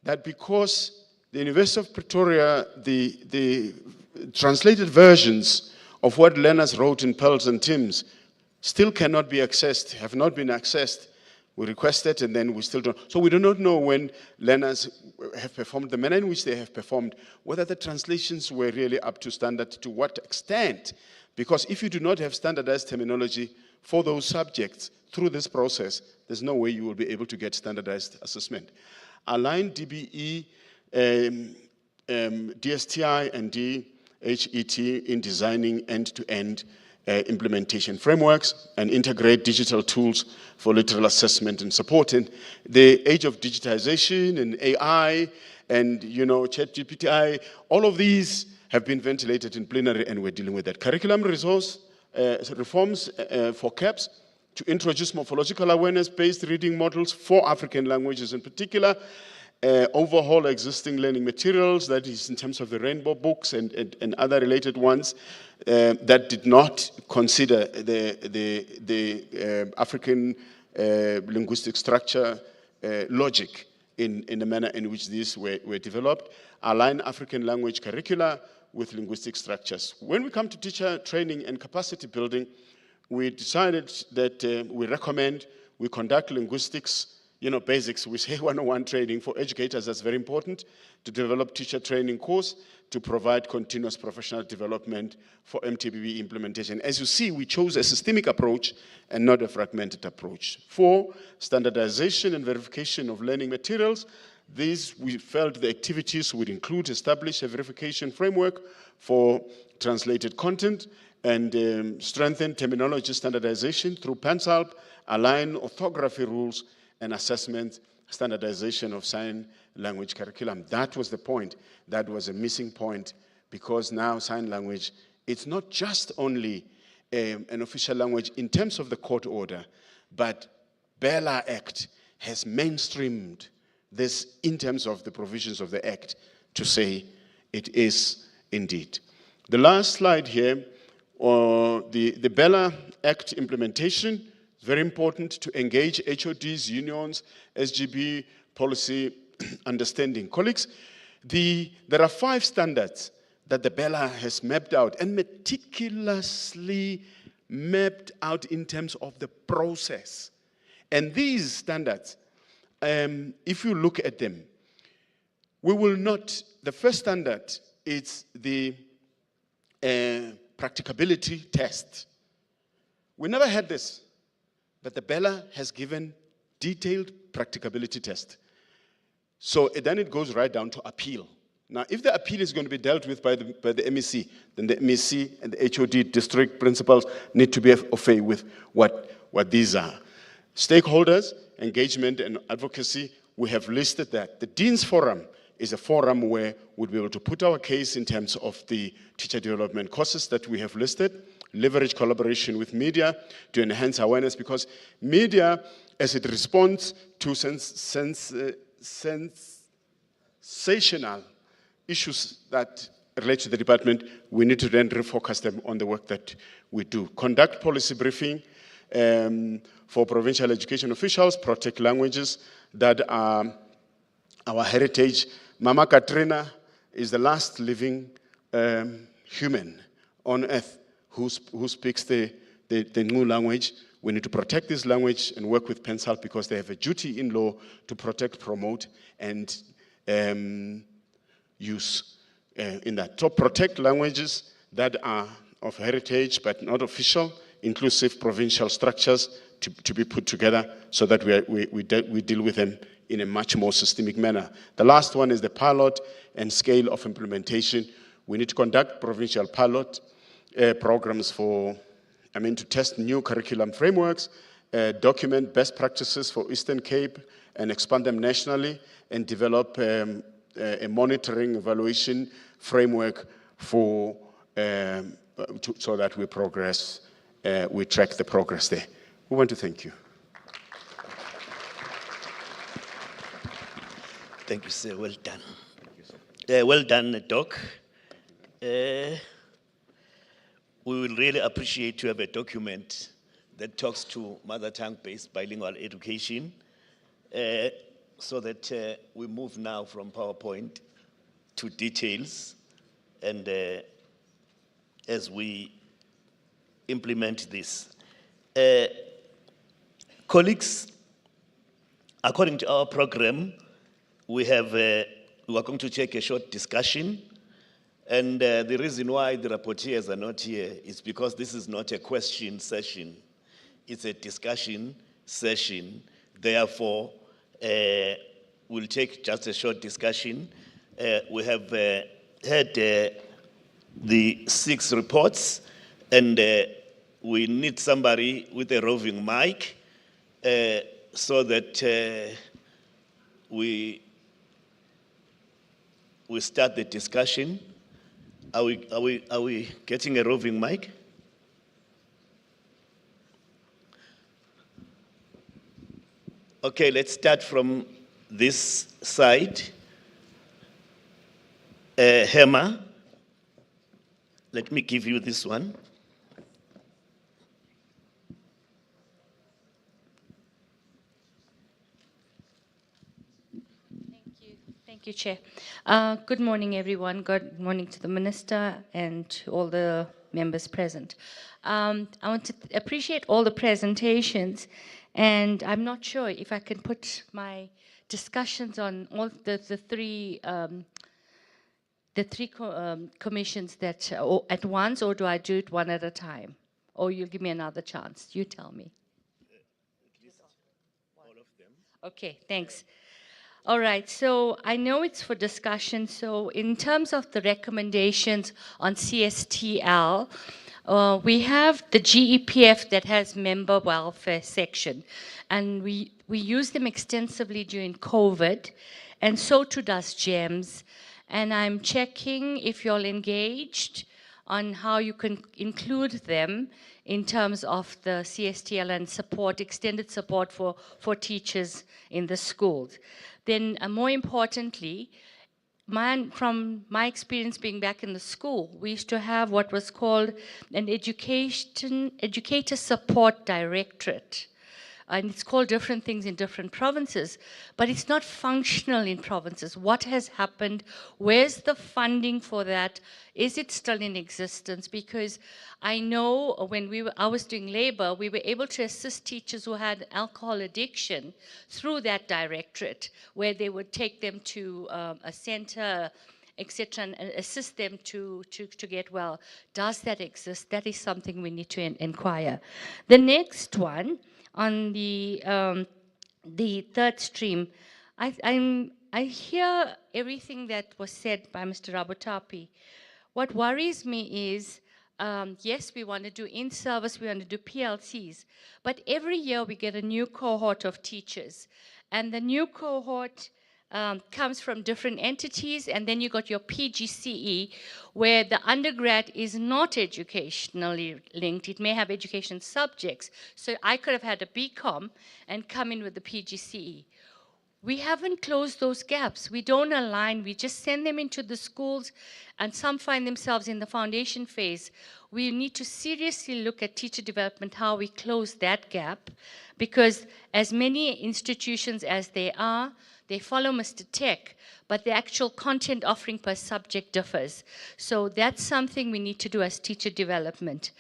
that because the University of Pretoria, the translated versions of what learners wrote in Pearls and Tims still cannot be accessed, have not been accessed. We requested and then we still don't. So we do not know when learners have performed, the manner in which they have performed, whether the translations were really up to standard, to what extent. Because if you do not have standardized terminology for those subjects through this process, there's no way you will be able to get standardized assessment. Align DBE, DSTI, and DHET in designing end-to-end implementation frameworks and integrate digital tools for literal assessment and support. In the age of digitization and AI and, ChatGPT, all of these have been ventilated in plenary and we're dealing with that. Curriculum resource reforms for CAPS to introduce morphological awareness-based reading models for African languages in particular, overhaul existing learning materials, that is in terms of the rainbow books and other related ones that did not consider the African linguistic structure logic in the manner in which these were developed, align African language curricula with linguistic structures. When we come to teacher training and capacity building, we decided that we conduct linguistics, basics. We say 101 training for educators. That's very important, to develop teacher training course, to provide continuous professional development for MTBB implementation. As you see, we chose a systemic approach and not a fragmented approach. 4, standardization and verification of learning materials. These, we felt the activities would include establish a verification framework for translated content and strengthen terminology standardization through PANSALP, align orthography rules, and assessment standardization of sign language curriculum. That was the point. That was a missing point, because now sign language, it's not just only an official language in terms of the court order, but Bella Act has mainstreamed this in terms of the provisions of the Act to say it is indeed. The last slide here, the Bella Act implementation, is very important to engage HODs, unions, SGB, policy understanding. Colleagues, there are 5 standards that the Bella has mapped out and meticulously mapped out in terms of the process. And these standards, if you look at them, we will not, the first standard is the practicability test. We never had this, but the Bella has given detailed practicability test. So then it goes right down to appeal. Now, if the appeal is going to be dealt with by the MEC, then the MEC and the HOD district principals need to be au with what these are. Stakeholders, engagement and advocacy, we have listed that. The Dean's Forum is a forum where we'll be able to put our case in terms of the teacher development courses that we have listed, leverage collaboration with media to enhance awareness, because media, as it responds to sensational issues that relate to the department, we need to then refocus them on the work that we do. Conduct policy briefing for provincial education officials, protect languages that are our heritage. Mama Katrina is the last living human on earth who speaks the new language. We need to protect this language and work with PENSAL, because they have a duty in law to protect, promote, and use in that. So protect languages that are of heritage but not official, inclusive provincial structures to be put together so that we deal with them in a much more systemic manner. The last one is the pilot and scale of implementation. We need to conduct provincial pilot programs to test new curriculum frameworks, document best practices for Eastern Cape and expand them nationally, and develop a monitoring evaluation framework so that we progress, we track the progress there. We want to thank you. Thank you, sir. Well done. Well done, Doc. we will really appreciate to have a document that talks to mother tongue-based bilingual education, so that we move now from PowerPoint to details, and as we implement this. Colleagues, according to our program, we are going to take a short discussion, and the reason why the rapporteurs are not here is because this is not a question session, it's a discussion session. Therefore, we'll take just a short discussion. We have had the 6 reports, and we need somebody with a roving mic so that we start the discussion. Are we getting a roving mic? Okay, let's start from this side. Hema, let me give you this one. Thank you, Chair. Good morning, everyone. Good morning to the Minister and to all the members present. I want to appreciate all the presentations, and I'm not sure if I can put my discussions on all the three commissions that at once, or do I do it one at a time? Or you'll give me another chance? You tell me. At least all of them. Okay, thanks. All right, so I know it's for discussion. So in terms of the recommendations on CSTL, we have the GEPF that has member welfare section, and we use them extensively during COVID, and so too does GEMS. And I'm checking if you're engaged on how you can include them in terms of the CSTL and support, extended support for teachers in the schools. Then more importantly, from my experience being back in the school, we used to have what was called an educator support directorate. And it's called different things in different provinces, but it's not functional in provinces. What has happened? Where's the funding for that? Is it still in existence? Because I know when I was doing labor, we were able to assist teachers who had alcohol addiction through that directorate, where they would take them to a center, etc., and assist them to get well. Does that exist? That is something we need to inquire. The next one, on the third stream, I hear everything that was said by Mr. Rabotapi. What worries me is, yes, we want to do in-service, we want to do PLCs, but every year we get a new cohort of teachers, and the new cohort comes from different entities, and then you got your PGCE, where the undergrad is not educationally linked. It may have education subjects. So I could have had a BCom and come in with the PGCE. We haven't closed those gaps. We don't align. We just send them into the schools, and some find themselves in the foundation phase. We need to seriously look at teacher development, how we close that gap, because as many institutions as they are, they follow Mr. Tech, but the actual content offering per subject differs. So that's something we need to do as teacher development.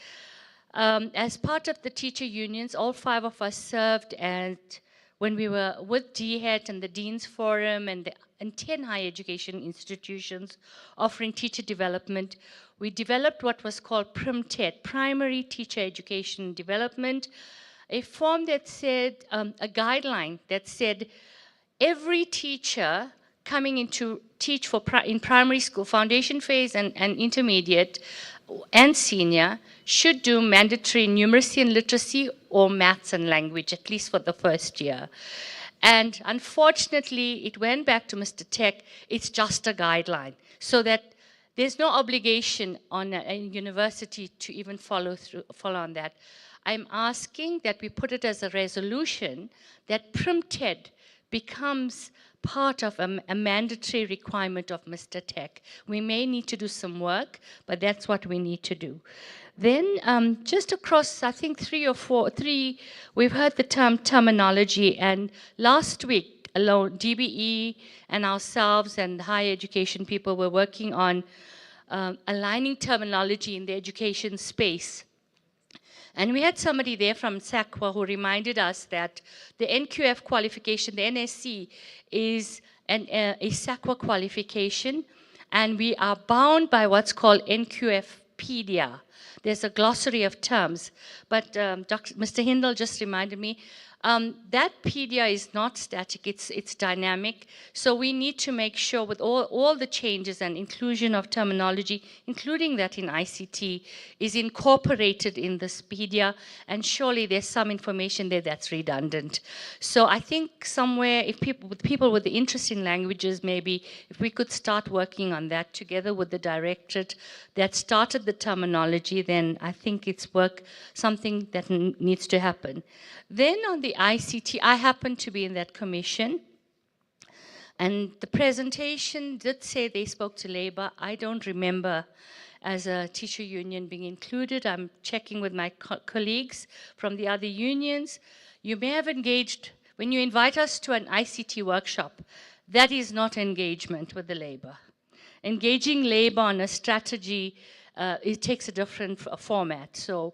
As part of the teacher unions, all 5 of us served when we were with DHET and the Dean's Forum and 10 higher education institutions offering teacher development, we developed what was called PRIMTED, Primary Teacher Education Development, a form that said, a guideline that said, every teacher coming in to teach in primary school, foundation phase and intermediate and senior, should do mandatory numeracy and literacy or maths and language, at least for the first year. And unfortunately, it went back to Mr. Tech. It's just a guideline, so that there's no obligation on a university to even follow on that. I'm asking that we put it as a resolution that PRIMTED becomes part of a mandatory requirement of Mr. Tech. We may need to do some work, but that's what we need to do. Then just across, I think three, we've heard the term terminology, and last week alone, DBE and ourselves and higher education people were working on aligning terminology in the education space. And we had somebody there from SACWA who reminded us that the NQF qualification, the NSC, is a SACWA qualification, and we are bound by what's called NQFpedia. There's a glossary of terms, but Mr. Hindle just reminded me, that pedia is not static, it's dynamic. So we need to make sure with all the changes and inclusion of terminology, including that in ICT, is incorporated in this pedia, and surely there's some information there that's redundant. So I think somewhere, if people with the interest in languages, maybe if we could start working on that together with the directorate that started the terminology, then I think it's something that needs to happen. Then on the ICT, I happen to be in that commission, and the presentation did say they spoke to labor. I don't remember as a teacher union being included. I'm checking with my colleagues from the other unions. You may have engaged, when you invite us to an ICT workshop, that is not engagement with the labor. Engaging labor on a strategy, it takes a different format. So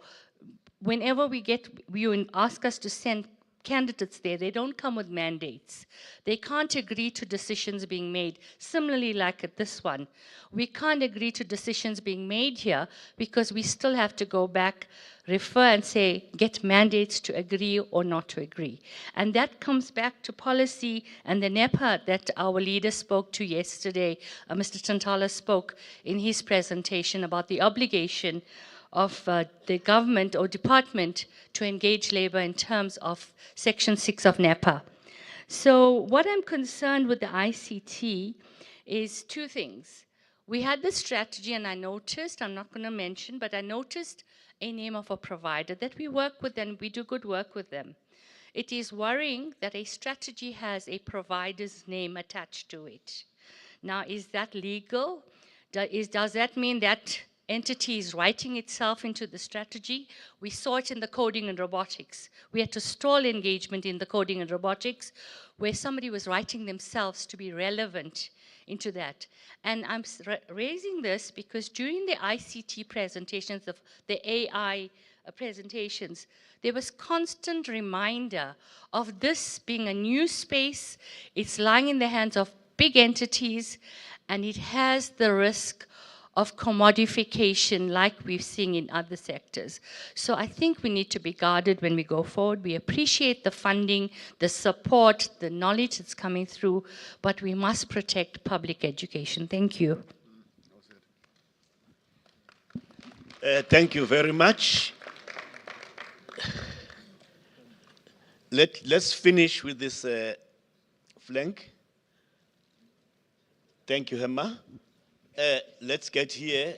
whenever you ask us to send candidates there, they don't come with mandates. They can't agree to decisions being made. Similarly, like at this one, we can't agree to decisions being made here because we still have to go back, refer and say, get mandates to agree or not to agree. And that comes back to policy and the NEPA that our leader spoke to yesterday. Mr. Tantala spoke in his presentation about the obligation of the government or department to engage labor in terms of Section 6 of NEPA. So what I'm concerned with the ICT is two things. We had this strategy, and I noticed, I'm not going to mention, but I noticed a name of a provider that we work with, and we do good work with them. It is worrying that a strategy has a provider's name attached to it. Now, is that legal? Does that mean that entity is writing itself into the strategy? We saw it in the coding and robotics. We had to stall engagement in the coding and robotics where somebody was writing themselves to be relevant into that. And I'm raising this because during the ICT presentations, of the AI presentations, there was constant reminder of this being a new space. It's lying in the hands of big entities, and it has the risk of commodification like we've seen in other sectors. So I think we need to be guarded when we go forward. We appreciate the funding, the support, the knowledge that's coming through, but we must protect public education. Thank you. Thank you very much. Let's finish with this flank. Thank you, Hema. Let's get here.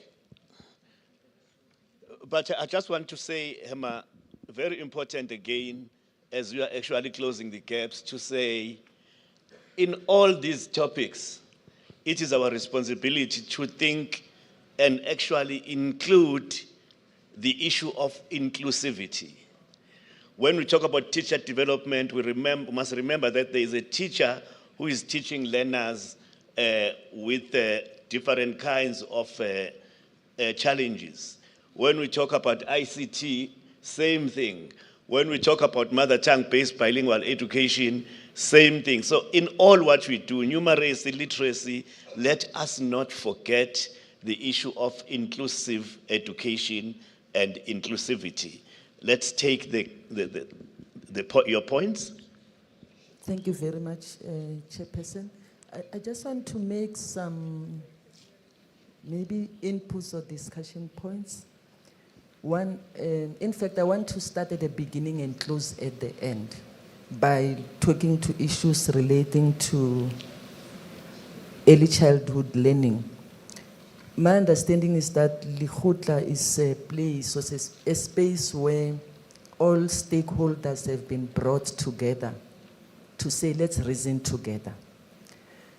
But I just want to say, Hema, very important again, as we are actually closing the gaps, to say, in all these topics, it is our responsibility to think and actually include the issue of inclusivity. When we talk about teacher development, we must remember that there is a teacher who is teaching learners with different kinds of challenges. When we talk about ICT, same thing. When we talk about mother tongue-based bilingual education, same thing. So in all what we do, numeracy, literacy, let us not forget the issue of inclusive education and inclusivity. Let's take your points. Thank you very much, Chairperson. I just want to make some maybe inputs or discussion points. One, in fact, I want to start at the beginning and close at the end by talking to issues relating to early childhood learning. My understanding is that Lekgotla is a place, or a space where all stakeholders have been brought together to say, let's reason together.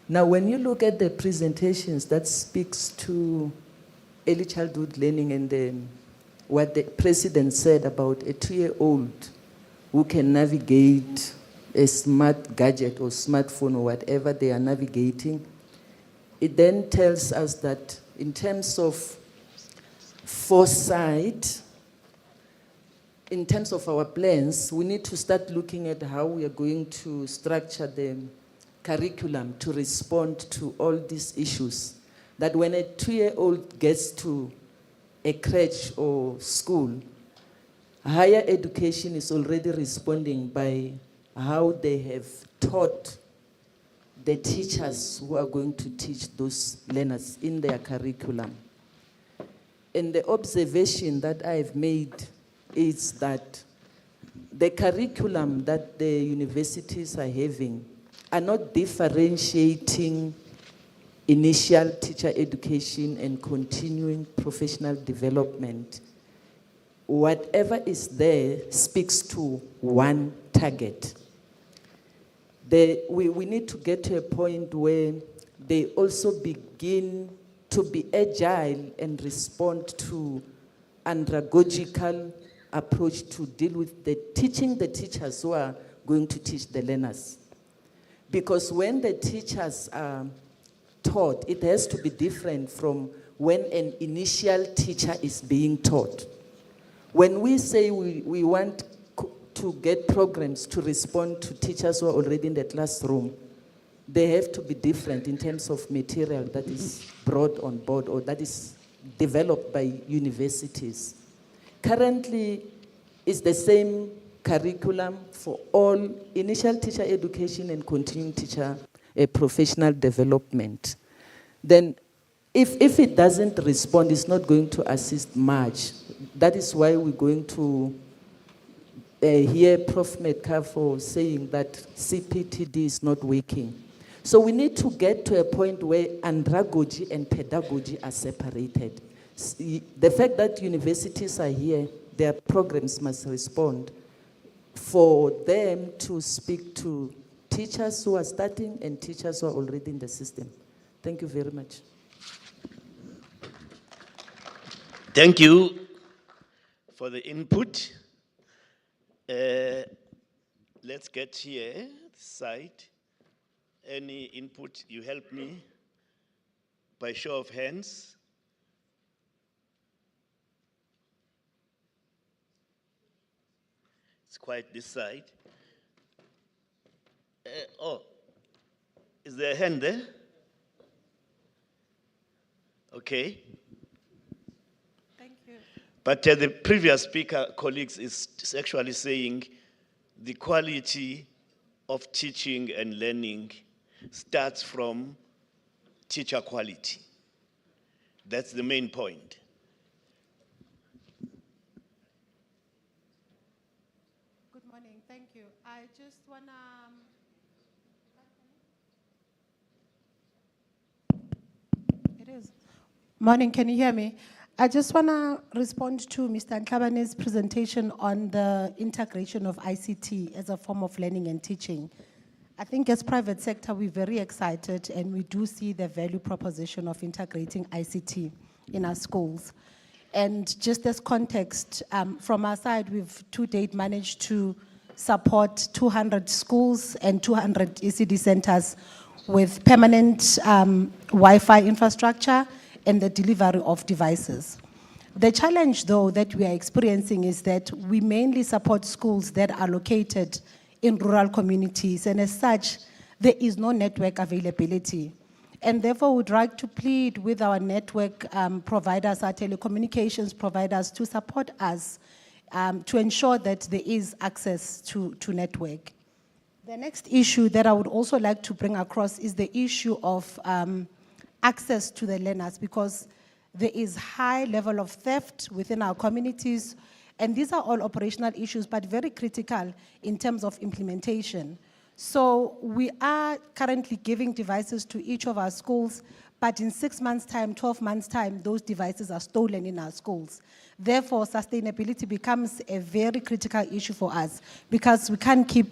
Now, when you look at the presentations that speaks to early childhood learning and the what the president said about a 2-year-old who can navigate a smart gadget or smartphone or whatever they are navigating. It then tells us that in terms of foresight, in terms of our plans, we need to start looking at how we are going to structure the curriculum to respond to all these issues. That when a 2-year-old gets to a crèche or school, higher education is already responding by how they have taught the teachers who are going to teach those learners in their curriculum. And the observation that I've made is that the curriculum that the universities are having are not differentiating initial teacher education and continuing professional development. Whatever is there speaks to one target. We need to get to a point where they also begin to be agile and respond to andragogical approach to deal with teaching the teachers who are going to teach the learners. Because when the teachers are taught, it has to be different from when an initial teacher is being taught. When we say we want to get programs to respond to teachers who are already in the classroom, they have to be different in terms of material that is brought on board or that is developed by universities. Currently, it's the same curriculum for all initial teacher education and continuing teacher professional development. Then if it doesn't respond, it's not going to assist much. That is why we're going to hear Prof. Metcalfe saying that CPTD is not working. So we need to get to a point where andragogy and pedagogy are separated. The fact that universities are here, their programs must respond for them to speak to teachers who are starting and teachers who are already in the system. Thank you very much. Thank you for the input. Let's get here, this side. Any input, you help me by show of hands. It's quite this side. Is there a hand there? Okay. Thank you. But the previous speaker, colleagues, is actually saying the quality of teaching and learning starts from teacher quality. That's the main point. Good morning. Thank you. I just want to... It is. Morning, can you hear me? I just want to respond to Mr. Nhlabane's presentation on the integration of ICT as a form of learning and teaching. I think as private sector, we're very excited and we do see the value proposition of integrating ICT in our schools. And just as context, from our side, we've to date managed to support 200 schools and 200 ECD centers with permanent Wi-Fi infrastructure and the delivery of devices. The challenge, though, that we are experiencing is that we mainly support schools that are located in rural communities, and as such, there is no network availability. And therefore, we'd like to plead with our network providers, our telecommunications providers, to support us to ensure that there is access to network. The next issue that I would also like to bring across is the issue of access to the learners, because there is high level of theft within our communities, and these are all operational issues, but very critical in terms of implementation. So we are currently giving devices to each of our schools, but in 6 months' time, 12 months' time, those devices are stolen in our schools. Therefore, sustainability becomes a very critical issue for us because we can't keep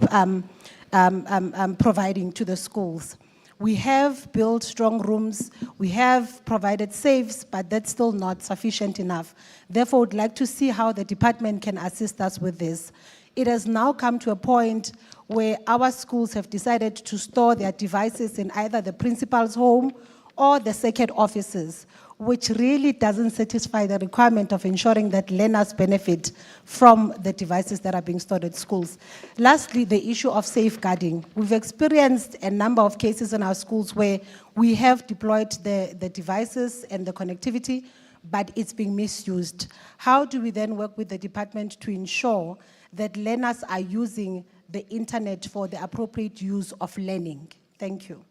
providing to the schools. We have built strong rooms, we have provided safes, but that's still not sufficient enough. Therefore, would like to see how the department can assist us with this. It has now come to a point where our schools have decided to store their devices in either the principal's home or the second offices, which really doesn't satisfy the requirement of ensuring that learners benefit from the devices that are being stored at schools. Lastly, the issue of safeguarding. We've experienced a number of cases in our schools where we have deployed the devices and the connectivity, but it's being misused. How do we then work with the department to ensure that learners are using the internet for the appropriate use of learning? Thank you.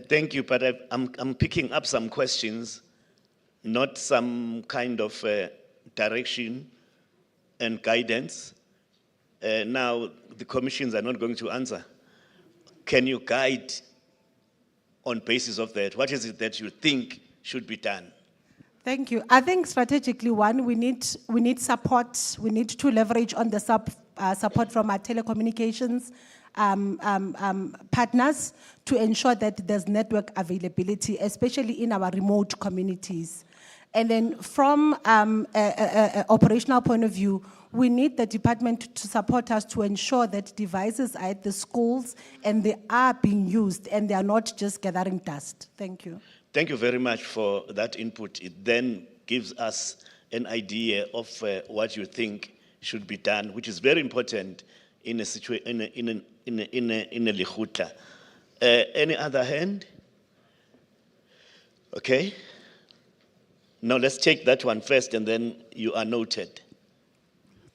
Thank you, but I'm picking up some questions, not some kind of direction and guidance. Now, the commissions are not going to answer. Can you guide on basis of that? What is it that you think should be done? Thank you. I think strategically, one, we need support. We need to leverage on the support from our telecommunications partners to ensure that there's network availability, especially in our remote communities. And then from an operational point of view, we need the department to support us to ensure that devices are at the schools and they are being used and they are not just gathering dust. Thank you. Thank you very much for that input. It then gives us an idea of what you think should be done, which is very important in a situation in a Lekgotla. Any other hand? Okay. Now let's take that one first, and then you are noted.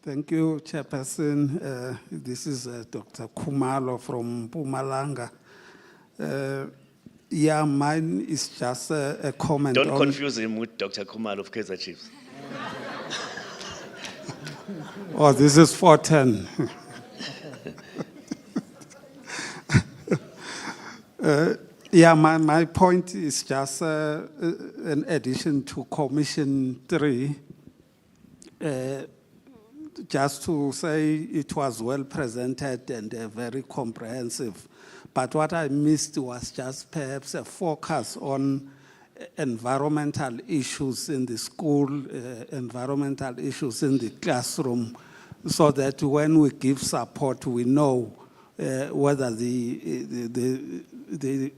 Thank you, Chairperson. This is Dr. Khumalo from Mpumalanga. Yeah, mine is just a comment. Don't confuse him with Dr. Khumalo of Kaizer Chiefs. Oh, this is 410. Yeah, my point is just an addition to Commission 3. Just to say it was well presented and very comprehensive. But what I missed was just perhaps a focus on environmental issues in the school, environmental issues in the classroom, so that when we give support, we know whether the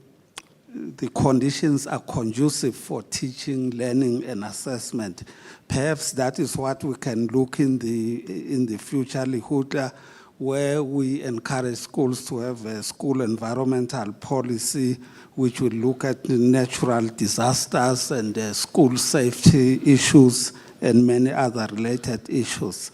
conditions are conducive for teaching, learning, and assessment. Perhaps that is what we can look in the future Lekgotla, where we encourage schools to have a school environmental policy which will look at the natural disasters and school safety issues and many other related issues.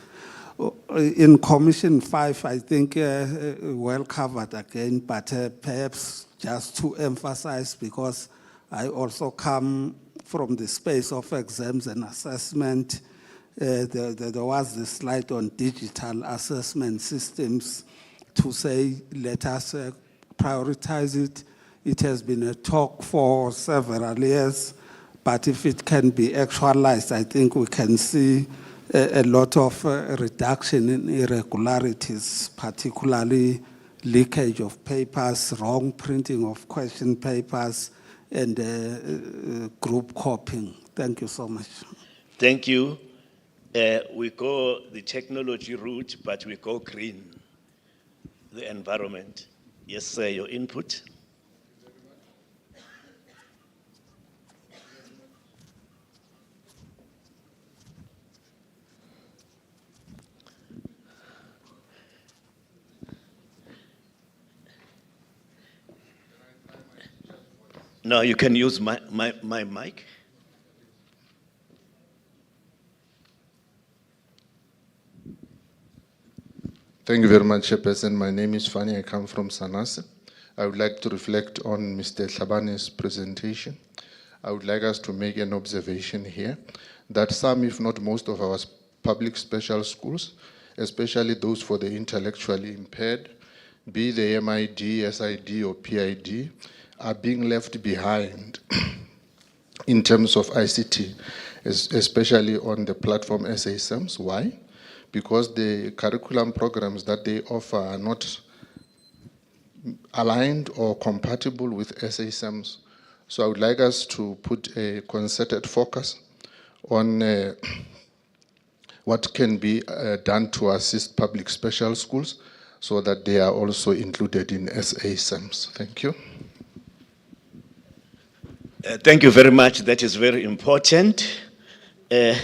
In Commission 5, I think well covered again, but perhaps just to emphasize, because I also come from the space of exams and assessment. There was this slide on digital assessment systems to say, let us prioritize it. It has been a talk for several years, but if it can be actualized, I think we can see a lot of reduction in irregularities, particularly leakage of papers, wrong printing of question papers, and group copying. Thank you so much. Thank you. We go the technology route, but we go green, the environment. Yes, sir, your input. No, you can use my mic. Thank you very much, Chairperson. My name is Fanny. I come from Sanase. I would like to reflect on Mr. Tlabane's presentation. I would like us to make an observation here that some, if not most, of our public special schools, especially those for the intellectually impaired, be they MID, SID, or PID, are being left behind in terms of ICT, especially on the platform SASEMs. Why? Because the curriculum programs that they offer are not aligned or compatible with SA SAMs. So I would like us to put a concerted focus on what can be done to assist public special schools so that they are also included in SA SAMs. Thank you. Thank you very much. That is very important. I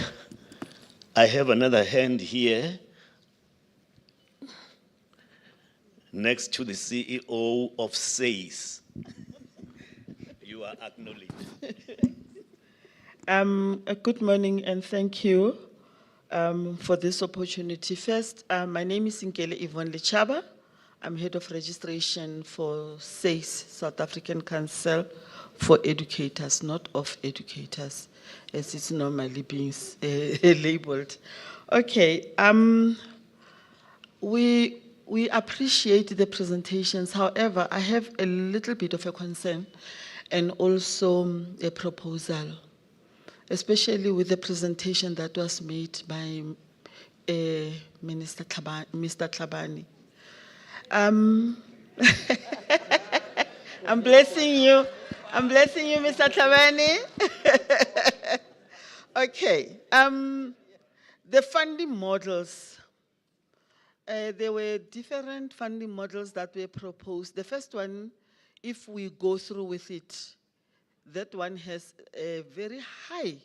have another hand here next to the CEO of SAYS. You are acknowledged. Good morning and thank you for this opportunity. First, my name is Nkele Yvonne Lechaba. I'm head of registration for SAYS, South African Council for Educators, not of educators, as it's normally being labeled. Okay, we appreciate the presentations. However, I have a little bit of a concern and also a proposal, especially with the presentation that was made by Mr. Tlhabane. I'm blessing you. I'm blessing you, Mr. Tlhabane. Okay. The funding models. There were different funding models that were proposed. The first one, if we go through with it, that one has a very high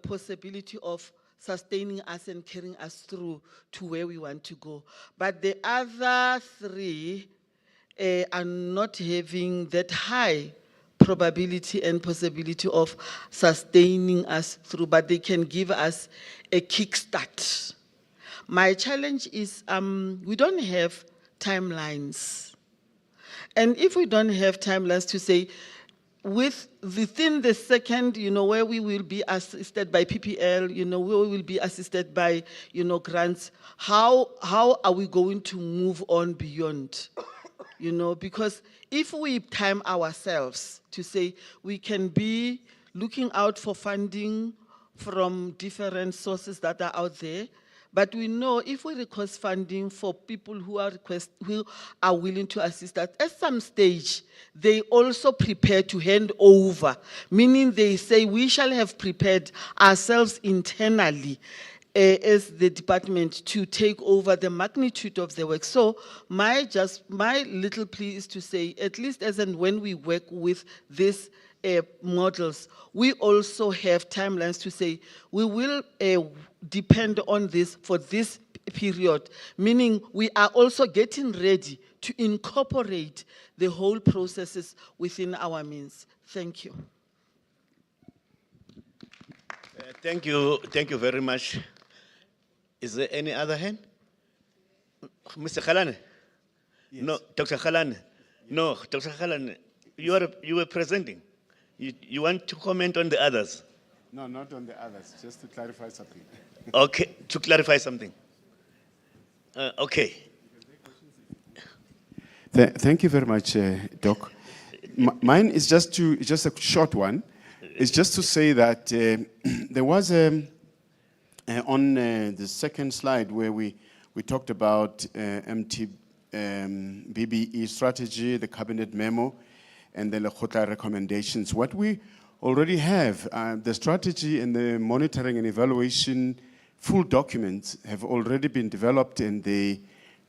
possibility of sustaining us and carrying us through to where we want to go. But the other three are not having that high probability and possibility of sustaining us through, but they can give us a kickstart. My challenge is we don't have timelines. And if we don't have timelines to say, within the second, where we will be assisted by PPL, where we will be assisted by, grants, how are we going to move on beyond? Because if we time ourselves to say we can be looking out for funding from different sources that are out there, but we know if we request funding for people who are willing to assist us, at some stage, they also prepare to hand over, meaning they say we shall have prepared ourselves internally as the department to take over the magnitude of the work. So my little plea is to say, at least as and when we work with these models, we also have timelines to say we will depend on this for this period, meaning we are also getting ready to incorporate the whole processes within our means. Thank you. Thank you very much. Is there any other hand? Mr. Khalane? Yes. No, Dr. Khalane. No, Dr. Khalane, you were presenting. You want to comment on the others? No, not on the others, just to clarify something. Okay, to clarify something. Okay. Thank you very much, Doc. Mine is just a short one. It's just to say that there was on the second slide where we talked about BBE strategy, the cabinet memo, and the Lekgotla recommendations. What we already have, the strategy and the monitoring and evaluation full documents have already been developed, and they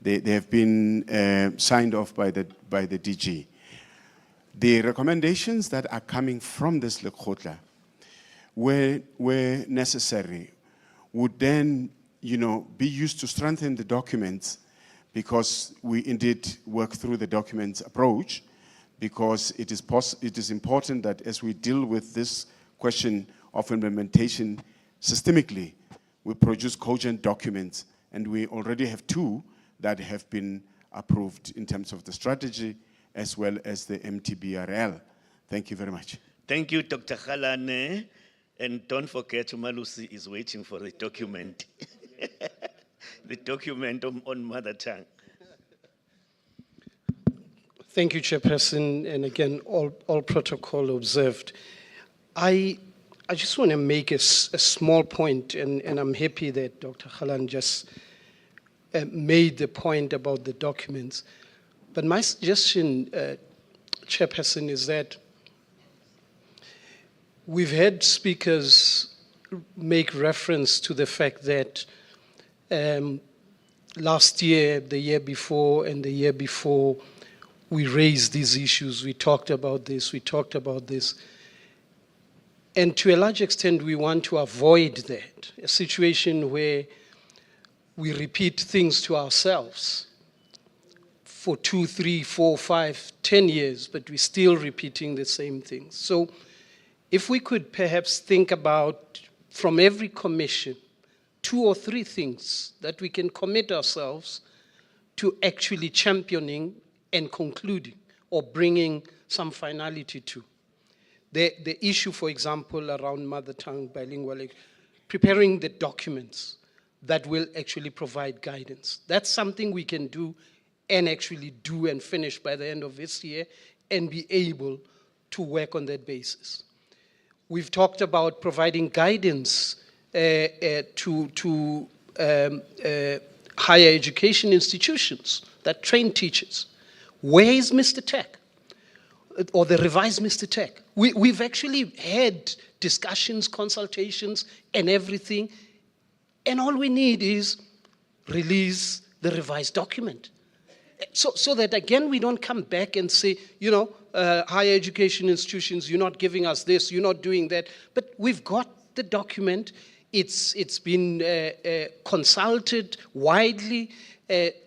have been signed off by the DG. The recommendations that are coming from this Lekgotla, where necessary, would then be used to strengthen the documents, because we indeed work through the documents approach, because it is important that as we deal with this question of implementation systemically, we produce cogent documents, and we already have 2 that have been approved in terms of the strategy as well as the MTBRL. Thank you very much. Thank you, Dr. Khalane. And don't forget, Malusi is waiting for the document. The document on mother tongue. Thank you, Chairperson, and again, all protocol observed. I just want to make a small point, and I'm happy that Dr. Khalane just made the point about the documents. But my suggestion, Chairperson, is that we've had speakers make reference to the fact that last year, the year before, and the year before, we raised these issues. We talked about this, we talked about this. And to a large extent, we want to avoid that, a situation where we repeat things to ourselves for 2, 3, 4, 5, 10 years, but we're still repeating the same things. So if we could perhaps think about, from every commission, 2 or 3 things that we can commit ourselves to actually championing and concluding or bringing some finality to. The issue, for example, around mother tongue, bilingual, preparing the documents that will actually provide guidance. That's something we can do and actually do and finish by the end of this year and be able to work on that basis. We've talked about providing guidance to higher education institutions that train teachers. Where is Mr. Tech? Or the revised Mr. Tech? We've actually had discussions, consultations, and everything, and all we need is release the revised document. So that again, we don't come back and say, you know, higher education institutions, you're not giving us this, you're not doing that. But we've got the document. It's been consulted widely.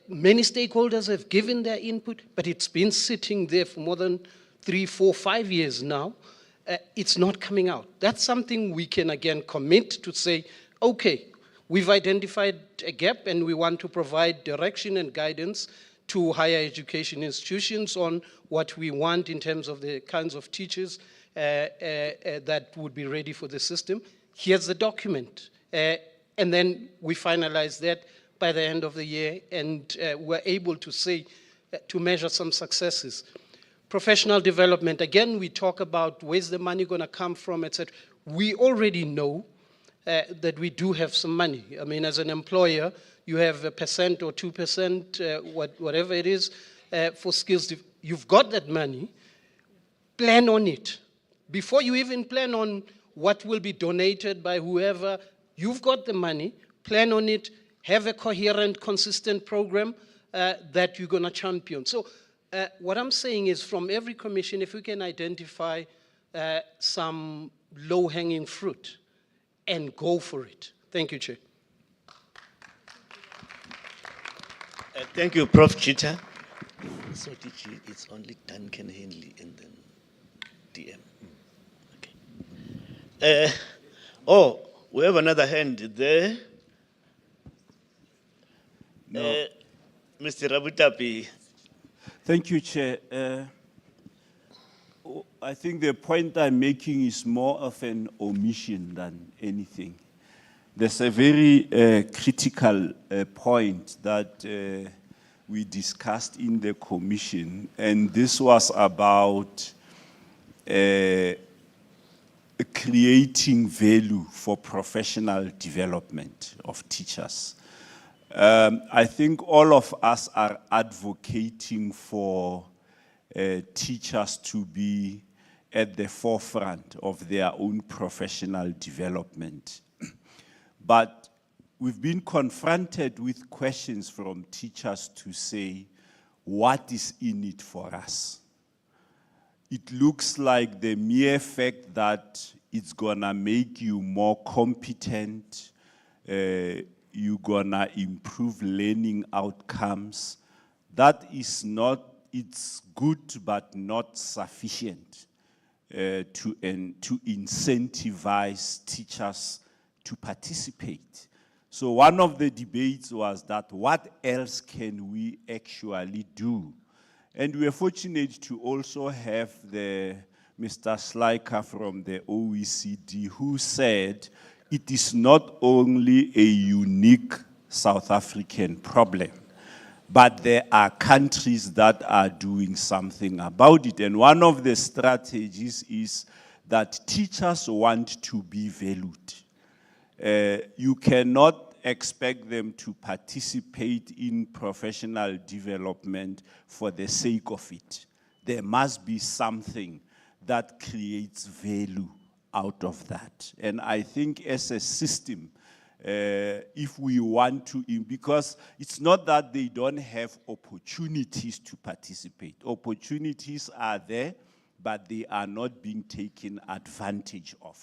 Many stakeholders have given their input, but it's been sitting there for more than 3, 4, 5 years now. It's not coming out. That's something we can again commit to say, okay, we've identified a gap and we want to provide direction and guidance to higher education institutions on what we want in terms of the kinds of teachers that would be ready for the system. Here's the document. And then we finalize that by the end of the year, and we're able to say, to measure some successes. Professional development, again, we talk about where's the money going to come from, etc. We already know that we do have some money. I mean, as an employer, you have 1% or 2%, whatever it is, for skills. You've got that money. Plan on it. Before you even plan on what will be donated by whoever, you've got the money. Plan on it. Have a coherent, consistent program that you're going to champion. So what I'm saying is, from every commission, if we can identify some low-hanging fruit and go for it. Thank you, Chair. Thank you, Prof. Chita. So, DG, it's only Duncan Henley and then DM. Okay. We have another hand there. No. Mr. Rabutapi. Thank you, Chair. I think the point I'm making is more of an omission than anything. There's a very critical point that we discussed in the commission, and this was about creating value for professional development of teachers. I think all of us are advocating for teachers to be at the forefront of their own professional development. But we've been confronted with questions from teachers to say, what is in it for us? It looks like the mere fact that it's gonna make you more competent, you're gonna improve learning outcomes. That is not, it's good but not sufficient to incentivize teachers to participate. So one of the debates was that what else can we actually do? And we are fortunate to also have Mr. Slyker from the OECD who said it is not only a unique South African problem, but there are countries that are doing something about it. And one of the strategies is that teachers want to be valued. You cannot expect them to participate in professional development for the sake of it. There must be something that creates value out of that. And I think as a system, if we want to, because it's not that they don't have opportunities to participate. Opportunities are there, but they are not being taken advantage of.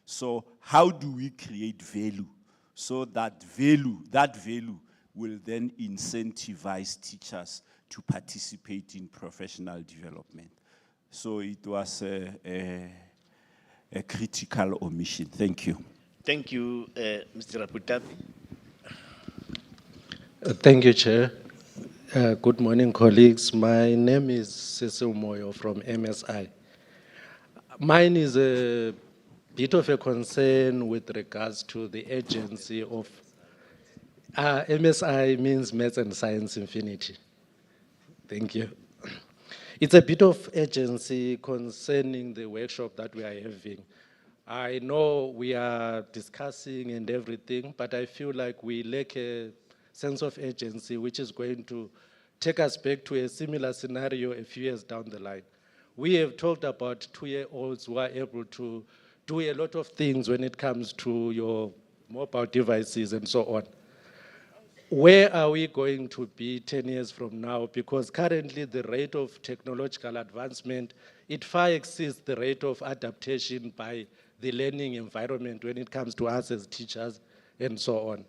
So how do we create value so that value will then incentivize teachers to participate in professional development? So it was a critical omission. Thank you. Thank you, Mr. Raputapi. Thank you, Chair. Good morning, colleagues. My name is Cecil Moyo from MSI. Mine is a bit of a concern with regards to the agency of MSI means Maths and Science Infinity. Thank you. It's a bit of agency concerning the workshop that we are having. I know we are discussing and everything, but I feel like we lack a sense of agency which is going to take us back to a similar scenario a few years down the line. We have talked about 2-year-olds who are able to do a lot of things when it comes to your mobile devices and so on. Where are we going to be 10 years from now? Because currently the rate of technological advancement, it far exceeds the rate of adaptation by the learning environment when it comes to us as teachers and so on.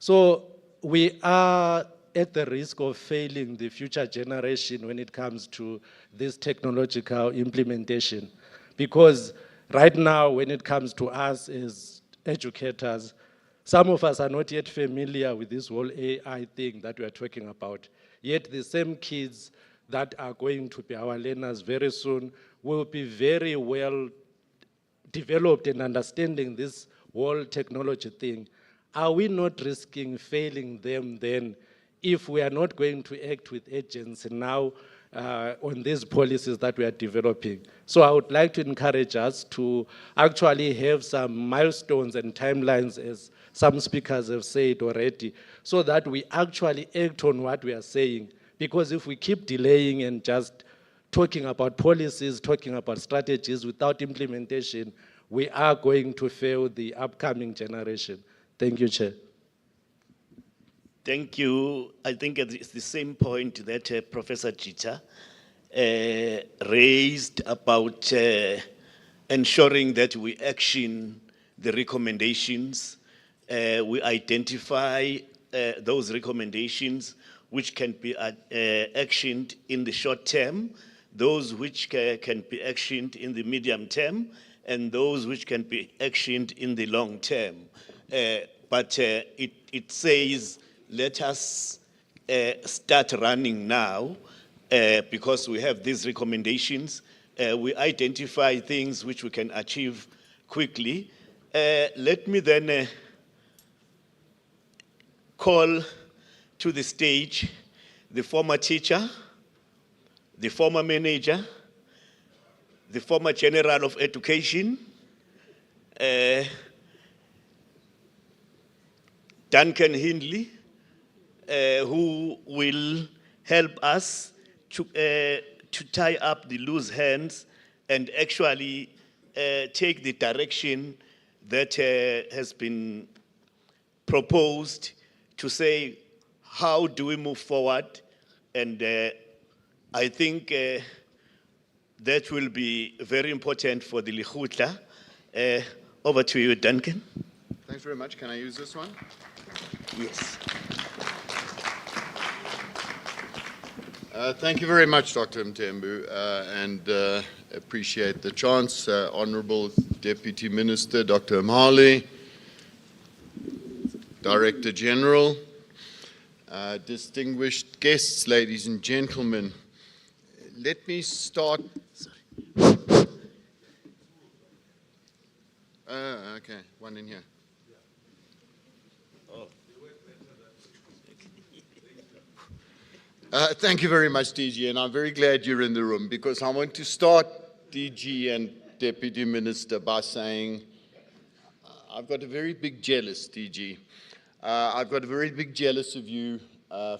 So we are at the risk of failing the future generation when it comes to this technological implementation. Because right now, when it comes to us as educators, some of us are not yet familiar with this whole AI thing that we are talking about. Yet the same kids that are going to be our learners very soon will be very well developed in understanding this whole technology thing. Are we not risking failing them then if we are not going to act with agency now on these policies that we are developing? So I would like to encourage us to actually have some milestones and timelines, as some speakers have said already, so that we actually act on what we are saying. Because if we keep delaying and just talking about policies, talking about strategies without implementation, we are going to fail the upcoming generation. Thank you, Chair. Thank you. I think it's the same point that Professor Chita raised about ensuring that we action the recommendations. We identify those recommendations which can be actioned in the short term, those which can be actioned in the medium term, and those which can be actioned in the long term. But it says, let us start running now because we have these recommendations. We identify things which we can achieve quickly. Let me then call to the stage the former teacher, the former manager, the former General of Education, Duncan Hindley, who will help us to tie up the loose ends and actually take the direction that has been proposed to say, how do we move forward? And I think that will be very important for the Lekgotla. Over to you, Duncan. Thanks very much. Can I use this one? Yes. Thank you very much, Dr. Mthembu, and appreciate the chance. Honorable Deputy Minister, Dr. Mali, Director General, distinguished guests, ladies and gentlemen, let me start. Okay, one in here. Thank you very much, DG, and I'm very glad you're in the room because I want to start, DG and Deputy Minister, by saying I've got a very big jealous, DG. I've got a very big jealous of you,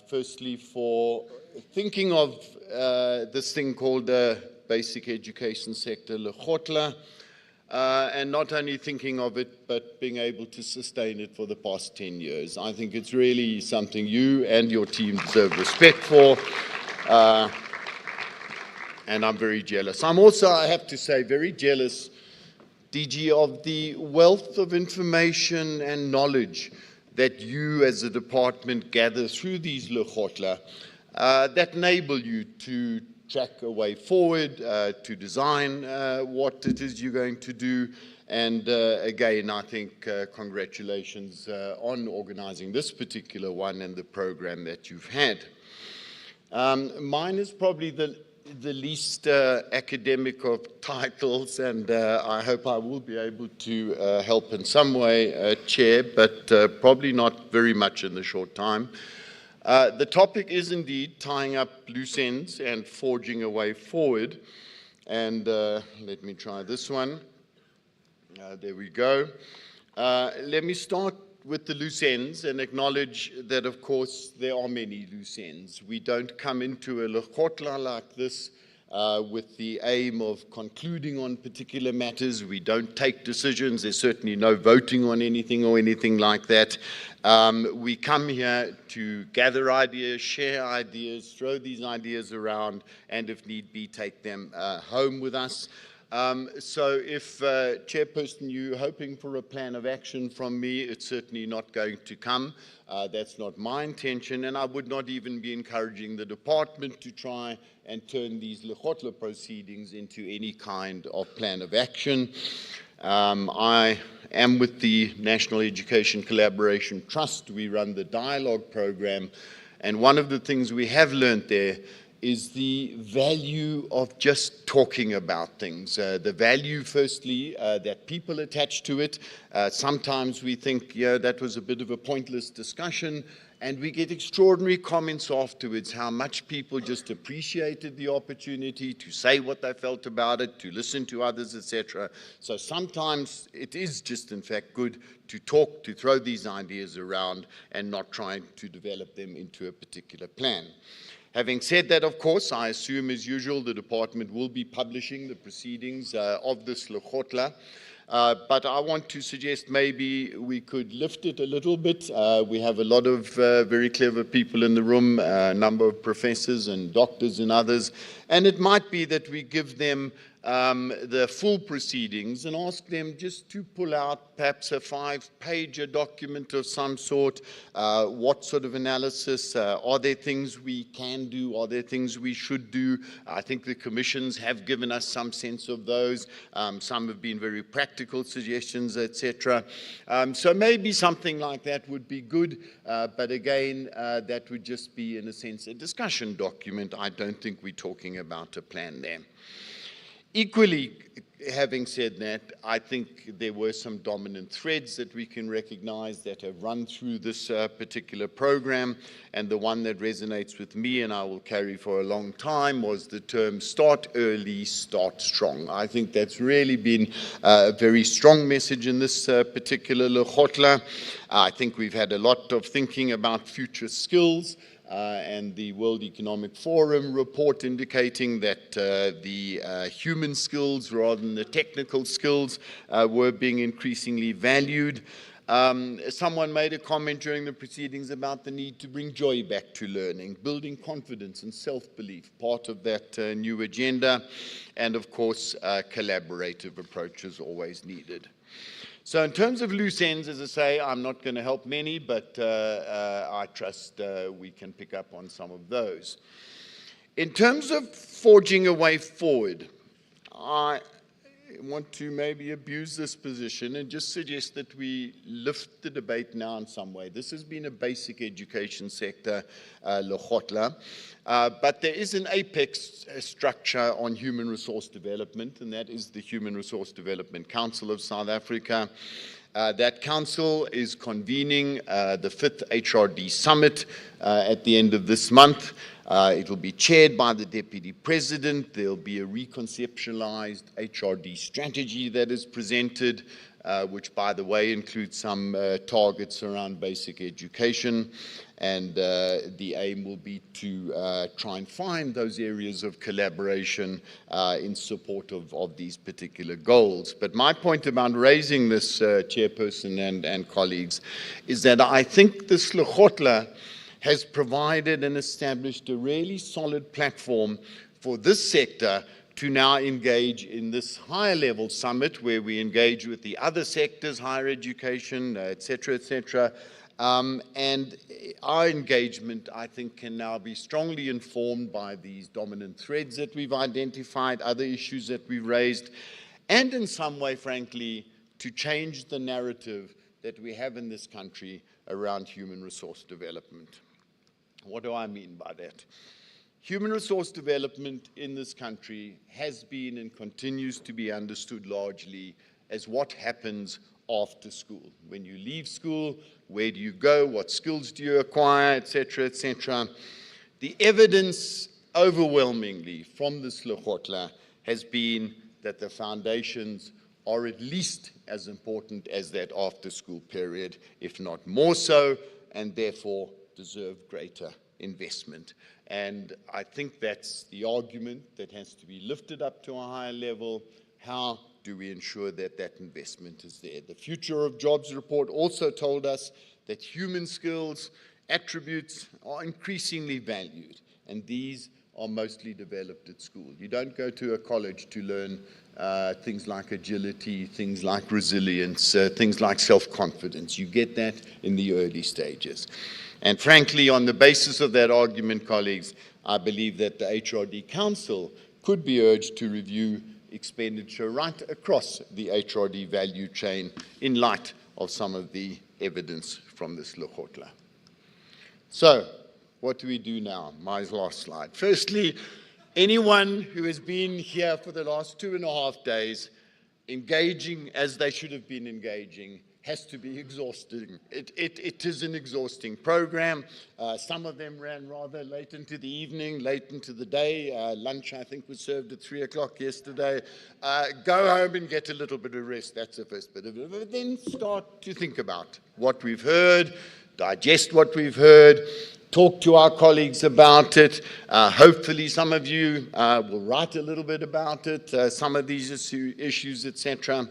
firstly, for thinking of this thing called the basic education sector, Lekgotla, and not only thinking of it, but being able to sustain it for the past 10 years. I think it's really something you and your team deserve respect for, and I'm very jealous. I'm also, I have to say, very jealous, DG, of the wealth of information and knowledge that you as a department gather through these Lekgotla that enable you to track a way forward, to design what it is you're going to do. And again, I think congratulations on organizing this particular one and the program that you've had. Mine is probably the least academic of titles, and I hope I will be able to help in some way, Chair, but probably not very much in the short time. The topic is indeed tying up loose ends and forging a way forward. And let me try this one. There we go. Let me start with the loose ends and acknowledge that, of course, there are many loose ends. We don't come into a Lekgotla like this with the aim of concluding on particular matters. We don't take decisions. There's certainly no voting on anything or anything like that. We come here to gather ideas, share ideas, throw these ideas around, and if need be, take them home with us. So if, Chairperson, you're hoping for a plan of action from me, it's certainly not going to come. That's not my intention, and I would not even be encouraging the department to try and turn these Lekgotla proceedings into any kind of plan of action. I am with the National Education Collaboration Trust. We run the dialogue program, and one of the things we have learned there is the value of just talking about things. The value, firstly, that people attach to it. Sometimes we think, yeah, that was a bit of a pointless discussion, and we get extraordinary comments afterwards, how much people just appreciated the opportunity to say what they felt about it, to listen to others, etc. So sometimes it is just, in fact, good to talk, to throw these ideas around, and not trying to develop them into a particular plan. Having said that, of course, I assume, as usual, the department will be publishing the proceedings of this Lekgotla. But I want to suggest maybe we could lift it a little bit. We have a lot of very clever people in the room, a number of professors and doctors and others, and it might be that we give them the full proceedings and ask them just to pull out perhaps a 5-page document of some sort. What sort of analysis? Are there things we can do? Are there things we should do? I think the commissions have given us some sense of those. Some have been very practical suggestions, etc. So maybe something like that would be good, but again, that would just be, in a sense, a discussion document. I don't think we're talking about a plan there. Equally, having said that, I think there were some dominant threads that we can recognize that have run through this particular program, and the one that resonates with me and I will carry for a long time was the term start early, start strong. I think that's really been a very strong message in this particular Lekgotla. I think we've had a lot of thinking about future skills. And the World Economic Forum report indicating that the human skills rather than the technical skills were being increasingly valued. Someone made a comment during the proceedings about the need to bring joy back to learning, building confidence and self-belief, part of that new agenda, and of course, collaborative approach is always needed. So in terms of loose ends, as I say, I'm not going to help many, but I trust we can pick up on some of those. In terms of forging a way forward, I want to maybe abuse this position and just suggest that we lift the debate now in some way. This has been a basic education sector, Lekgotla, but there is an apex structure on human resource development, and that is the Human Resource Development Council of South Africa. That council is convening the 5th HRD Summit at the end of this month. It will be chaired by the Deputy President. There will be a reconceptualized HRD strategy that is presented. which, by the way, includes some targets around basic education. And the aim will be to try and find those areas of collaboration in support of these particular goals. But my point about raising this, Chairperson and colleagues, is that I think this Lekgotla has provided and established a really solid platform for this sector to now engage in this higher level summit where we engage with the other sectors, higher education, et cetera, and our engagement, I think, can now be strongly informed by these dominant threads that we've identified, other issues that we've raised, and in some way, frankly, to change the narrative that we have in this country around human resource development. What do I mean by that? Human resource development in this country has been and continues to be understood largely as what happens after school. When you leave school, where do you go? What skills do you acquire, et cetera, et cetera. The evidence overwhelmingly from this Lekgotla has been that the foundations are at least as important as that after-school period, if not more so, and therefore deserve greater investment. And I think that's the argument that has to be lifted up to a higher level. How do we ensure that that investment is there? The Future of Jobs report also told us that human skills, attributes are increasingly valued, and these are mostly developed at school. You don't go to a college to learn things like agility, things like resilience, things like self-confidence. You get that in the early stages. And frankly, on the basis of that argument, colleagues, I believe that the HRD Council could be urged to review expenditure right across the HRD value chain in light of some of the evidence from this Lekgotla. So, what do we do now? My last slide. Firstly, anyone who has been here for the last 2.5 days engaging as they should have been engaging has to be exhausting. It is an exhausting program. Some of them ran rather late into the evening, late into the day. Lunch, I think, was served at 3 o'clock yesterday. Go home and get a little bit of rest. That's the first bit of it. But then start to think about what we've heard, digest what we've heard, talk to our colleagues about it. Hopefully some of you will write a little bit about it, some of these issues, etc.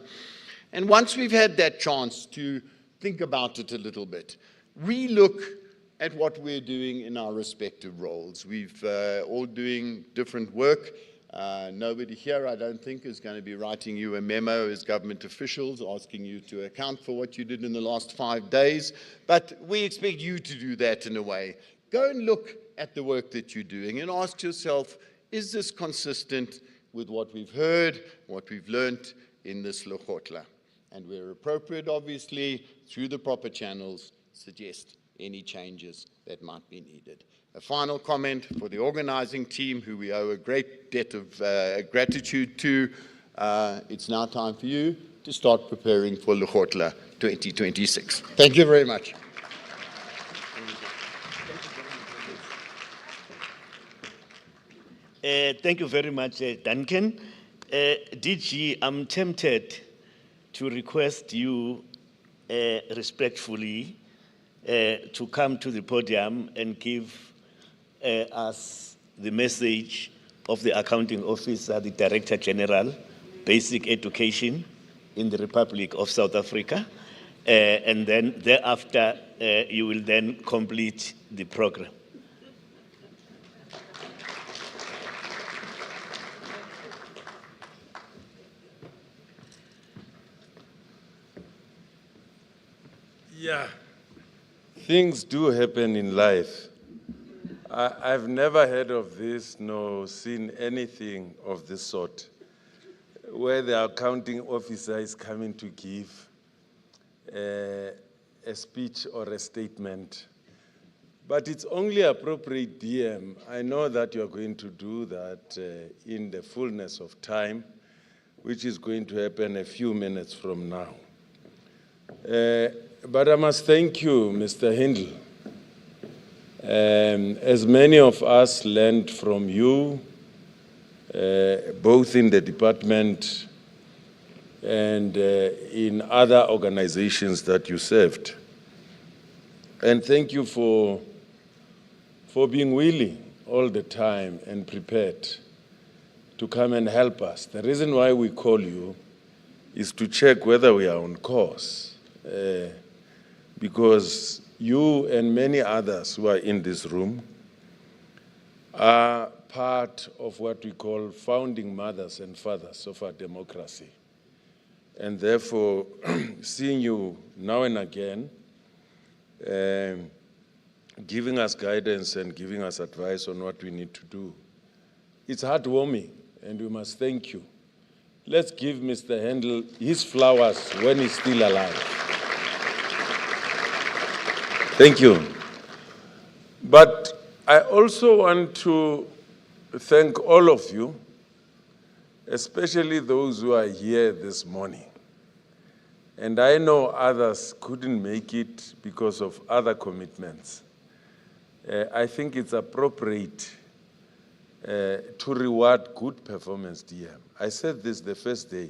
And once we've had that chance to think about it a little bit, relook at what we're doing in our respective roles. We've all doing different work. Nobody here, I don't think, is going to be writing you a memo as government officials asking you to account for what you did in the last 5 days. But we expect you to do that in a way. Go and look at the work that you're doing and ask yourself, is this consistent with what we've heard, what we've learned in this Lekgotla? And where appropriate, obviously, through the proper channels, suggest any changes that might be needed. A final comment for the organizing team, who we owe a great debt of gratitude to. It's now time for you to start preparing for Lekgotla 2026. Thank you very much. Thank you very much, Duncan. DG, I'm tempted to request you respectfully to come to the podium and give us the message of the Accounting Officer, the Director General, Basic Education in the Republic of South Africa. And then thereafter, you will then complete the program. Yeah, things do happen in life. I've never heard of this nor seen anything of this sort, where the accounting officer is coming to give a speech or a statement. But it's only appropriate, DM. I know that you're going to do that in the fullness of time, which is going to happen a few minutes from now. But I must thank you, Mr. Hindle. As many of us learned from you, both in the department and in other organizations that you served. And thank you for being willing all the time and prepared to come and help us. The reason why we call you is to check whether we are on course, because you and many others who are in this room are part of what we call founding mothers and fathers of our democracy. And therefore, seeing you now and again, giving us guidance and giving us advice on what we need to do, it's heartwarming, and we must thank you. Let's give Mr. Handel his flowers when he's still alive. Thank you. But I also want to thank all of you, especially those who are here this morning. And I know others couldn't make it because of other commitments. I think it's appropriate to reward good performance, DM. I said this the first day.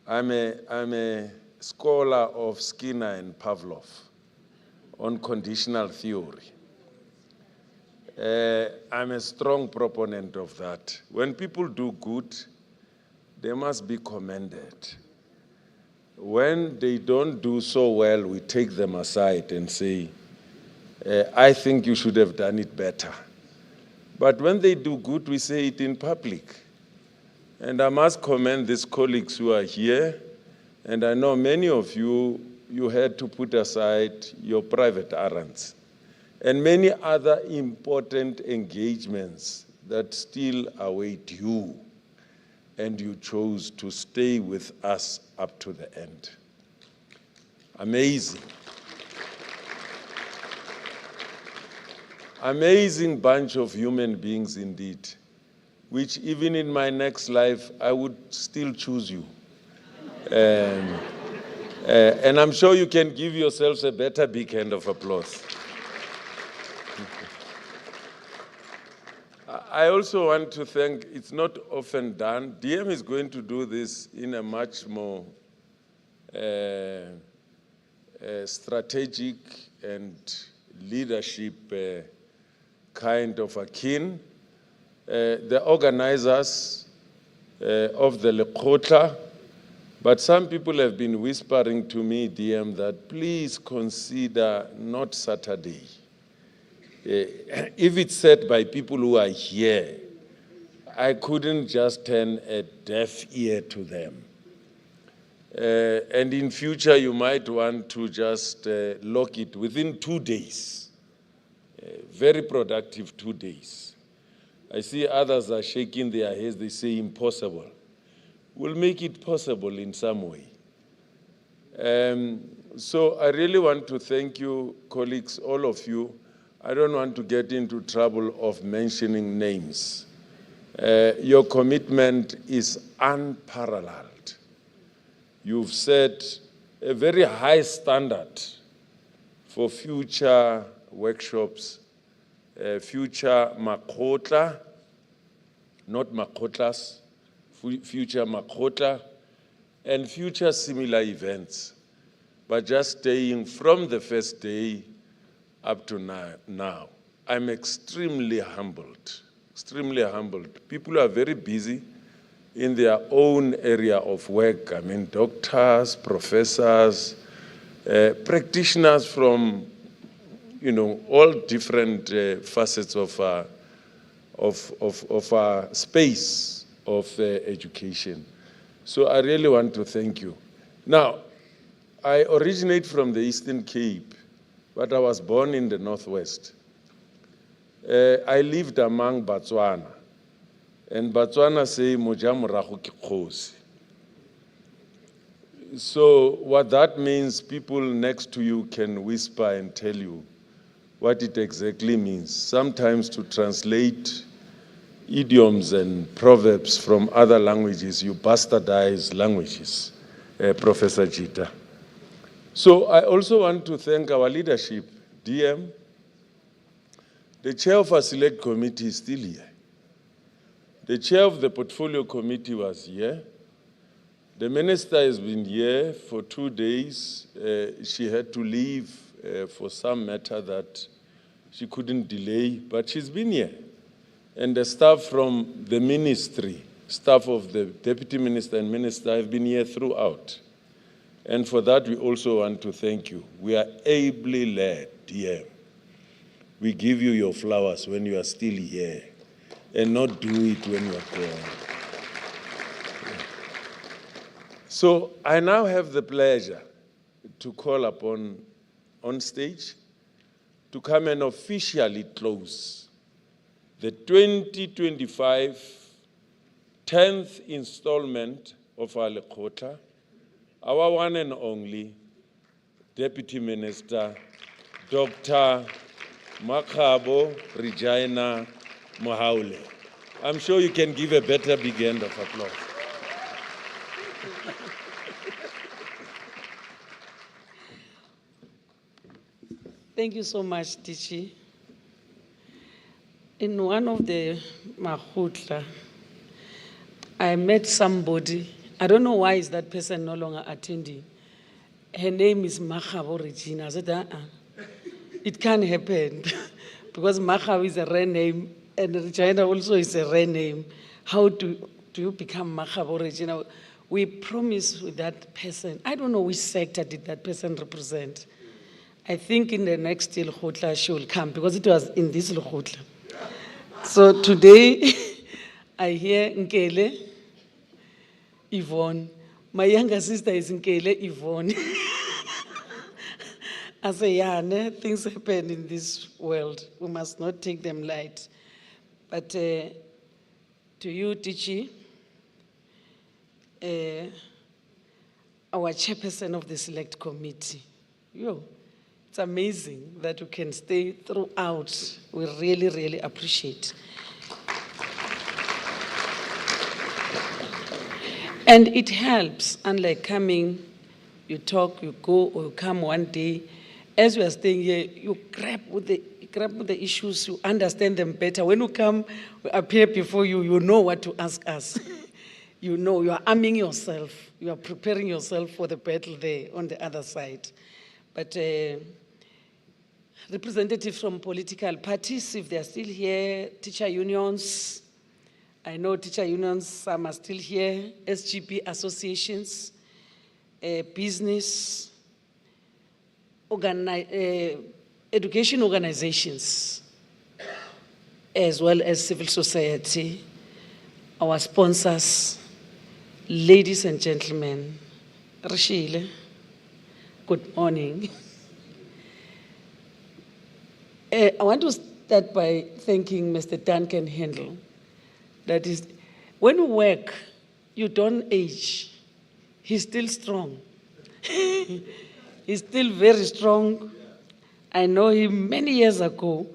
I'm a scholar of Skinner and Pavlov on conditional theory. I'm a strong proponent of that. When people do good, they must be commended. When they don't do so well, we take them aside and say, I think you should have done it better. But when they do good, we say it in public. And I must commend these colleagues who are here. And I know many of you, you had to put aside your private errands and many other important engagements that still await you. And you chose to stay with us up to the end. Amazing. Amazing bunch of human beings indeed, which even in my next life, I would still choose you. And I'm sure you can give yourselves a better big hand of applause. I also want to thank, it's not often done, DM is going to do this in a much more strategic and leadership kind of a kin. The organizers of the Lekgotla, but some people have been whispering to me, DM, that please consider not Saturday. If it's said by people who are here, I couldn't just turn a deaf ear to them. And in future, you might want to just lock it within 2 days. Very productive 2 days. I see others are shaking their heads, they say impossible. We'll make it possible in some way. So I really want to thank you, colleagues, all of you. I don't want to get into trouble of mentioning names. Your commitment is unparalleled. You've set a very high standard for future workshops, future Lekgotla, not Lekgotlas, future Lekgotla, and future similar events. But just staying from the first day up to now. I'm extremely humbled, extremely humbled. People are very busy in their own area of work. I mean, doctors, professors, practitioners from, all different facets of our space of education. So I really want to thank you. Now, I originate from the Eastern Cape, but I was born in the Northwest. I lived among Botswana, and Botswana say, "Moja morago ke kgosi." So what that means, people next to you can whisper and tell you what it exactly means. Sometimes to translate idioms and proverbs from other languages, you bastardize languages, Professor Jita. So I also want to thank our leadership, DM. The chair of our select committee is still here. The chair of the portfolio committee was here. The minister has been here for 2 days. She had to leave for some matter that she couldn't delay, but she's been here. And the staff from the ministry, staff of the deputy minister and minister have been here throughout. And for that, we also want to thank you. We are ably led here. We give you your flowers when you are still here and not do it when you are gone. So I now have the pleasure to call upon on stage to come and officially close the 2025 10th installment of our Lekgotla, our one and only Deputy Minister, Dr. Makgabo Regina Mohaule. I'm sure you can give a better big hand of applause. Thank you so much, Tichi. In one of the Lekgotla, I met somebody. I don't know why is that person no longer attending. Her name is Makgabo Regina. I said, it can't happen because Makgabo is a rare name and Regina also is a rare name. How do you become Makgabo Regina? We promised with that person. I don't know which sector did that person represent. I think in the next Lekgotla she will come because it was in this Lekgotla. So today I hear Nkele Yvonne. My younger sister is Nkele Yvonne. I say, yeah, things happen in this world. We must not take them light. But to you, Tichi, our chairperson of the select committee, it's amazing that you can stay throughout. We really, really appreciate. And it helps, unlike coming, you talk, you go, or you come one day. As we are staying here, you grab with the issues, you understand them better. When you come, we appear before you, you know what to ask us. You know, you are arming yourself. You are preparing yourself for the battle there on the other side. But representatives from political parties, if they are still here, teacher unions, I know teacher unions, some are still here, SGP associations, business, education organizations, as well as civil society, our sponsors, ladies and gentlemen, Rishile, good morning. I want to start by thanking Mr. Duncan Handel. That is, when you work, you don't age. He's still strong. He's still very strong. I know him many years ago,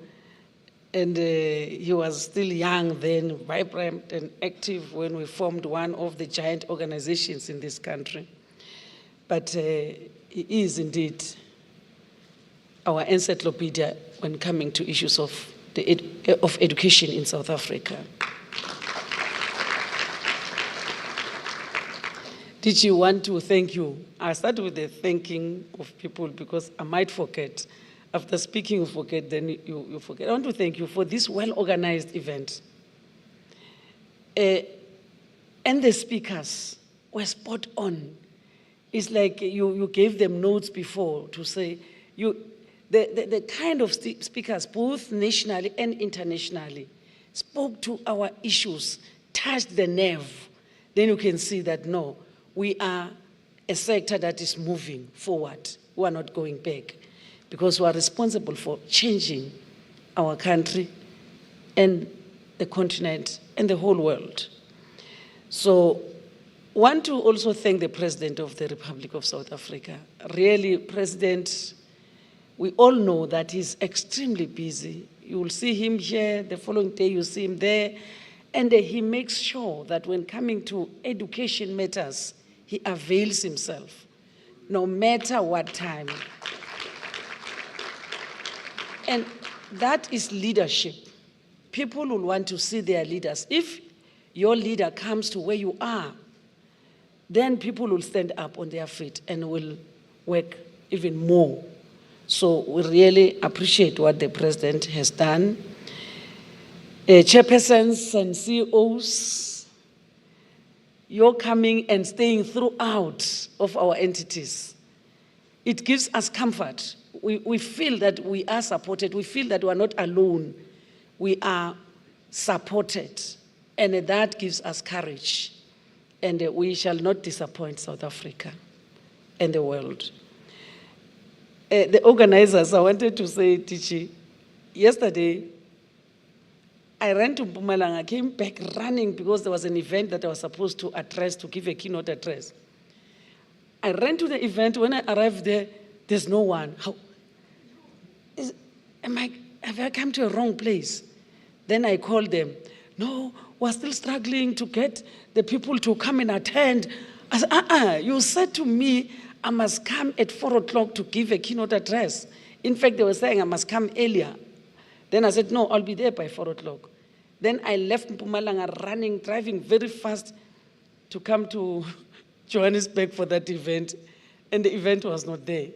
and he was still young then, vibrant and active when we formed one of the giant organizations in this country. But he is indeed our encyclopedia when coming to issues of education in South Africa. Did you want to thank you? I start with the thanking of people because I might forget. After speaking, you forget, then you forget. I want to thank you for this well-organized event. And the speakers were spot on. It's like you gave them notes before to say, the kind of speakers, both nationally and internationally, spoke to our issues, touched the nerve. Then you can see that, no, we are a sector that is moving forward. We are not going back because we are responsible for changing our country and the continent and the whole world. So I want to also thank the President of the Republic of South Africa. Really, President, we all know that he's extremely busy. You will see him here, the following day you see him there, and he makes sure that when coming to education matters, he avails himself, no matter what time. And that is leadership. People will want to see their leaders. If your leader comes to where you are, then people will stand up on their feet and will work even more. So we really appreciate what the President has done. Chairpersons and CEOs, your coming and staying throughout of our entities, it gives us comfort. We feel that we are supported. We feel that we are not alone. We are supported. And that gives us courage. And we shall not disappoint South Africa and the world. The organizers, I wanted to say, Tichi, yesterday, I ran to Mpumalanga, I came back running because there was an event that I was supposed to address, to give a keynote address. I ran to the event. When I arrived there, there's no one. Have I come to a wrong place? Then I called them. No, we're still struggling to get the people to come and attend. I said, you said to me, I must come at 4 o'clock to give a keynote address. In fact, they were saying I must come earlier. Then I said, no, I'll be there by 4 o'clock. Then I left Mpumalanga running, driving very fast to come to Johannesburg for that event. And the event was not there.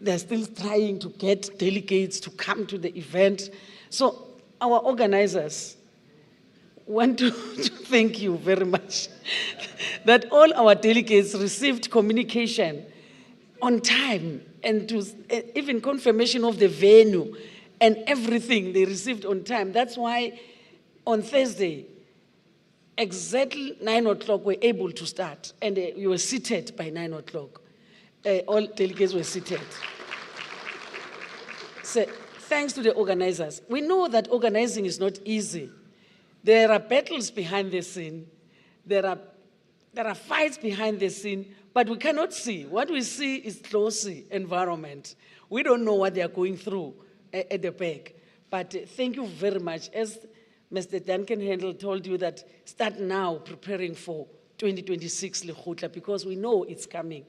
They're still trying to get delegates to come to the event. So our organizers want to thank you very much that all our delegates received communication on time and even confirmation of the venue and everything they received on time. That's why on Thursday, exactly 9 o'clock, we're able to start. And you were seated by 9 o'clock. All delegates were seated. So thanks to the organizers. We know that organizing is not easy. There are battles behind the scene. There are fights behind the scene, but we cannot see. What we see is close environment. We don't know what they are going through at the back. But thank you very much. As Mr. Duncan Handel told you, that start now preparing for 2026 Lekgotla, because we know it's coming.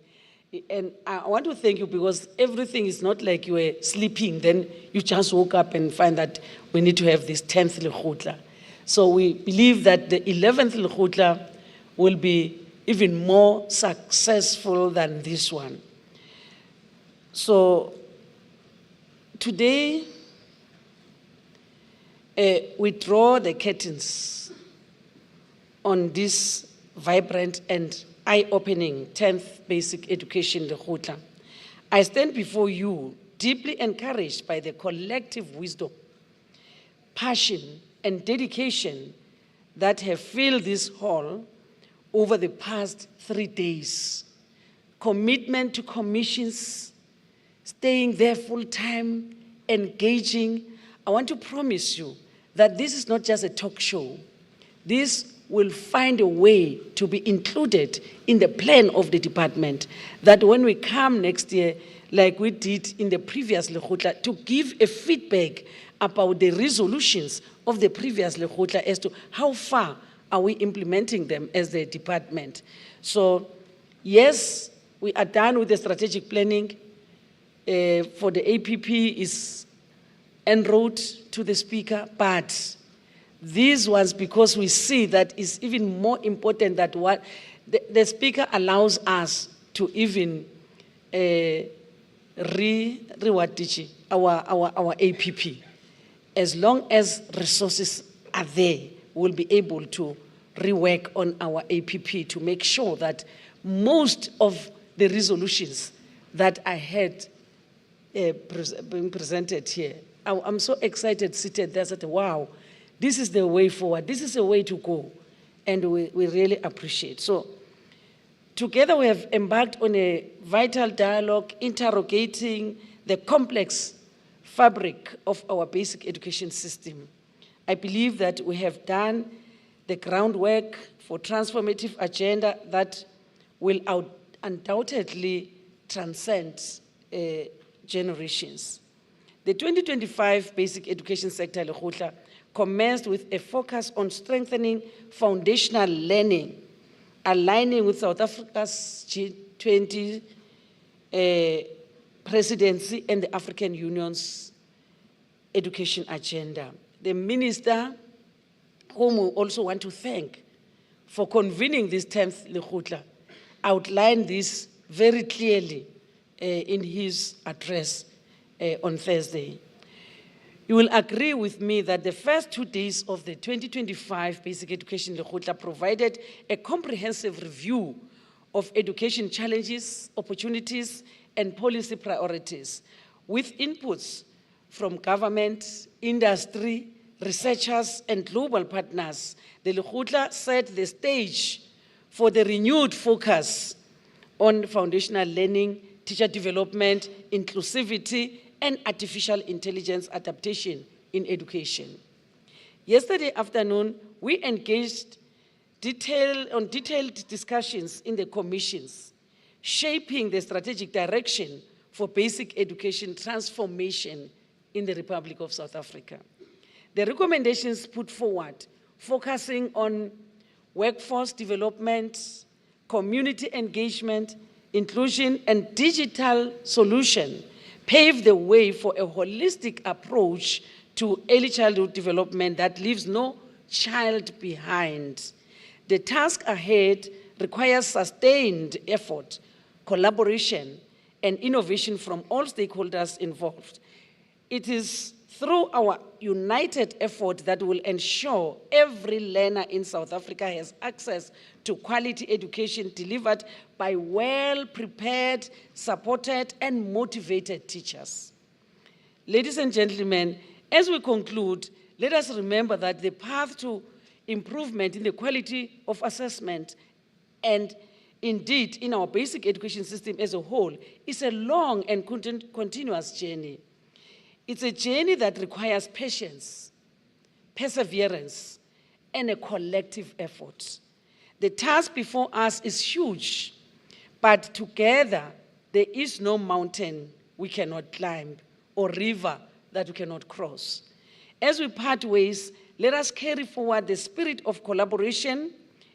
And I want to thank you because everything is not like you were sleeping, then you just woke up and find that we need to have this 10th Lekgotla. So we believe that the 11th Lekgotla will be even more successful than this one. So today, we draw the curtains on this vibrant and eye-opening 10th Basic Education Lekgotla. I stand before you deeply encouraged by the collective wisdom, passion, and dedication that have filled this hall over the past 3 days. Commitment to commissions, staying there full-time, engaging. I want to promise you that this is not just a talk show. This will find a way to be included in the plan of the department, that when we come next year, like we did in the previous Lekgotla, to give a feedback about the resolutions of the previous Lekgotla as to how far are we implementing them as the department. So, yes, we are done with the strategic planning. For the APP is en route to the Speaker, but these ones, because we see that is even more important than what the Speaker allows us to even our APP. As long as resources are there, we'll be able to rework on our APP to make sure that most of the resolutions that I had being presented here, I'm so excited seated there, that wow, this is the way forward, this is the way to go, and we really appreciate. So together we have embarked on a vital dialogue, interrogating the complex fabric of our basic education system. I believe that we have done the groundwork for transformative agenda that will undoubtedly transcend generations. The 2025 Basic Education Sector Lekgotla commenced with a focus on strengthening foundational learning, aligning with South Africa's G20 presidency and the African Union's education agenda. The minister, whom we also want to thank for convening this 10th Lekgotla, outlined this very clearly in his address on Thursday. You will agree with me that the first 2 days of the 2025 Basic Education Lekgotla provided a comprehensive review of education challenges, opportunities, and policy priorities, with inputs from government, industry, researchers, and global partners. The Lekgotla set the stage for the renewed focus on foundational learning, teacher development, inclusivity, and artificial intelligence adaptation in education. Yesterday afternoon, we engaged detailed discussions in the commissions, shaping the strategic direction for basic education transformation in the Republic of South Africa. The recommendations put forward, focusing on workforce development, community engagement, inclusion, and digital solution, pave the way for a holistic approach to early childhood development that leaves no child behind. The task ahead requires sustained effort, collaboration, and innovation from all stakeholders involved. It is through our united effort that will ensure every learner in South Africa has access to quality education delivered by well-prepared, supported, and motivated teachers. Ladies and gentlemen, as we conclude, let us remember that the path to improvement in the quality of assessment and indeed in our basic education system as a whole is a long and continuous journey. It's a journey that requires patience, perseverance, and a collective effort. The task before us is huge, but together there is no mountain we cannot climb or river that we cannot cross. As we part ways, let us carry forward the spirit of collaboration,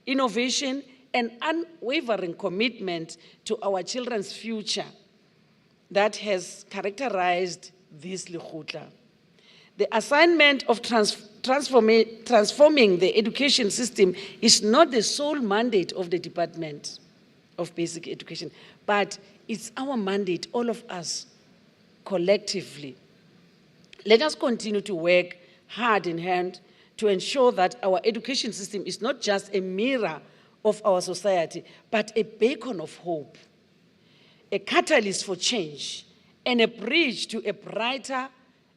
innovation, and unwavering commitment to our children's future that has characterized this Lekgotla. The assignment of transforming the education system is not the sole mandate of the Department of Basic Education, but it's our mandate, all of us, collectively. Let us continue to work hand in hand to ensure that our education system is not just a mirror of our society, but a beacon of hope, a catalyst for change, and a bridge to a brighter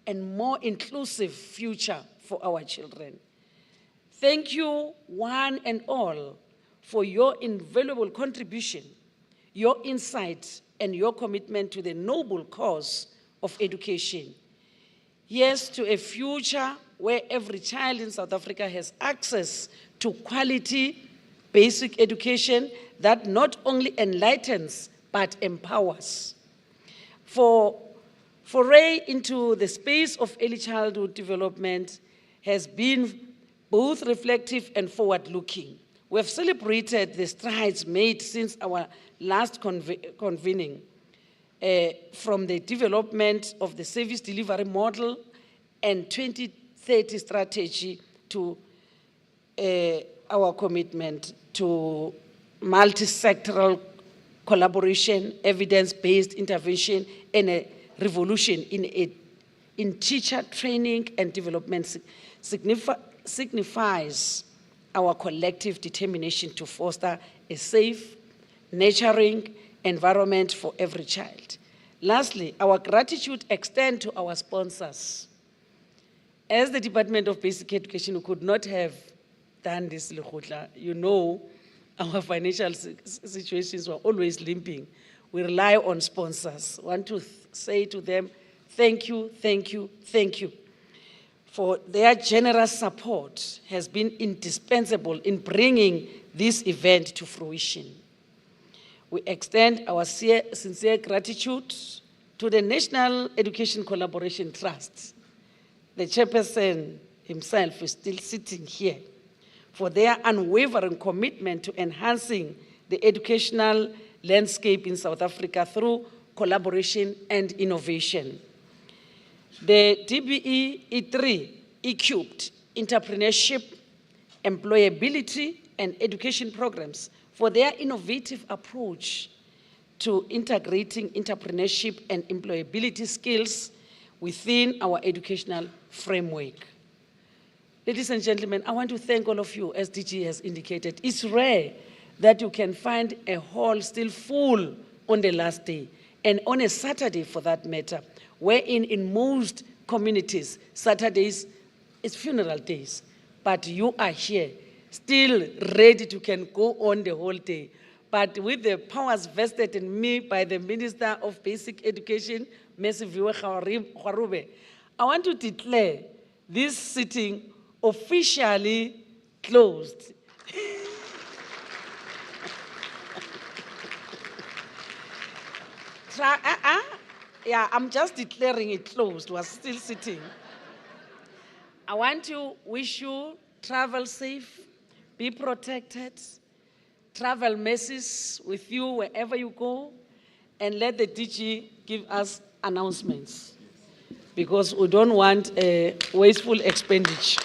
and more inclusive future for our children. Thank you, one and all, for your invaluable contribution, your insight, and your commitment to the noble cause of education. Yes, to a future where every child in South Africa has access to quality basic education that not only enlightens but empowers. For foray into the space of early childhood development has been both reflective and forward-looking. We have celebrated the strides made since our last convening, from the development of the service delivery model and 2030 strategy to our commitment to multi-sectoral collaboration, evidence-based intervention, and a revolution in teacher training and development signifies our collective determination to foster a safe, nurturing environment for every child. Lastly, our gratitude extends to our sponsors. As the Department of Basic Education, we could not have done this Lekgotla. You know, our financial situations were always limping. We rely on sponsors. I want to say to them, thank you, thank you, thank you. For their generous support has been indispensable in bringing this event to fruition. We extend our sincere gratitude to the National Education Collaboration Trust. The chairperson himself is still sitting here, for their unwavering commitment to enhancing the educational landscape in South Africa through collaboration and innovation. The DBE E3 equipped entrepreneurship, employability, and education programs for their innovative approach to integrating entrepreneurship and employability skills within our educational framework. Ladies and gentlemen, I want to thank all of you, as DG has indicated. It's rare that you can find a hall still full on the last day, and on a Saturday for that matter, wherein in most communities, Saturdays is funeral days, but you are here, still ready to can go on the whole day. But with the powers vested in me by the Minister of Basic Education, Mesiviwe Kharube, I want to declare this sitting officially closed. Yeah, I'm just declaring it closed. We're still sitting. I want to wish you travel safe, be protected, travel messes with you wherever you go, and let the DG give us announcements, because we don't want a wasteful expenditure.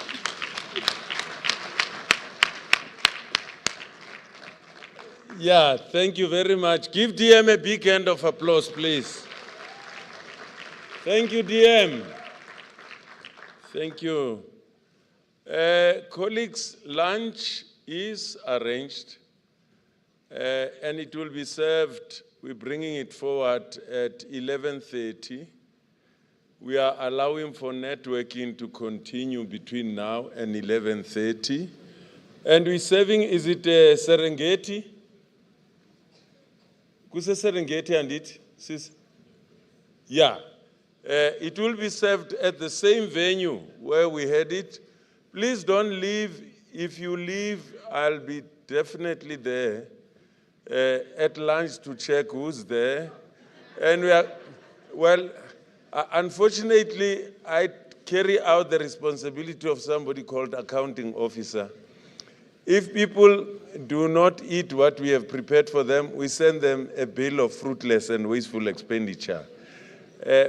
Yeah, thank you very much. Give DM a big hand of applause, please. Thank you, DM. Thank you. Colleagues, lunch is arranged, and it will be served. We're bringing it forward at 11:30. We are allowing for networking to continue between now and 11:30. And we're serving, is it Serengeti? Kuse Serengeti and it? Yeah. It will be served at the same venue where we had it. Please don't leave. If you leave, I'll be definitely there at lunch to check who's there. And we are, well, unfortunately, I carry out the responsibility of somebody called accounting officer. If people do not eat what we have prepared for them, we send them a bill of fruitless and wasteful expenditure.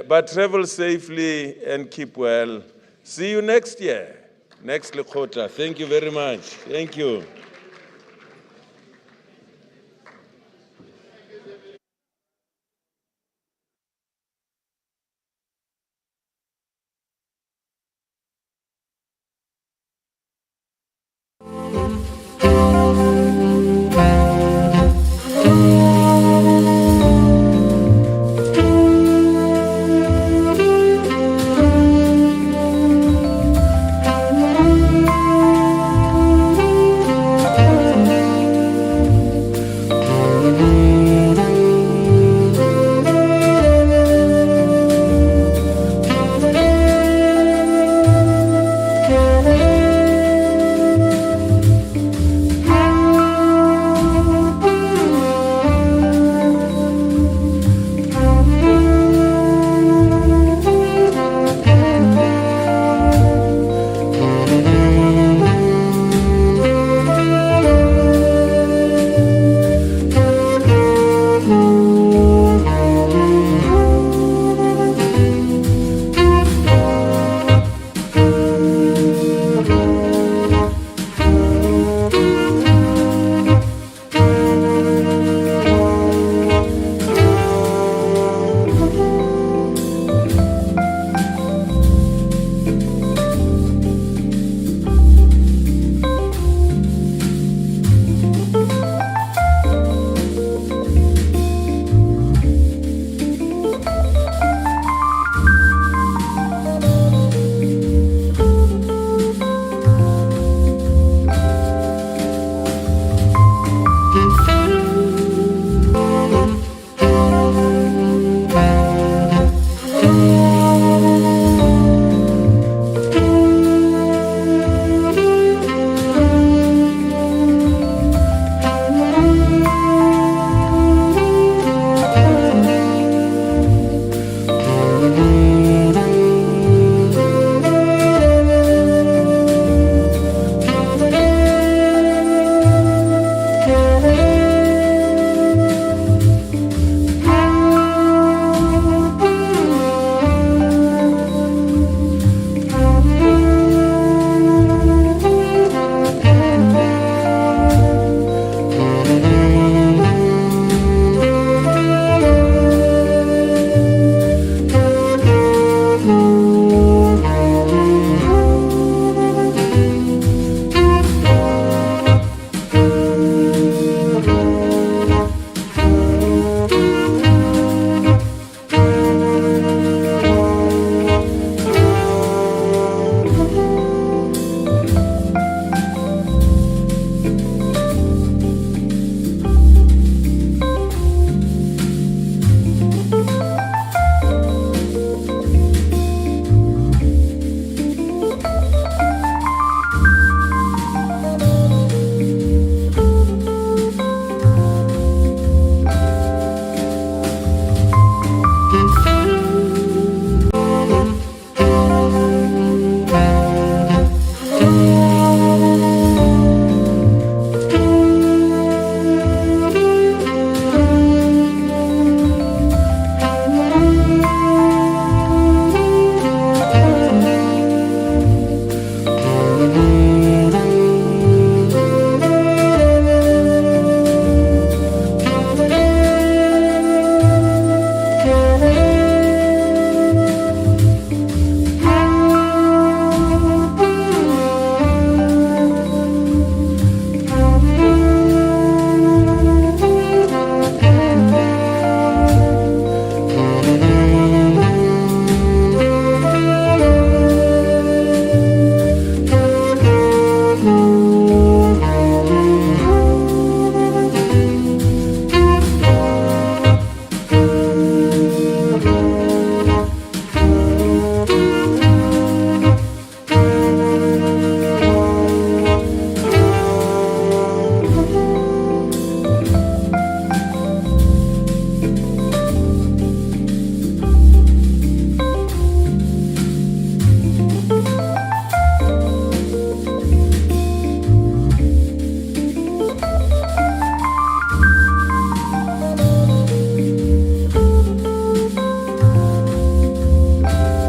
But travel safely and keep well. See you next year, next Lekgotla. Thank you very much. Thank you.